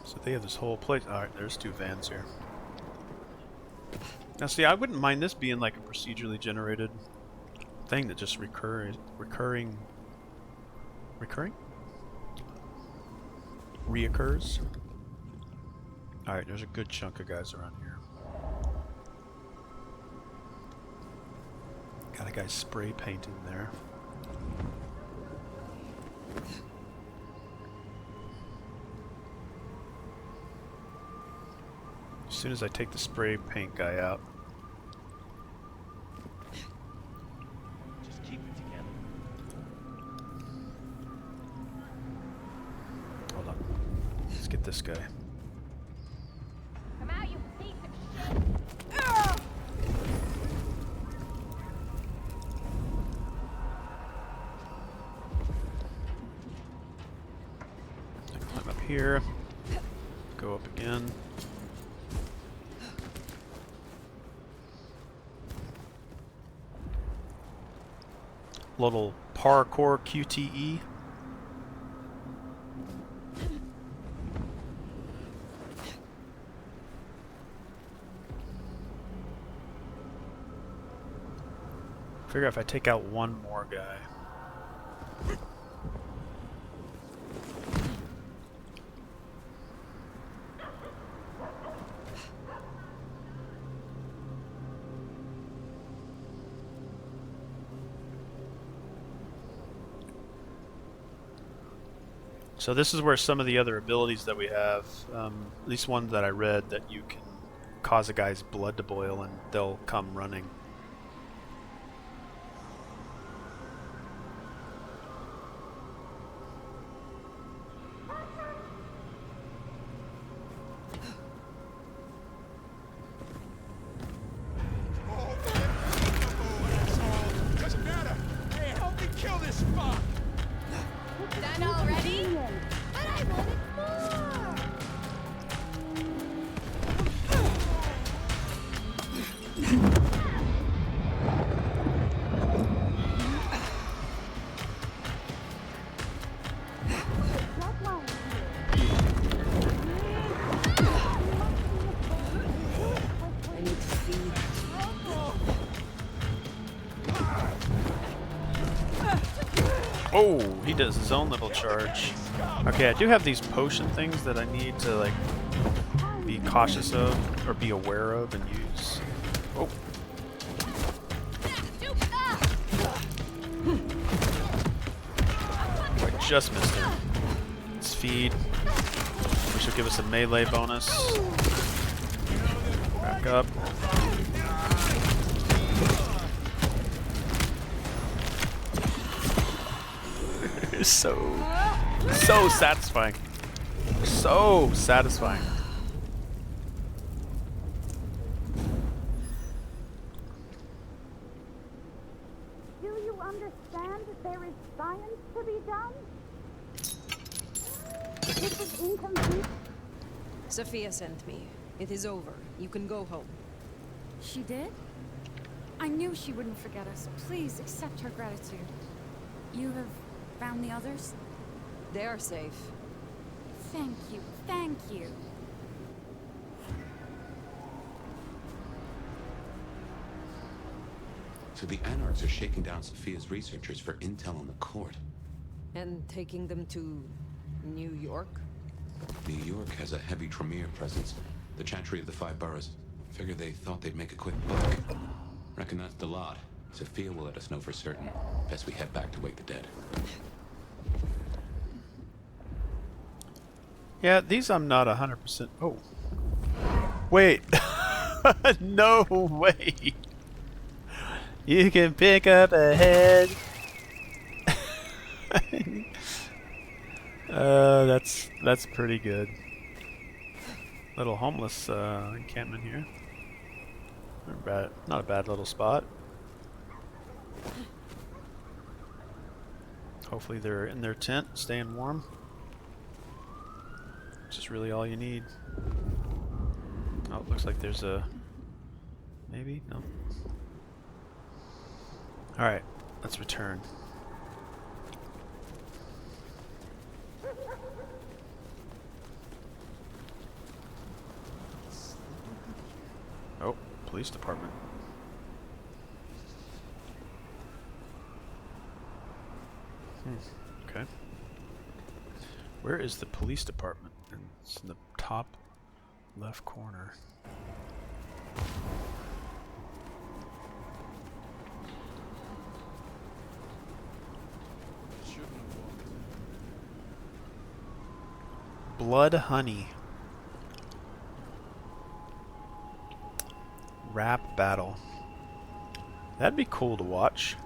Speaker 2: So they have this whole place. Alright, there's two vans here. Now see, I wouldn't mind this being like a procedurally generated thing that just reoccurs. Alright, there's a good chunk of guys around here. Got a guy spray painting there. As soon as I take the spray paint guy out.
Speaker 14: Just keep it together.
Speaker 2: Hold on. Let's get this guy.
Speaker 10: Come out, you piece of shit!
Speaker 2: Climb up here. Go up again. little parkour QTE. Figure if I take out one more guy. So this is where some of the other abilities that we have, at least ones that I read, that you can cause a guy's blood to boil and they'll come running.
Speaker 14: Doesn't matter. Hey, help me kill this fuck.
Speaker 10: Done already? But I wanted more!
Speaker 4: I need to feed.
Speaker 2: Oh, he does his own little charge. Okay, I do have these potion things that I need to like be cautious of or be aware of and use. Oh. I just missed him. Let's feed. Which will give us a melee bonus. Back up. It's so satisfying. So satisfying.
Speaker 15: Do you understand there is science to be done? This is incomplete.
Speaker 4: Sophia sent me. It is over. You can go home.
Speaker 15: She did? I knew she wouldn't forget us. Please accept her gratitude. You have found the others?
Speaker 4: They are safe.
Speaker 15: Thank you. Thank you.
Speaker 3: So the Anarchs are shaking down Sophia's researchers for intel on the court.
Speaker 4: And taking them to New York?
Speaker 3: New York has a heavy Tremere presence. The Chantry of the Five Boroughs. Figured they thought they'd make a quick buck. Reckon that's the lot. Sophia will let us know for certain. Best we head back to wake the dead.
Speaker 2: Yeah, these I'm not 100%. Oh. Wait. No way. You can pick up a head. That's pretty good. Little homeless encampment here. Not a bad little spot. Hopefully they're in their tent, staying warm. Which is really all you need. Oh, it looks like there's a... Maybe? No. Alright, let's return. Oh, police department. Okay. Where is the police department? It's in the top left corner. Blood Honey. Rap battle. That'd be cool to watch.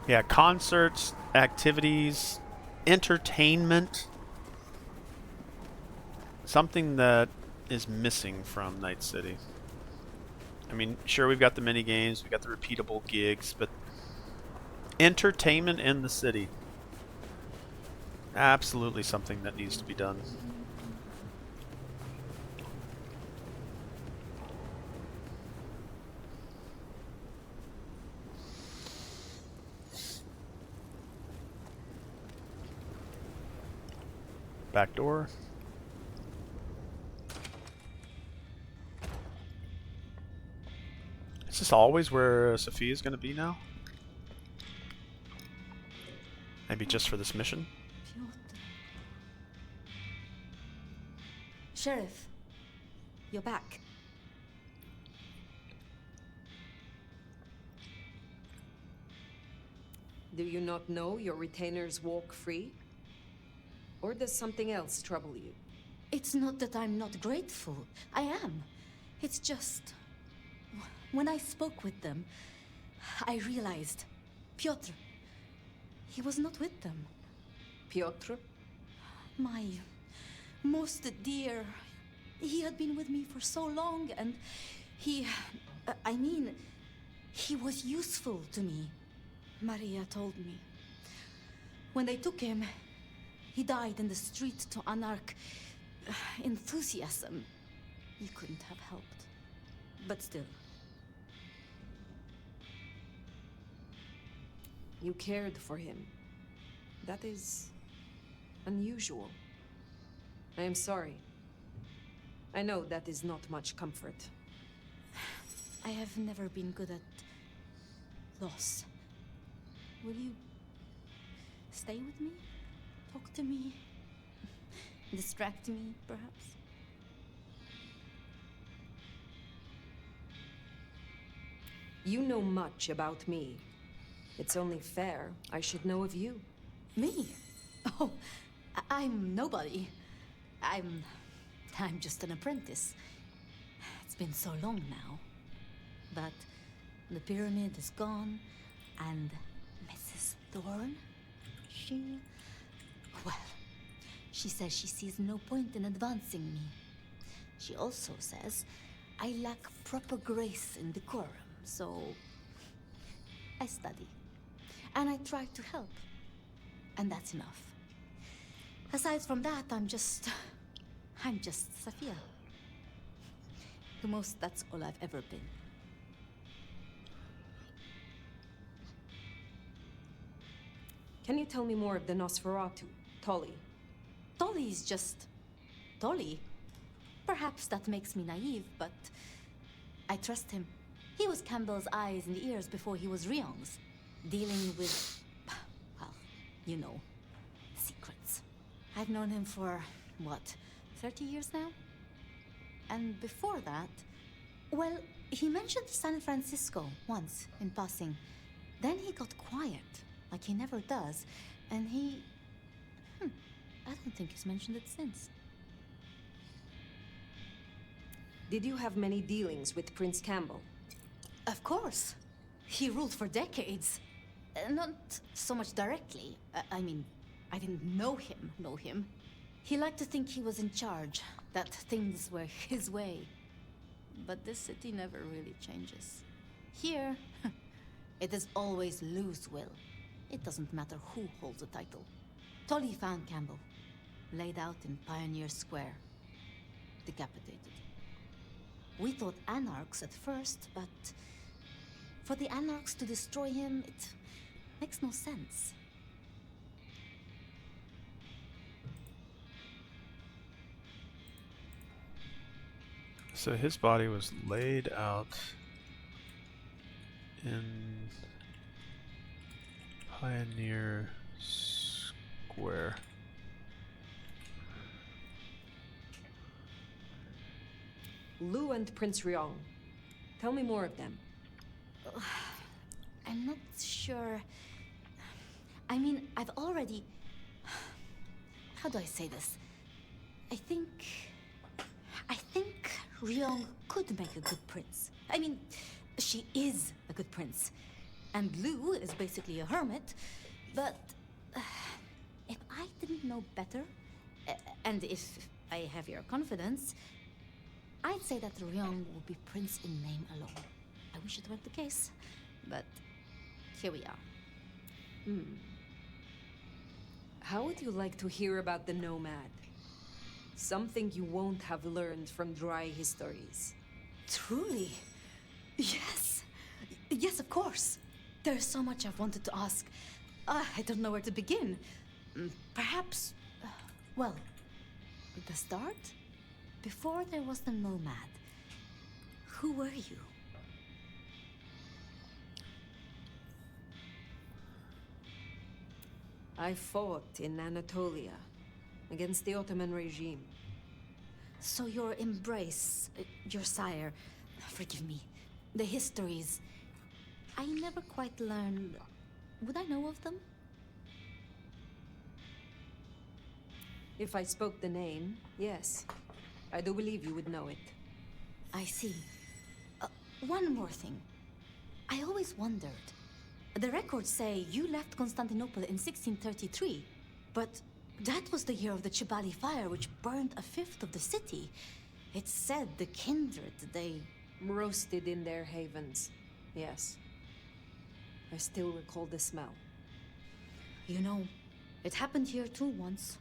Speaker 2: Yeah, concerts, activities, entertainment. Something that is missing from Night City. I mean, sure, we've got the mini games, we've got the repeatable gigs, but entertainment in the city. Absolutely something that needs to be done. back door. Is this always where Sophia's gonna be now? Maybe just for this mission?
Speaker 11: Sheriff, you're back.
Speaker 4: Do you not know your retainers walk free? Or does something else trouble you?
Speaker 11: It's not that I'm not grateful. I am. It's just... When I spoke with them, I realized Piotr, he was not with them.
Speaker 4: Piotr?
Speaker 11: My most dear. He had been with me for so long, and he... I mean, he was useful to me. Maria told me. When they took him, he died in the street to Anarch enthusiasm. You couldn't have helped. But still.
Speaker 4: You cared for him. That is unusual. I am sorry. I know that is not much comfort.
Speaker 11: I have never been good at loss. Will you stay with me? Talk to me? Distract me, perhaps?
Speaker 4: You know much about me. It's only fair I should know of you.
Speaker 11: Me? Oh, I'm nobody. I'm just an apprentice. It's been so long now. But the pyramid is gone, and Mrs. Thorne, well, she says she sees no point in advancing me. She also says I lack proper grace and decorum, so I study. And I try to help. And that's enough. Aside from that, I'm just Sophia. The most, that's all I've ever been.
Speaker 4: Can you tell me more of the Nosferatu, Tolly?
Speaker 11: Tolly is just Tolly. Perhaps that makes me naive, but I trust him. He was Campbell's eyes and ears before he was Ryong's, dealing with, well, you know, secrets. I've known him for, what, 30 years now? And before that, well, he mentioned San Francisco once in passing. Then he got quiet, like he never does, and I don't think he's mentioned it since.
Speaker 4: Did you have many dealings with Prince Campbell?
Speaker 11: Of course. He ruled for decades. Not so much directly. I mean, I didn't know him. He liked to think he was in charge, that things were his way. But this city never really changes. Here, it is always lose will. It doesn't matter who holds the title. Tolly found Campbell, laid out in Pioneer Square, decapitated. We thought anarchs at first, but for the anarchs to destroy him, it makes no sense.
Speaker 2: So his body was laid out in Pioneer Square.
Speaker 4: Lou and Prince Ryong. Tell me more of them.
Speaker 11: I'm not sure. I mean, I've already... How do I say this? I think Ryong could make a good prince. I mean, she is a good prince. And Lou is basically a hermit. But if I didn't know better, and if I have your confidence, I'd say that Ryong will be prince in name alone. I wish it weren't the case, but here we are.
Speaker 4: How would you like to hear about the Nomad? Something you won't have learned from dry histories.
Speaker 11: Truly? Yes. Yes, of course. There's so much I've wanted to ask. I don't know where to begin. Perhaps... well, The start? Before there was the Nomad. Who were you?
Speaker 4: I fought in Anatolia against the Ottoman regime.
Speaker 11: So your embrace, your sire, forgive me, the histories, I never quite learned. Would I know of them?
Speaker 4: If I spoke the name, yes. I do believe you would know it.
Speaker 11: I see. One more thing. I always wondered. The records say you left Constantinople in 1633, but that was the year of the Chibali fire, which burned a fifth of the city. It's said the kindred, they...
Speaker 4: roasted in their havens, yes. I still recall the smell.
Speaker 11: You know, it happened here too once.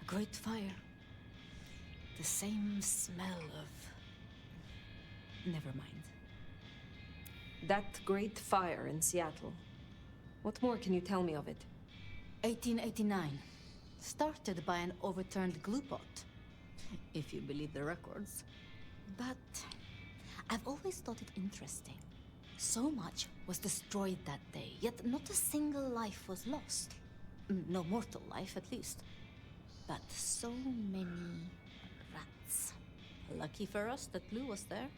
Speaker 11: A great fire. The same smell of... Never mind.
Speaker 4: That great fire in Seattle. What more can you tell me of it?
Speaker 11: 1889. Started by an overturned glue pot. If you believe the records. But I've always thought it interesting. So much was destroyed that day, yet not a single life was lost. No mortal life, at least. But so many rats. Lucky for us that Lou was there.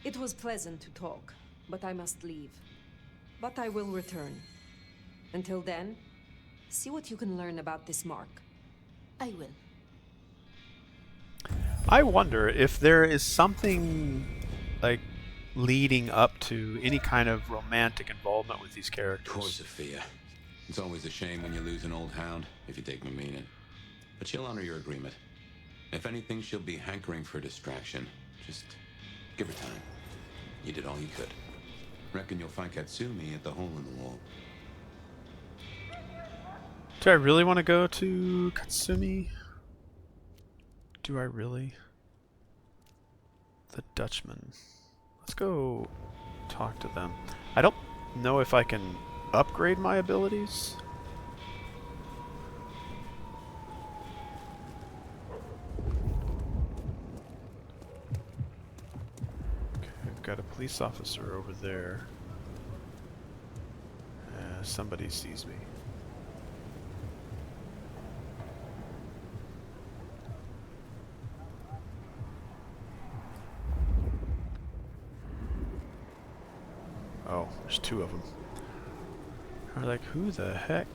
Speaker 4: It was pleasant to talk, but I must leave. But I will return. Until then, see what you can learn about this mark.
Speaker 11: I will.
Speaker 2: I wonder if there is something like leading up to any kind of romantic involvement with these characters.
Speaker 3: Poor Sophia. It's always a shame when you lose an old hound, if you take my meaning. But she'll honor your agreement. If anything, she'll be hankering for distraction. Just give her time. You did all you could. Reckon you'll find Katsumi at the hole in the wall.
Speaker 2: Do I really want to go to Katsumi? Do I really? The Dutchman. Let's go talk to them. I don't know if I can upgrade my abilities. Okay, I've got a police officer over there. Somebody sees me. Oh, there's two of them. I'm like, who the heck?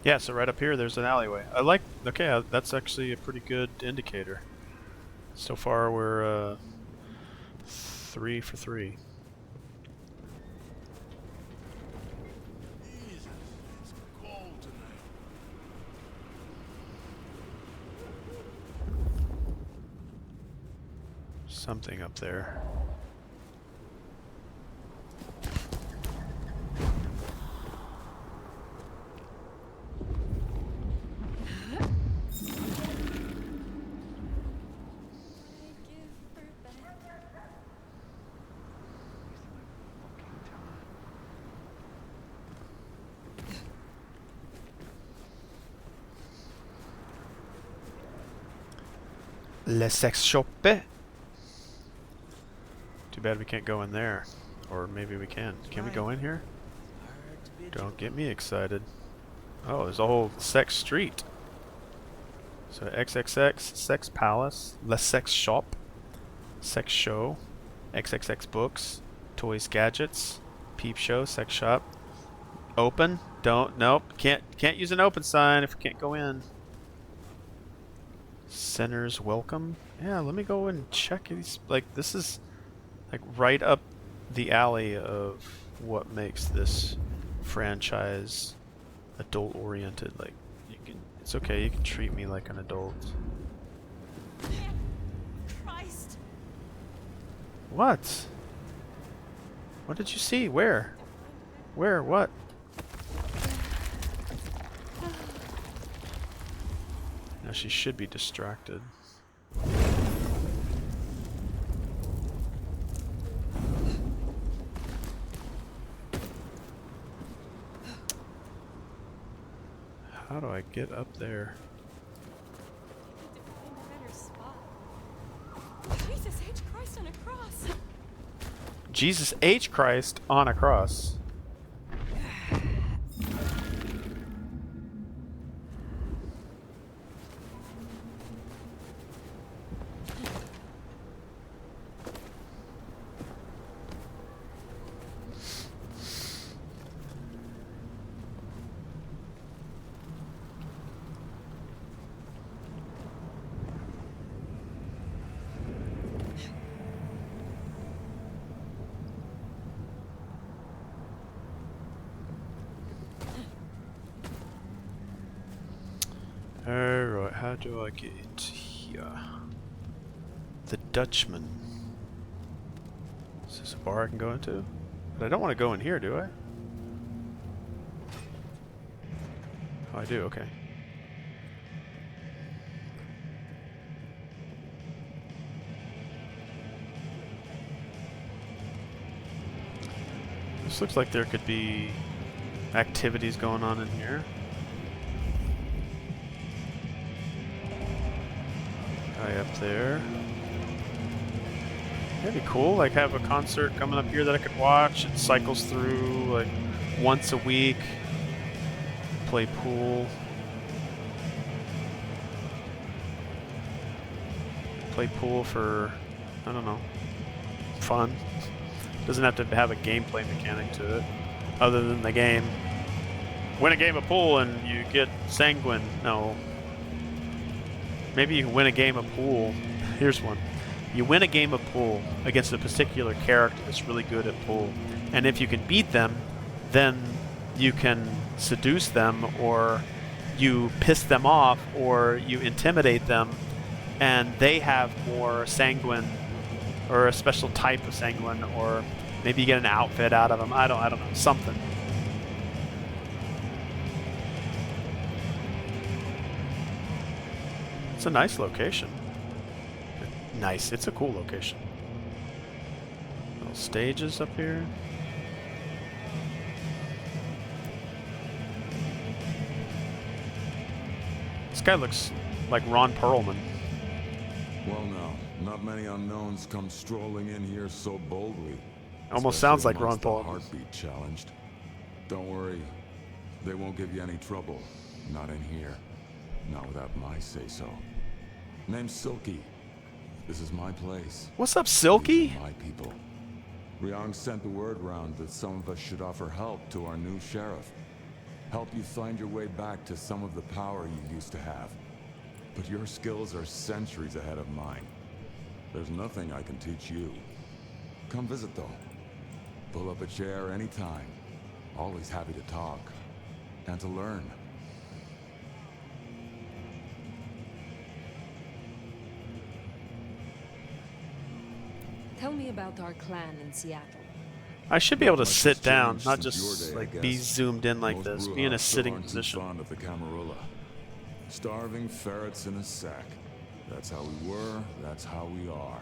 Speaker 2: Yeah, so right up here there's an alleyway. I like, okay, that's actually a pretty good indicator. So far we're 3 for 3.
Speaker 7: Jesus, it's cold tonight.
Speaker 2: Something up there. Le sex shop. Too bad we can't go in there. Or maybe we can. Can we go in here? Don't get me excited. Oh, there's a whole sex street. So XXX, Sex Palace, Le Sex Shop, Sex Show, XXX Books, Toys Gadgets, Peep Show, Sex Shop. Open? Don't, nope. Can't use an open sign if we can't go in. Centers welcome. Yeah, let me go and check these. Like, this is like right up the alley of what makes this franchise adult oriented. Like, you can, it's okay, you can treat me like an adult.
Speaker 5: Christ.
Speaker 2: What? What did you see? Where? Where? What? Now she should be distracted. How do I get up there?
Speaker 15: Jesus H. Christ on a cross.
Speaker 2: Jesus H. Christ on a cross. Alright, how do I get into here? The Dutchman. Is this a bar I can go into? But I don't want to go in here, do I? Oh, I do, okay. This looks like there could be activities going on in here. Guy up there. That'd be cool, like have a concert coming up here that I could watch. It cycles through like once a week. Play pool. Play pool for, I don't know, fun. Doesn't have to have a gameplay mechanic to it, other than the game. Win a game of pool and you get sanguine. No. Maybe you can win a game of pool. Here's one. You win a game of pool against a particular character that's really good at pool. And if you can beat them, then you can seduce them, or you piss them off, or you intimidate them, and they have more sanguine, or a special type of sanguine, or maybe you get an outfit out of them. I don't know. Something. It's a nice location. Nice. It's a cool location. Little stages up here. This guy looks like Ron Perlman.
Speaker 16: Well, no. Not many unknowns come strolling in here so boldly.
Speaker 2: Almost sounds like Ron
Speaker 16: Especially
Speaker 2: Perlman.
Speaker 16: amongst the heartbeat challenged. Don't worry. They won't give you any trouble. Not in here. Not without my say-so. Name's Silky. This is my place.
Speaker 2: What's up, Silky?
Speaker 16: These are my people. Ryong sent the word round that some of us should offer help to our new sheriff. Help you find your way back to some of the power you used to have. But your skills are centuries ahead of mine. There's nothing I can teach you. Come visit, though. Pull up a chair anytime. Always happy to talk. And to learn.
Speaker 4: Tell me about our clan in Seattle.
Speaker 2: I should be able to
Speaker 16: Much
Speaker 2: sit
Speaker 16: has
Speaker 2: down,
Speaker 16: changed
Speaker 2: not
Speaker 16: since your
Speaker 2: just
Speaker 16: day, I
Speaker 2: like be
Speaker 16: guess.
Speaker 2: zoomed in like
Speaker 16: Most
Speaker 2: this.
Speaker 16: Brujas
Speaker 2: Be in a
Speaker 16: still
Speaker 2: sitting
Speaker 16: aren't too
Speaker 2: position.
Speaker 16: fond of the Camarilla. Starving ferrets in a sack. That's how we were, that's how we are.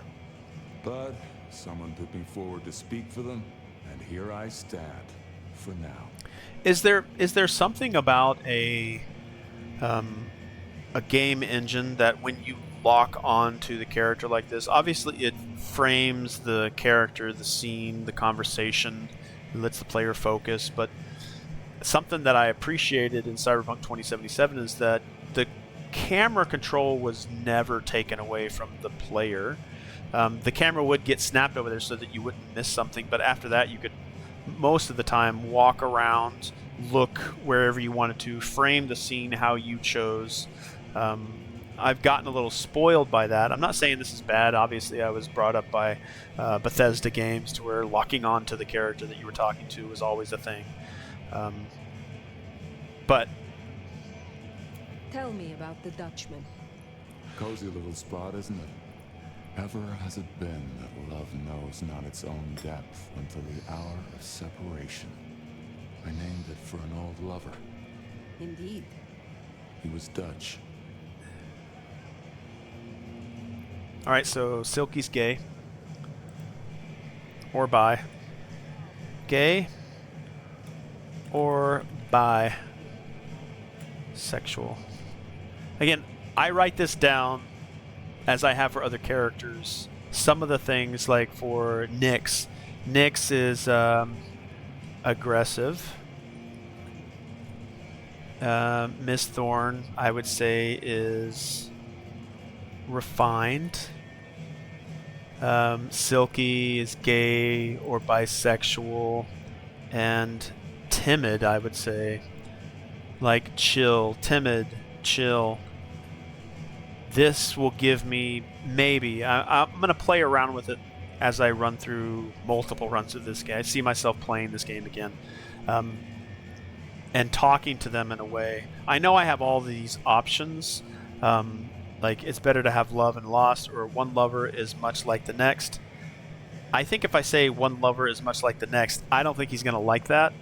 Speaker 16: But someone put me forward to speak for them, and here I stand, for now.
Speaker 2: Is there something about a game engine that when you lock on to the character like this, obviously it frames the character, the scene, the conversation, lets the player focus, but something that I appreciated in Cyberpunk 2077 is that the camera control was never taken away from the player. The camera would get snapped over there so that you wouldn't miss something, but after that you could most of the time walk around, look wherever you wanted to, frame the scene how you chose. I've gotten a little spoiled by that. I'm not saying this is bad. Obviously, I was brought up by Bethesda games to where locking on to the character that you were talking to was always a thing. But
Speaker 4: Tell me about the Dutchman.
Speaker 16: Cozy little spot, isn't it? Ever has it been that love knows not its own depth until the hour of separation. I named it for an old lover.
Speaker 4: Indeed.
Speaker 16: He was Dutch.
Speaker 2: Alright, so Silky's gay. Or bi. Gay or bi. Sexual. Again, I write this down as I have for other characters. Some of the things, like for Nyx. Nyx is aggressive. Miss Thorne, I would say, is refined. Silky is gay or bisexual. And timid, I would say. Like chill, timid, chill. This will give me, maybe, I'm going to play around with it as I run through multiple runs of this game. I see myself playing this game again. And talking to them in a way. I know I have all these options. Like, it's better to have love and lost, or one lover is much like the next. I think if I say one lover is much like the next, I don't think he's going to like that.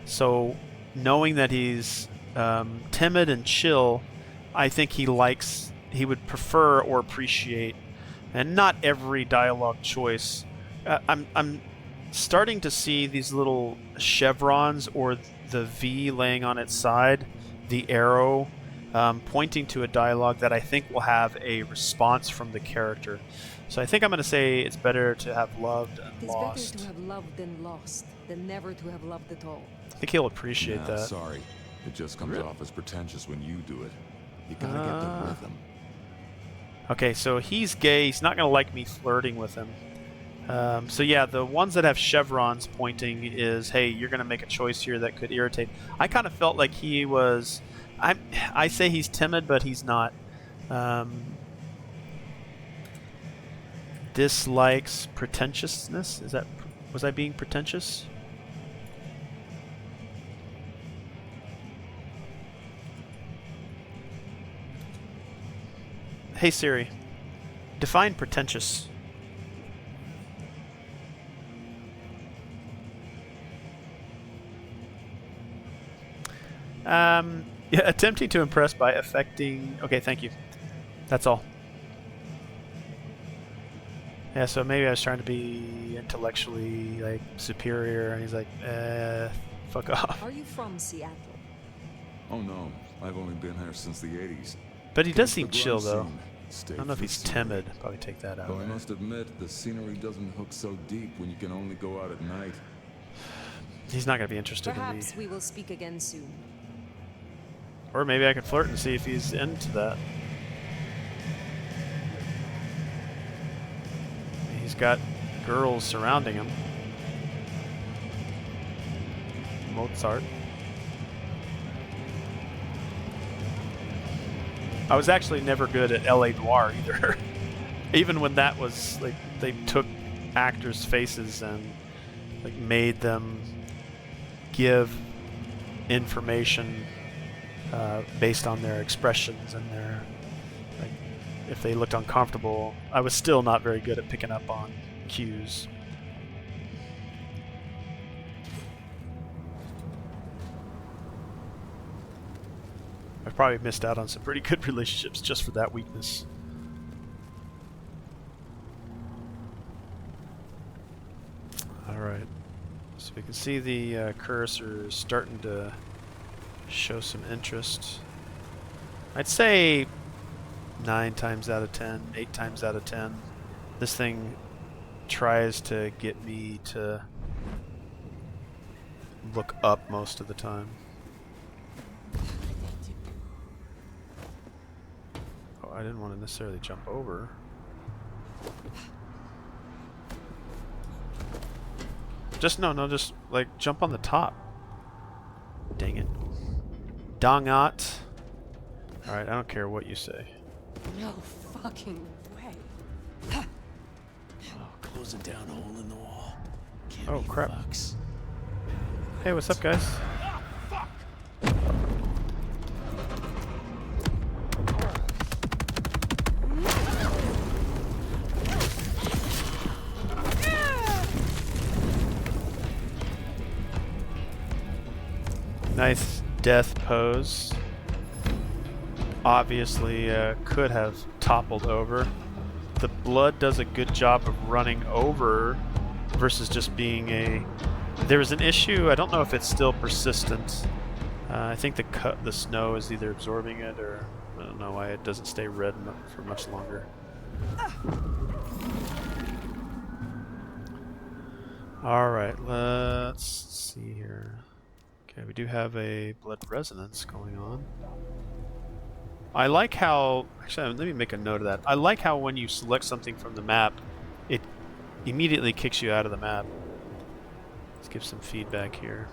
Speaker 2: So, knowing that he's timid and chill, I think he would prefer or appreciate, and not every dialogue choice. I'm starting to see these little chevrons, or the V laying on its side, the arrow pointing to a dialogue that I think will have a response from the character. So I think I'm going to say it's better to have loved and lost.
Speaker 4: It's better to have loved and lost than never to have loved at all.
Speaker 2: I think he'll appreciate that.
Speaker 16: Sorry. It just comes off as pretentious when you do it. You gotta get the rhythm.
Speaker 2: Okay, so he's gay. He's not going to like me flirting with him. So yeah, the ones that have chevrons pointing is, hey, you're going to make a choice here that could irritate. I kind of felt like he was... I say he's timid, but he's not. Dislikes pretentiousness. Was I being pretentious? Hey Siri, define pretentious. Yeah, attempting to impress by affecting... Okay, thank you. That's all. Yeah, so maybe I was trying to be intellectually, like, superior, and he's like, fuck off.
Speaker 4: Are you from Seattle?
Speaker 16: Oh no, I've only been here since the 80s.
Speaker 2: But he does seem
Speaker 16: The
Speaker 2: chill,
Speaker 16: grunge
Speaker 2: though.
Speaker 16: scene.
Speaker 2: I don't know if he's timid. Probably take that out.
Speaker 16: Though I must admit, the scenery doesn't hook so deep when you can only go out at night.
Speaker 2: He's not going to be interested
Speaker 4: Perhaps
Speaker 2: in me.
Speaker 4: we will speak again soon.
Speaker 2: Or maybe I could flirt and see if he's into that. He's got girls surrounding him. Mozart. I was actually never good at LA Noire either. Even when that was, like, they took actors' faces and, like, made them give information based on their expressions and their, like, if they looked uncomfortable. I was still not very good at picking up on cues. I've probably missed out on some pretty good relationships just for that weakness. Alright, so we can see the cursor starting to show some interest. I'd say 9 times out of 10, 8 times out of 10. This thing tries to get me to look up most of the time. Oh, I didn't want to necessarily jump over. Just, no, just, like, jump on the top. Dang it. Dongot. Alright, I don't care what you say.
Speaker 5: No fucking way.
Speaker 6: Oh, closing down a hole in the wall. Can't
Speaker 2: Oh,
Speaker 6: be
Speaker 2: crap.
Speaker 6: fucks.
Speaker 2: Hey, what's up, guys? Nice death pose. Obviously, could have toppled over. the blood does a good job of running over versus just being a... There was an issue, I don't know if it's still persistent. I think the snow is either absorbing it, or I don't know why it doesn't stay red for much longer. Alright, let's see here. Okay, we do have a blood resonance going on. I like how... Actually, let me make a note of that. I like how when you select something from the map, it immediately kicks you out of the map. Let's give some feedback here.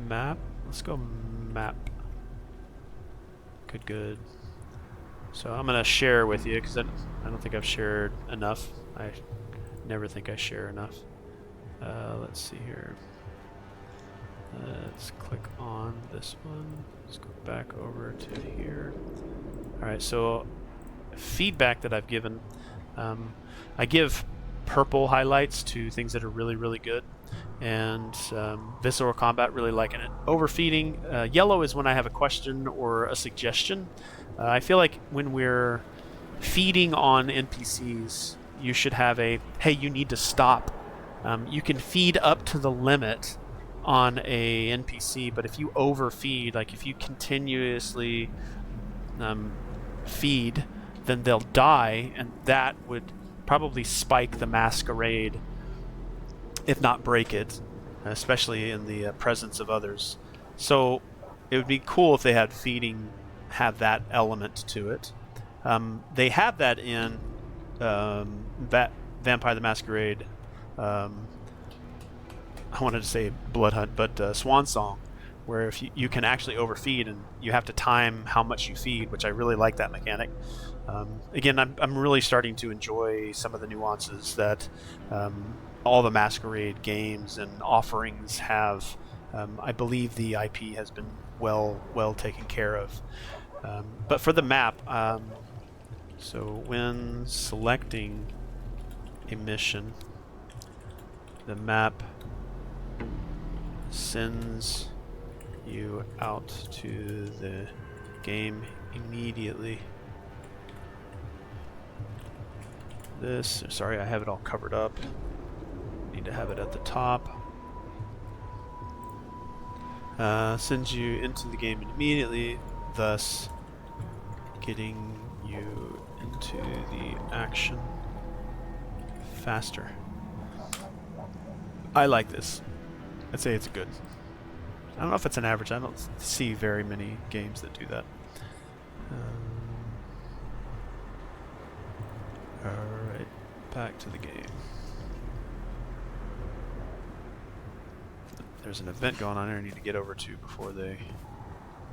Speaker 2: Map? Let's go map. Good. So I'm going to share with you, because I don't think I've shared enough. I never think I share enough. Let's see here. Let's click on this one. Let's go back over to here. Alright, so feedback that I've given. I give purple highlights to things that are really good, and visceral combat, really liking it. Overfeeding, yellow is when I have a question or a suggestion. I feel like when we're feeding on NPCs, you should have a, hey, you need to stop. You can feed up to the limit on a NPC, but if you overfeed, like if you continuously feed, then they'll die, and that would probably spike the masquerade, if not break it, especially in the presence of others. So it would be cool if they had feeding have that element to it. They have that in Vampire the Masquerade. I wanted to say Blood Hunt, but Swan Song, where if you can actually overfeed, and you have to time how much you feed, which I really like that mechanic. Again, I'm really starting to enjoy some of the nuances that all the Masquerade games and offerings have. I believe the IP has been well taken care of. But for the map, so when selecting a mission, the map sends you out to the game immediately. Sorry, I have it all covered up. Need to have it at the top. Sends you into the game immediately, thus getting you into the action faster. I like this. I'd say it's good. I don't know if it's an average. I don't see very many games that do that. Alright, back to the game. There's an event going on here I need to get over to before they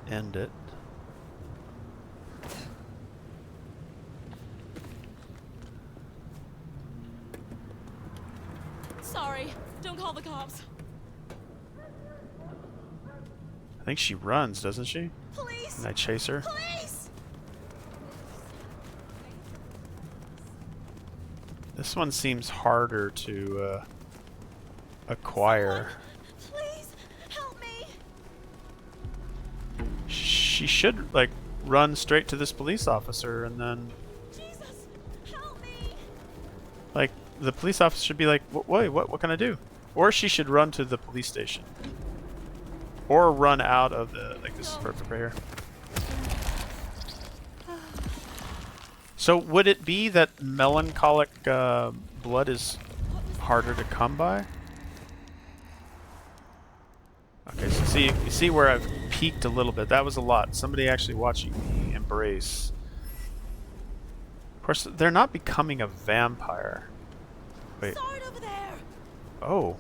Speaker 2: end it.
Speaker 17: Sorry, don't call the cops.
Speaker 2: I think she runs, doesn't she?
Speaker 17: Please!
Speaker 2: Can I chase her?
Speaker 17: Please!
Speaker 2: This one seems harder to acquire.
Speaker 17: Please help me.
Speaker 2: She should like run straight to this police officer, and then
Speaker 17: Jesus, help me.
Speaker 2: like the police officer should be like, wait, what can I do? Or she should run to the police station. Or run out of the, like this is perfect right here. So would it be that melancholic blood is harder to come by? Okay, so you see where I've peaked a little bit. That was a lot. Somebody actually watching me embrace. Of course, they're not becoming a vampire. Wait.
Speaker 17: Over there.
Speaker 2: Oh.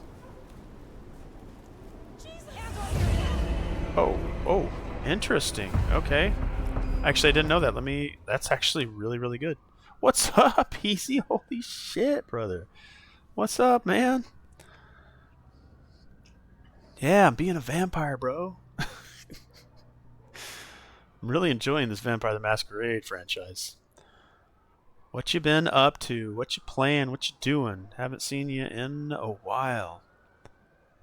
Speaker 2: Oh, interesting. Okay. Actually, I didn't know that. That's actually really good. What's up, Easy? Holy shit, brother. What's up, man? Yeah, I'm being a vampire, bro. I'm really enjoying this Vampire the Masquerade franchise. What you been up to? What you playing? What you doing? Haven't seen you in a while.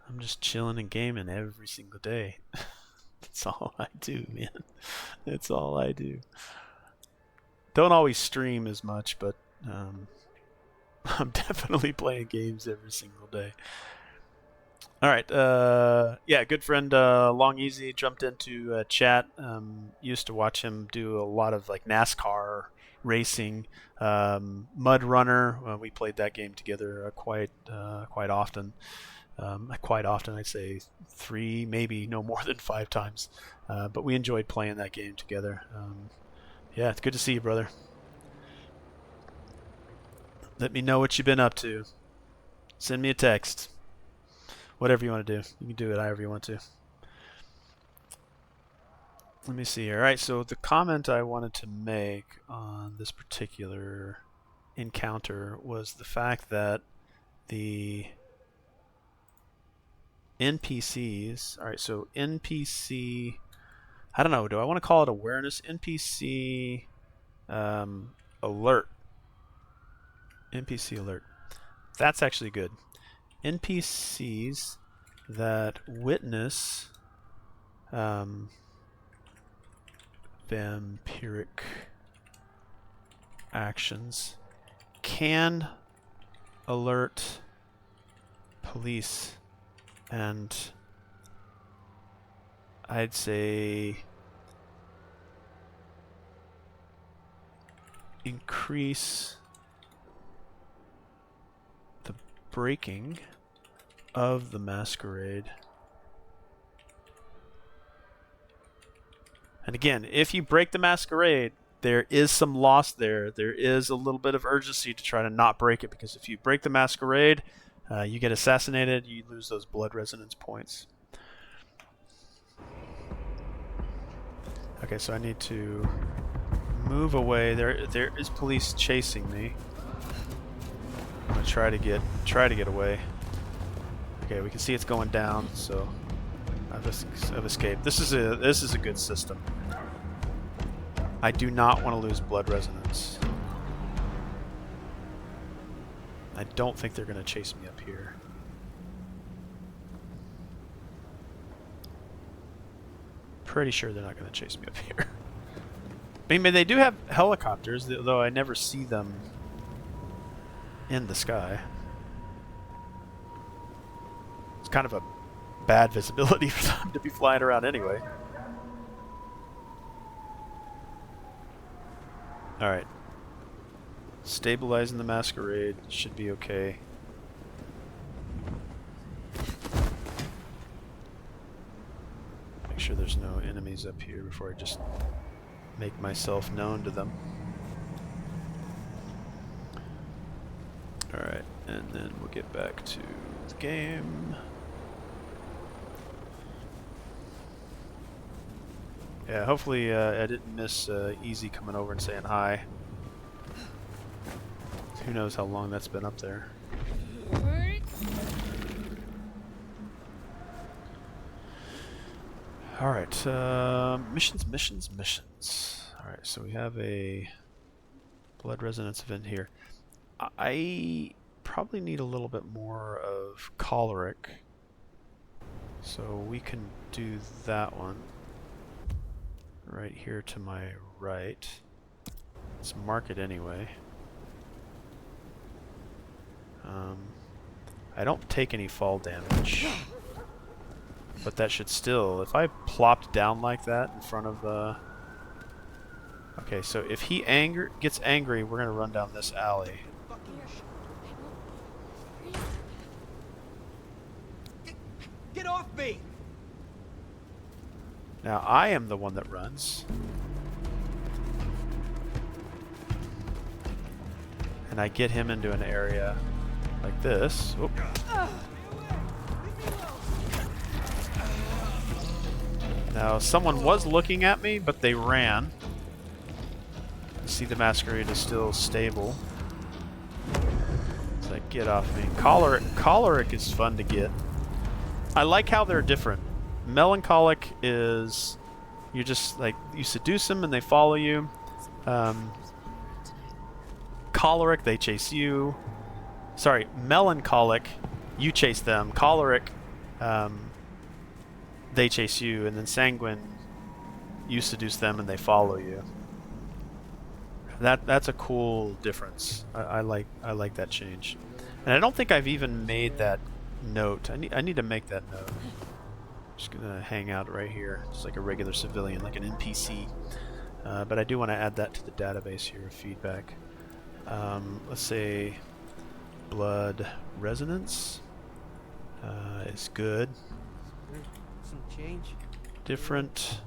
Speaker 2: I'm just chilling and gaming every single day. That's all I do, man. That's all I do. Don't always stream as much, but I'm definitely playing games every single day. All right. Yeah, good friend Long Easy jumped into chat. Used to watch him do a lot of like NASCAR racing, Mud Runner. We played that game together quite often. Quite often, I'd say 3, maybe no more than 5 times. But we enjoyed playing that game together. Yeah, it's good to see you, brother. Let me know what you've been up to. Send me a text. Whatever you want to do. You can do it however you want to. Let me see here. All right, so the comment I wanted to make on this particular encounter was the fact that the NPCs, all right, so NPC, I don't know, do I want to call it awareness? NPC alert. NPC alert. That's actually good. NPCs that witness vampiric actions can alert police, and I'd say increase the breaking of the masquerade. And again, if you break the masquerade, there is some loss there. There is a little bit of urgency to try to not break it, because if you break the masquerade, you get assassinated, you lose those blood resonance points. Okay, so I need to move away. There is police chasing me. I'm gonna try to get away. Okay, we can see it's going down, so I've escaped. This is a good system. I do not want to lose blood resonance. I don't think they're going to chase me up here. Pretty sure they're not going to chase me up here. I mean, they do have helicopters, though I never see them in the sky. It's kind of a bad visibility for them to be flying around anyway. Alright. Stabilizing the masquerade should be okay. Make sure there's no enemies up here before I just make myself known to them. Alright, and then we'll get back to the game. Yeah, hopefully I didn't miss Easy coming over and saying hi. Who knows how long that's been up there. Alright, missions. Alright, so we have a blood resonance event here. I probably need a little bit more of choleric, so we can do that one right here to my right. Let's mark it anyway. I don't take any fall damage, but that should still, if I plopped down like that in front of the... Okay, so if he gets angry, we're gonna run down this alley.
Speaker 18: Get off me!
Speaker 2: Now I am the one that runs. And I get him into an area like this. Oop. Now someone was looking at me, but they ran. See, the masquerade is still stable. It's like, get off me. Choleric is fun to get. I like how they're different. Melancholic is, you just like, you seduce them and they follow you. Choleric, they chase you. Sorry, melancholic, you chase them. Choleric, they chase you, and then Sanguine, you seduce them and they follow you. That's a cool difference. I like that change. And I don't think I've even made that note. I need to make that note. Just gonna hang out right here, just like a regular civilian, like an NPC. But I do want to add that to the database here of feedback. Let's say blood resonance is good.
Speaker 19: Some change.
Speaker 2: Different.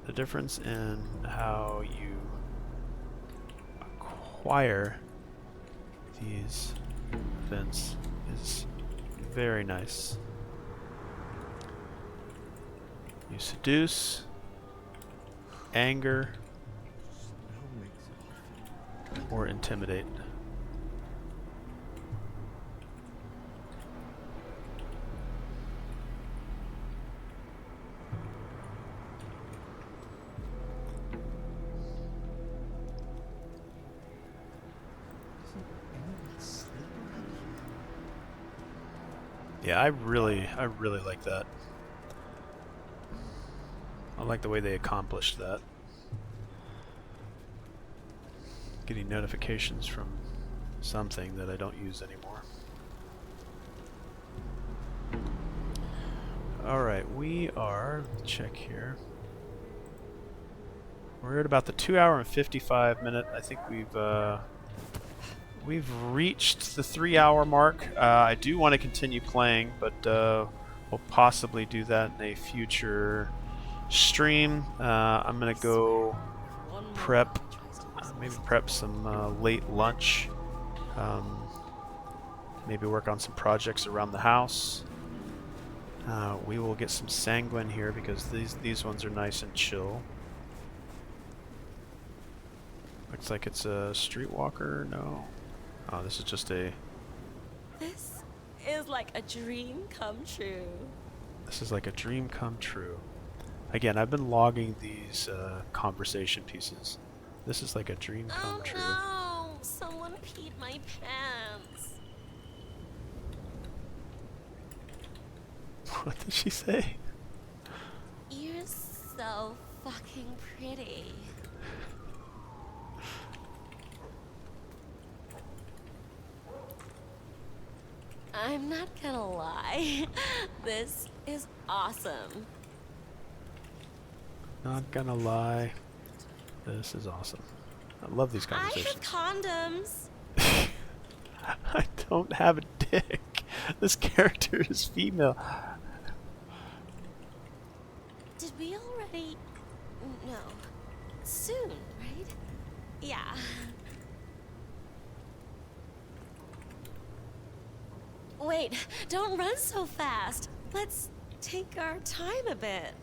Speaker 2: The difference in how you acquire these events is very nice. You seduce, anger, or intimidate. Yeah, I really like that. I like the way they accomplished that. Getting notifications from something that I don't use anymore. Alright, we are, check here. We're at about the 2 hour and 55 minute. I think we've reached the 3 hour mark. I do want to continue playing, but we'll possibly do that in a future stream. I'm gonna go prep, maybe prep some late lunch. Maybe work on some projects around the house. We will get some Sanguine here because these ones are nice and chill. Looks like it's a streetwalker. No. Oh, this is just a...
Speaker 17: This is like a dream come true.
Speaker 2: This is like a dream come true. Again, I've been logging these conversation pieces. This is like a dream come true.
Speaker 17: Oh no! Someone peed my pants.
Speaker 2: What did she say?
Speaker 17: You're so fucking pretty. I'm not gonna lie. This is awesome.
Speaker 2: Not gonna lie. This is awesome. I love these conversations.
Speaker 17: I have condoms.
Speaker 2: I don't have a dick. This character is female.
Speaker 17: Did we already? No. Soon, right? Yeah. Wait, don't run so fast. Let's take our time a bit.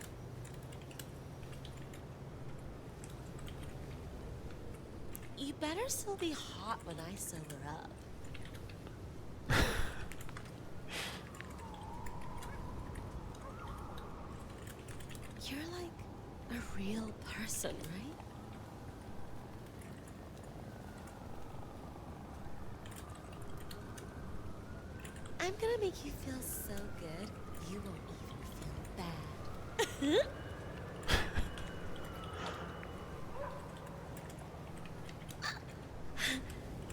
Speaker 17: You better still be hot when I sober up. You're like a real person, right? I'm gonna make you feel so good, you won't even feel bad.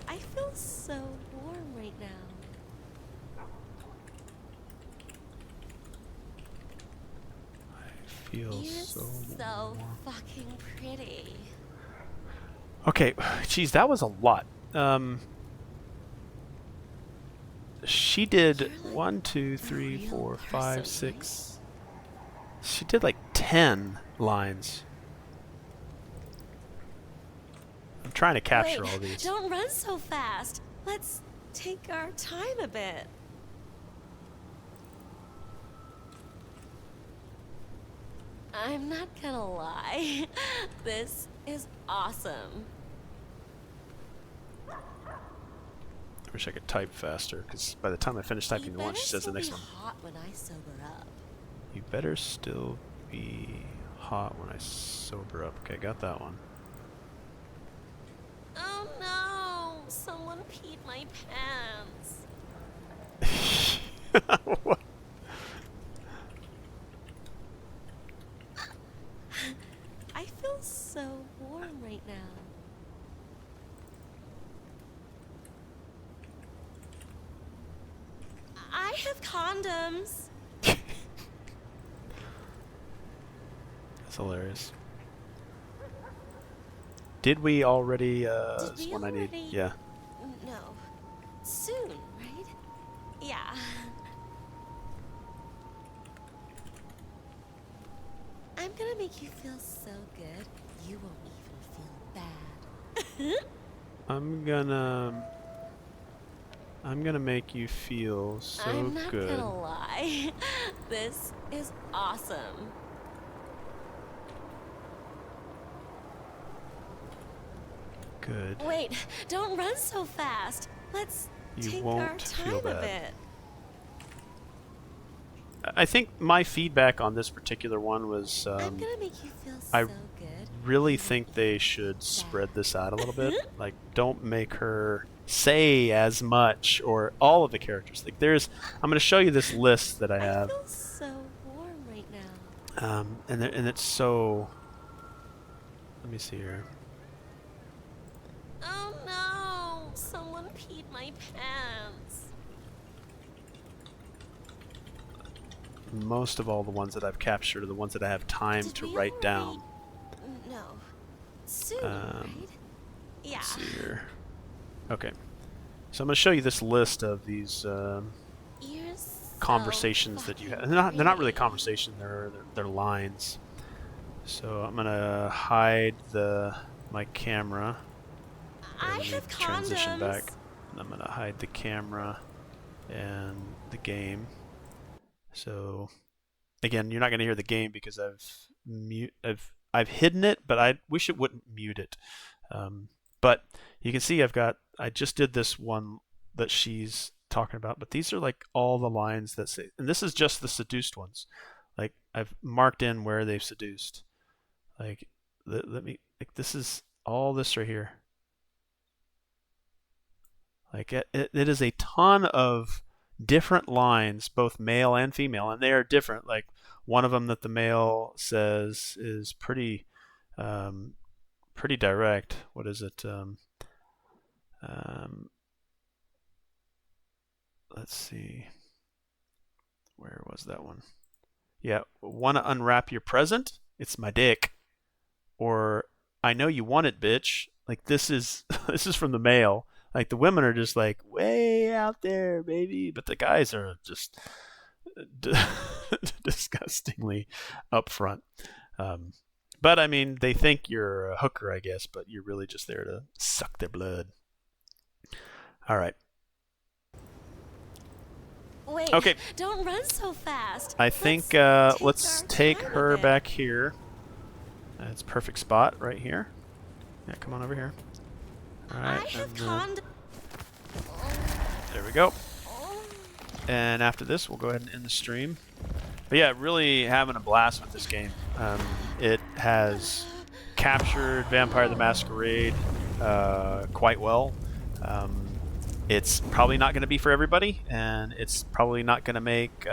Speaker 17: I feel so warm right now.
Speaker 2: Feels
Speaker 17: You're
Speaker 2: so
Speaker 17: so
Speaker 2: warm.
Speaker 17: fucking pretty.
Speaker 2: Okay, geez, that was a lot. She did 1, 2, 3, 4, 5, 6. She did like 10 lines. I'm trying to capture
Speaker 17: Wait,
Speaker 2: all these.
Speaker 17: Don't run so fast. Let's take our time a bit. I'm not gonna lie. This is awesome.
Speaker 2: I wish I could type faster, because by the time I finish typing the one, she says the next one.
Speaker 17: Hot when I sober up.
Speaker 2: You better still be hot when I sober up. Okay, got that one.
Speaker 17: Oh no! Someone peed my pants.
Speaker 2: What?
Speaker 17: so warm right now. I have condoms.
Speaker 2: That's hilarious. Did we already,
Speaker 17: Did
Speaker 2: this
Speaker 17: we
Speaker 2: one I need,
Speaker 17: already?
Speaker 2: yeah.
Speaker 17: No. Soon, right? Yeah. I'm gonna make you feel so good, you won't even feel bad.
Speaker 2: I'm gonna make you feel so
Speaker 17: I'm not
Speaker 2: good.
Speaker 17: gonna lie. This is awesome.
Speaker 2: Good.
Speaker 17: Wait, don't run so fast. Let's
Speaker 2: You
Speaker 17: take
Speaker 2: won't
Speaker 17: our
Speaker 2: feel
Speaker 17: time a
Speaker 2: bad.
Speaker 17: bit.
Speaker 2: I think my feedback on this particular one was
Speaker 17: I'm gonna make you feel
Speaker 2: I
Speaker 17: so good.
Speaker 2: really think they should spread this out a little bit. Like, don't make her say as much, or all of the characters. Like, I'm going to show you this list that I have.
Speaker 17: I feel so warm right now.
Speaker 2: And it's so. Let me see here.
Speaker 17: Oh no! Someone peed my pants.
Speaker 2: Most of all the ones that I've captured are the ones that I have time to write down.
Speaker 17: No. Soon, right? Yeah.
Speaker 2: Let's see here. Okay. So I'm going to show you this list of these conversations that you have. They're not really conversations, they're lines. So I'm going to hide my camera.
Speaker 17: I have
Speaker 2: transition
Speaker 17: condoms.
Speaker 2: back. I'm going to hide the camera and the game. So again, you're not going to hear the game because I've hidden it, but we wouldn't mute it. But you can see I just did this one that she's talking about, but these are like all the lines that say, and this is just the seduced ones. Like, I've marked in where they've seduced. Like, this is all this right here. Like, it is a ton of different lines, both male and female, and they are different. Like, one of them that the male says is pretty direct. What is it? Let's see. Where was that one? Yeah, want to unwrap your present? It's my dick. Or, I know you want it, bitch. Like, this is from the male. Like, the women are just like way out there, baby, but the guys are just disgustingly upfront. But I mean, they think you're a hooker, I guess, but you're really just there to suck their blood. All right.
Speaker 17: Wait,
Speaker 2: okay.
Speaker 17: Don't run so fast.
Speaker 2: I think let's take her back here. It's a perfect spot right here. Yeah, come on over here. All right.
Speaker 17: I have
Speaker 2: there we go. And after this, we'll go ahead and end the stream. But yeah, really having a blast with this game. It has captured Vampire the Masquerade quite well. It's probably not going to be for everybody, and it's probably not going to make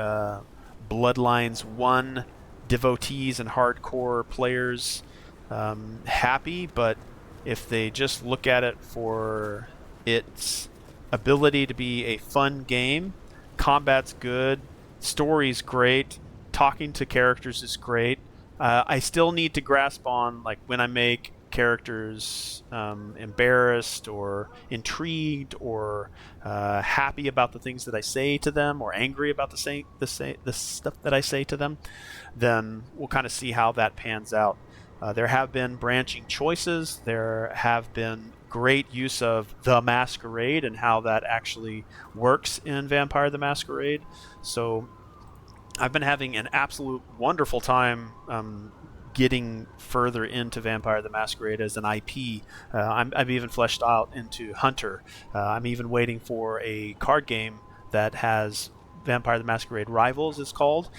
Speaker 2: Bloodlines 1 devotees and hardcore players happy, but if they just look at it for its ability to be a fun game, combat's good, story's great, talking to characters is great. I still need to grasp on, like, when I make characters embarrassed or intrigued or happy about the things that I say to them, or angry about the stuff that I say to them, then we'll kind of see how that pans out. There have been branching choices. There have been great use of the Masquerade and how that actually works in Vampire the Masquerade. So I've been having an absolute wonderful time getting further into Vampire the Masquerade as an IP. I've even fleshed out into Hunter. I'm even waiting for a card game that has Vampire the Masquerade Rivals, it's called.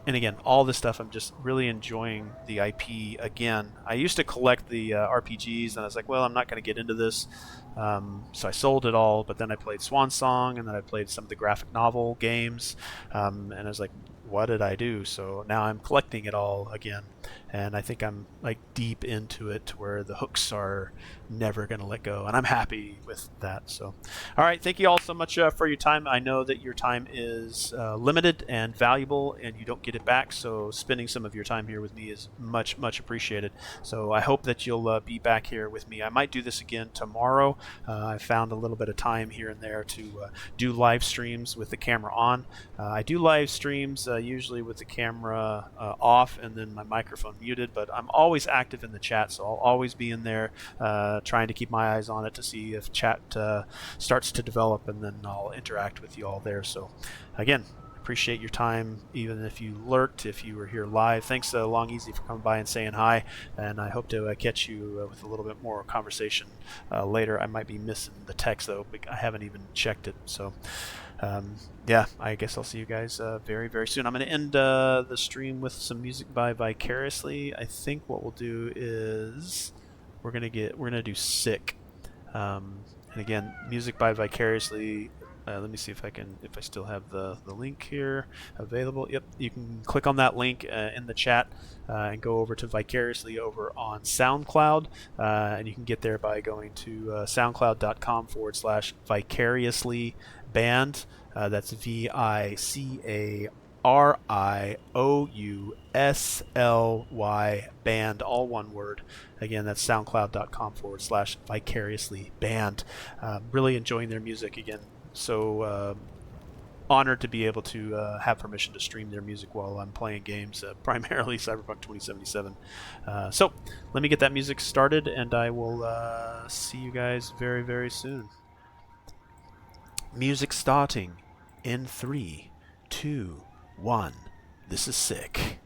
Speaker 2: And again, all this stuff, I'm just really enjoying the IP again. I used to collect the RPGs, and I was like, well, I'm not going to get into this. So I sold it all, but then I played Swan Song, and then I played some of the graphic novel games. And I was like, what did I do? So now I'm collecting it all again. and I think I'm like deep into it to where the hooks are never going to let go, and I'm happy with that. So, all right, thank you all so much for your time. I know that your time is limited and valuable, and you don't get it back, so spending some of your time here with me is much appreciated. So I hope that you'll be back here with me. I might do this again tomorrow. I found a little bit of time here and there to do live streams with the camera on. I do live streams usually with the camera off and then my microphone muted, but I'm always active in the chat, so I'll always be in there trying to keep my eyes on it to see if chat starts to develop, and then I'll interact with you all there. So again, appreciate your time, even if you lurked, if you were here live. Thanks Long Easy for coming by and saying hi, and I hope to catch you with a little bit more conversation later. I might be missing the text though, but I haven't even checked it. So yeah, I guess I'll see you guys very soon. I'm going to end the stream with some music by Vicariously. I think what we'll do is we're gonna do Sick, and again, music by Vicariously. Let me see if I still have the link here available. Yep, you can click on that link in the chat and go over to Vicariously over on SoundCloud, and you can get there by going to soundcloud.com/vicariously band. That's VICARIOUSLY band, all one word. Again, that's soundcloud.com/vicariously band. Really enjoying their music again. So honored to be able to have permission to stream their music while I'm playing games, primarily Cyberpunk 2077. So let me get that music started, and I will see you guys very soon. Music starting in 3, 2, 1. This is Sick.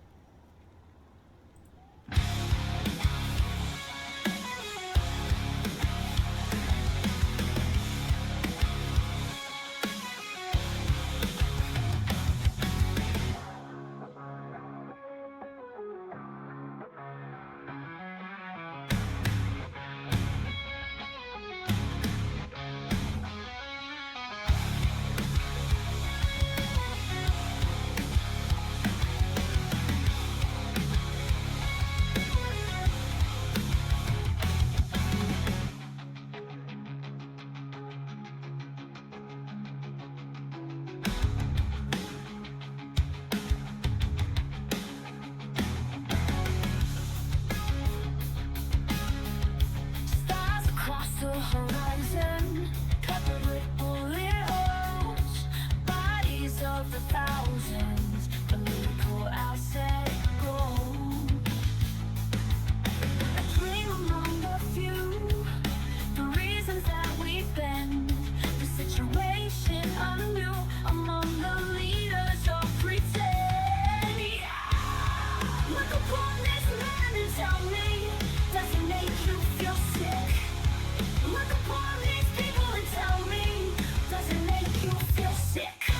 Speaker 1: Stars across the horizon, covered with bullet holes. Bodies of the thousands, political asset gold. A dream among the few, the reasons that we bend. The situation anew among the leaders of pretend. Look upon this man and tell me, does it make you feel sick? Look upon these people and tell me, does it make you feel sick?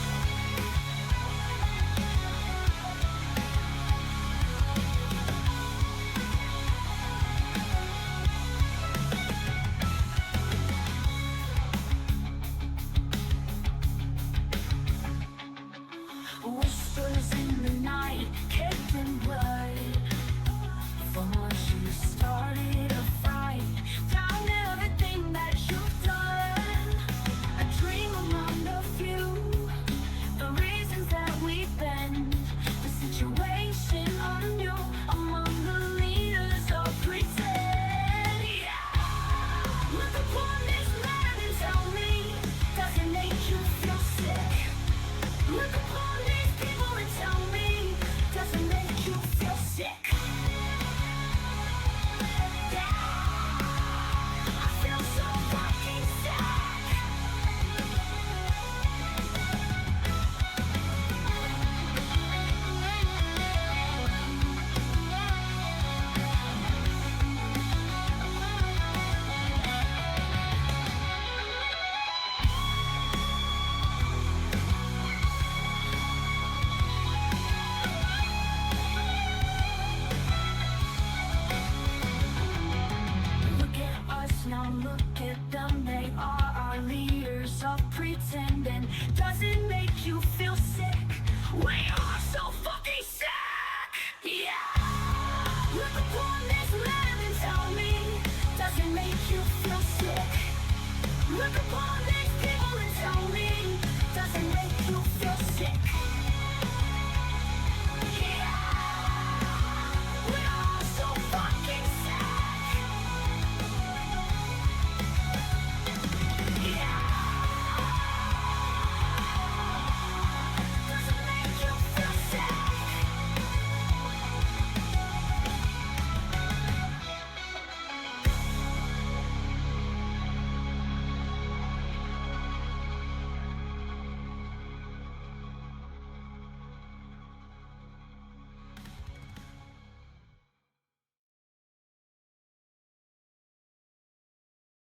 Speaker 1: the one.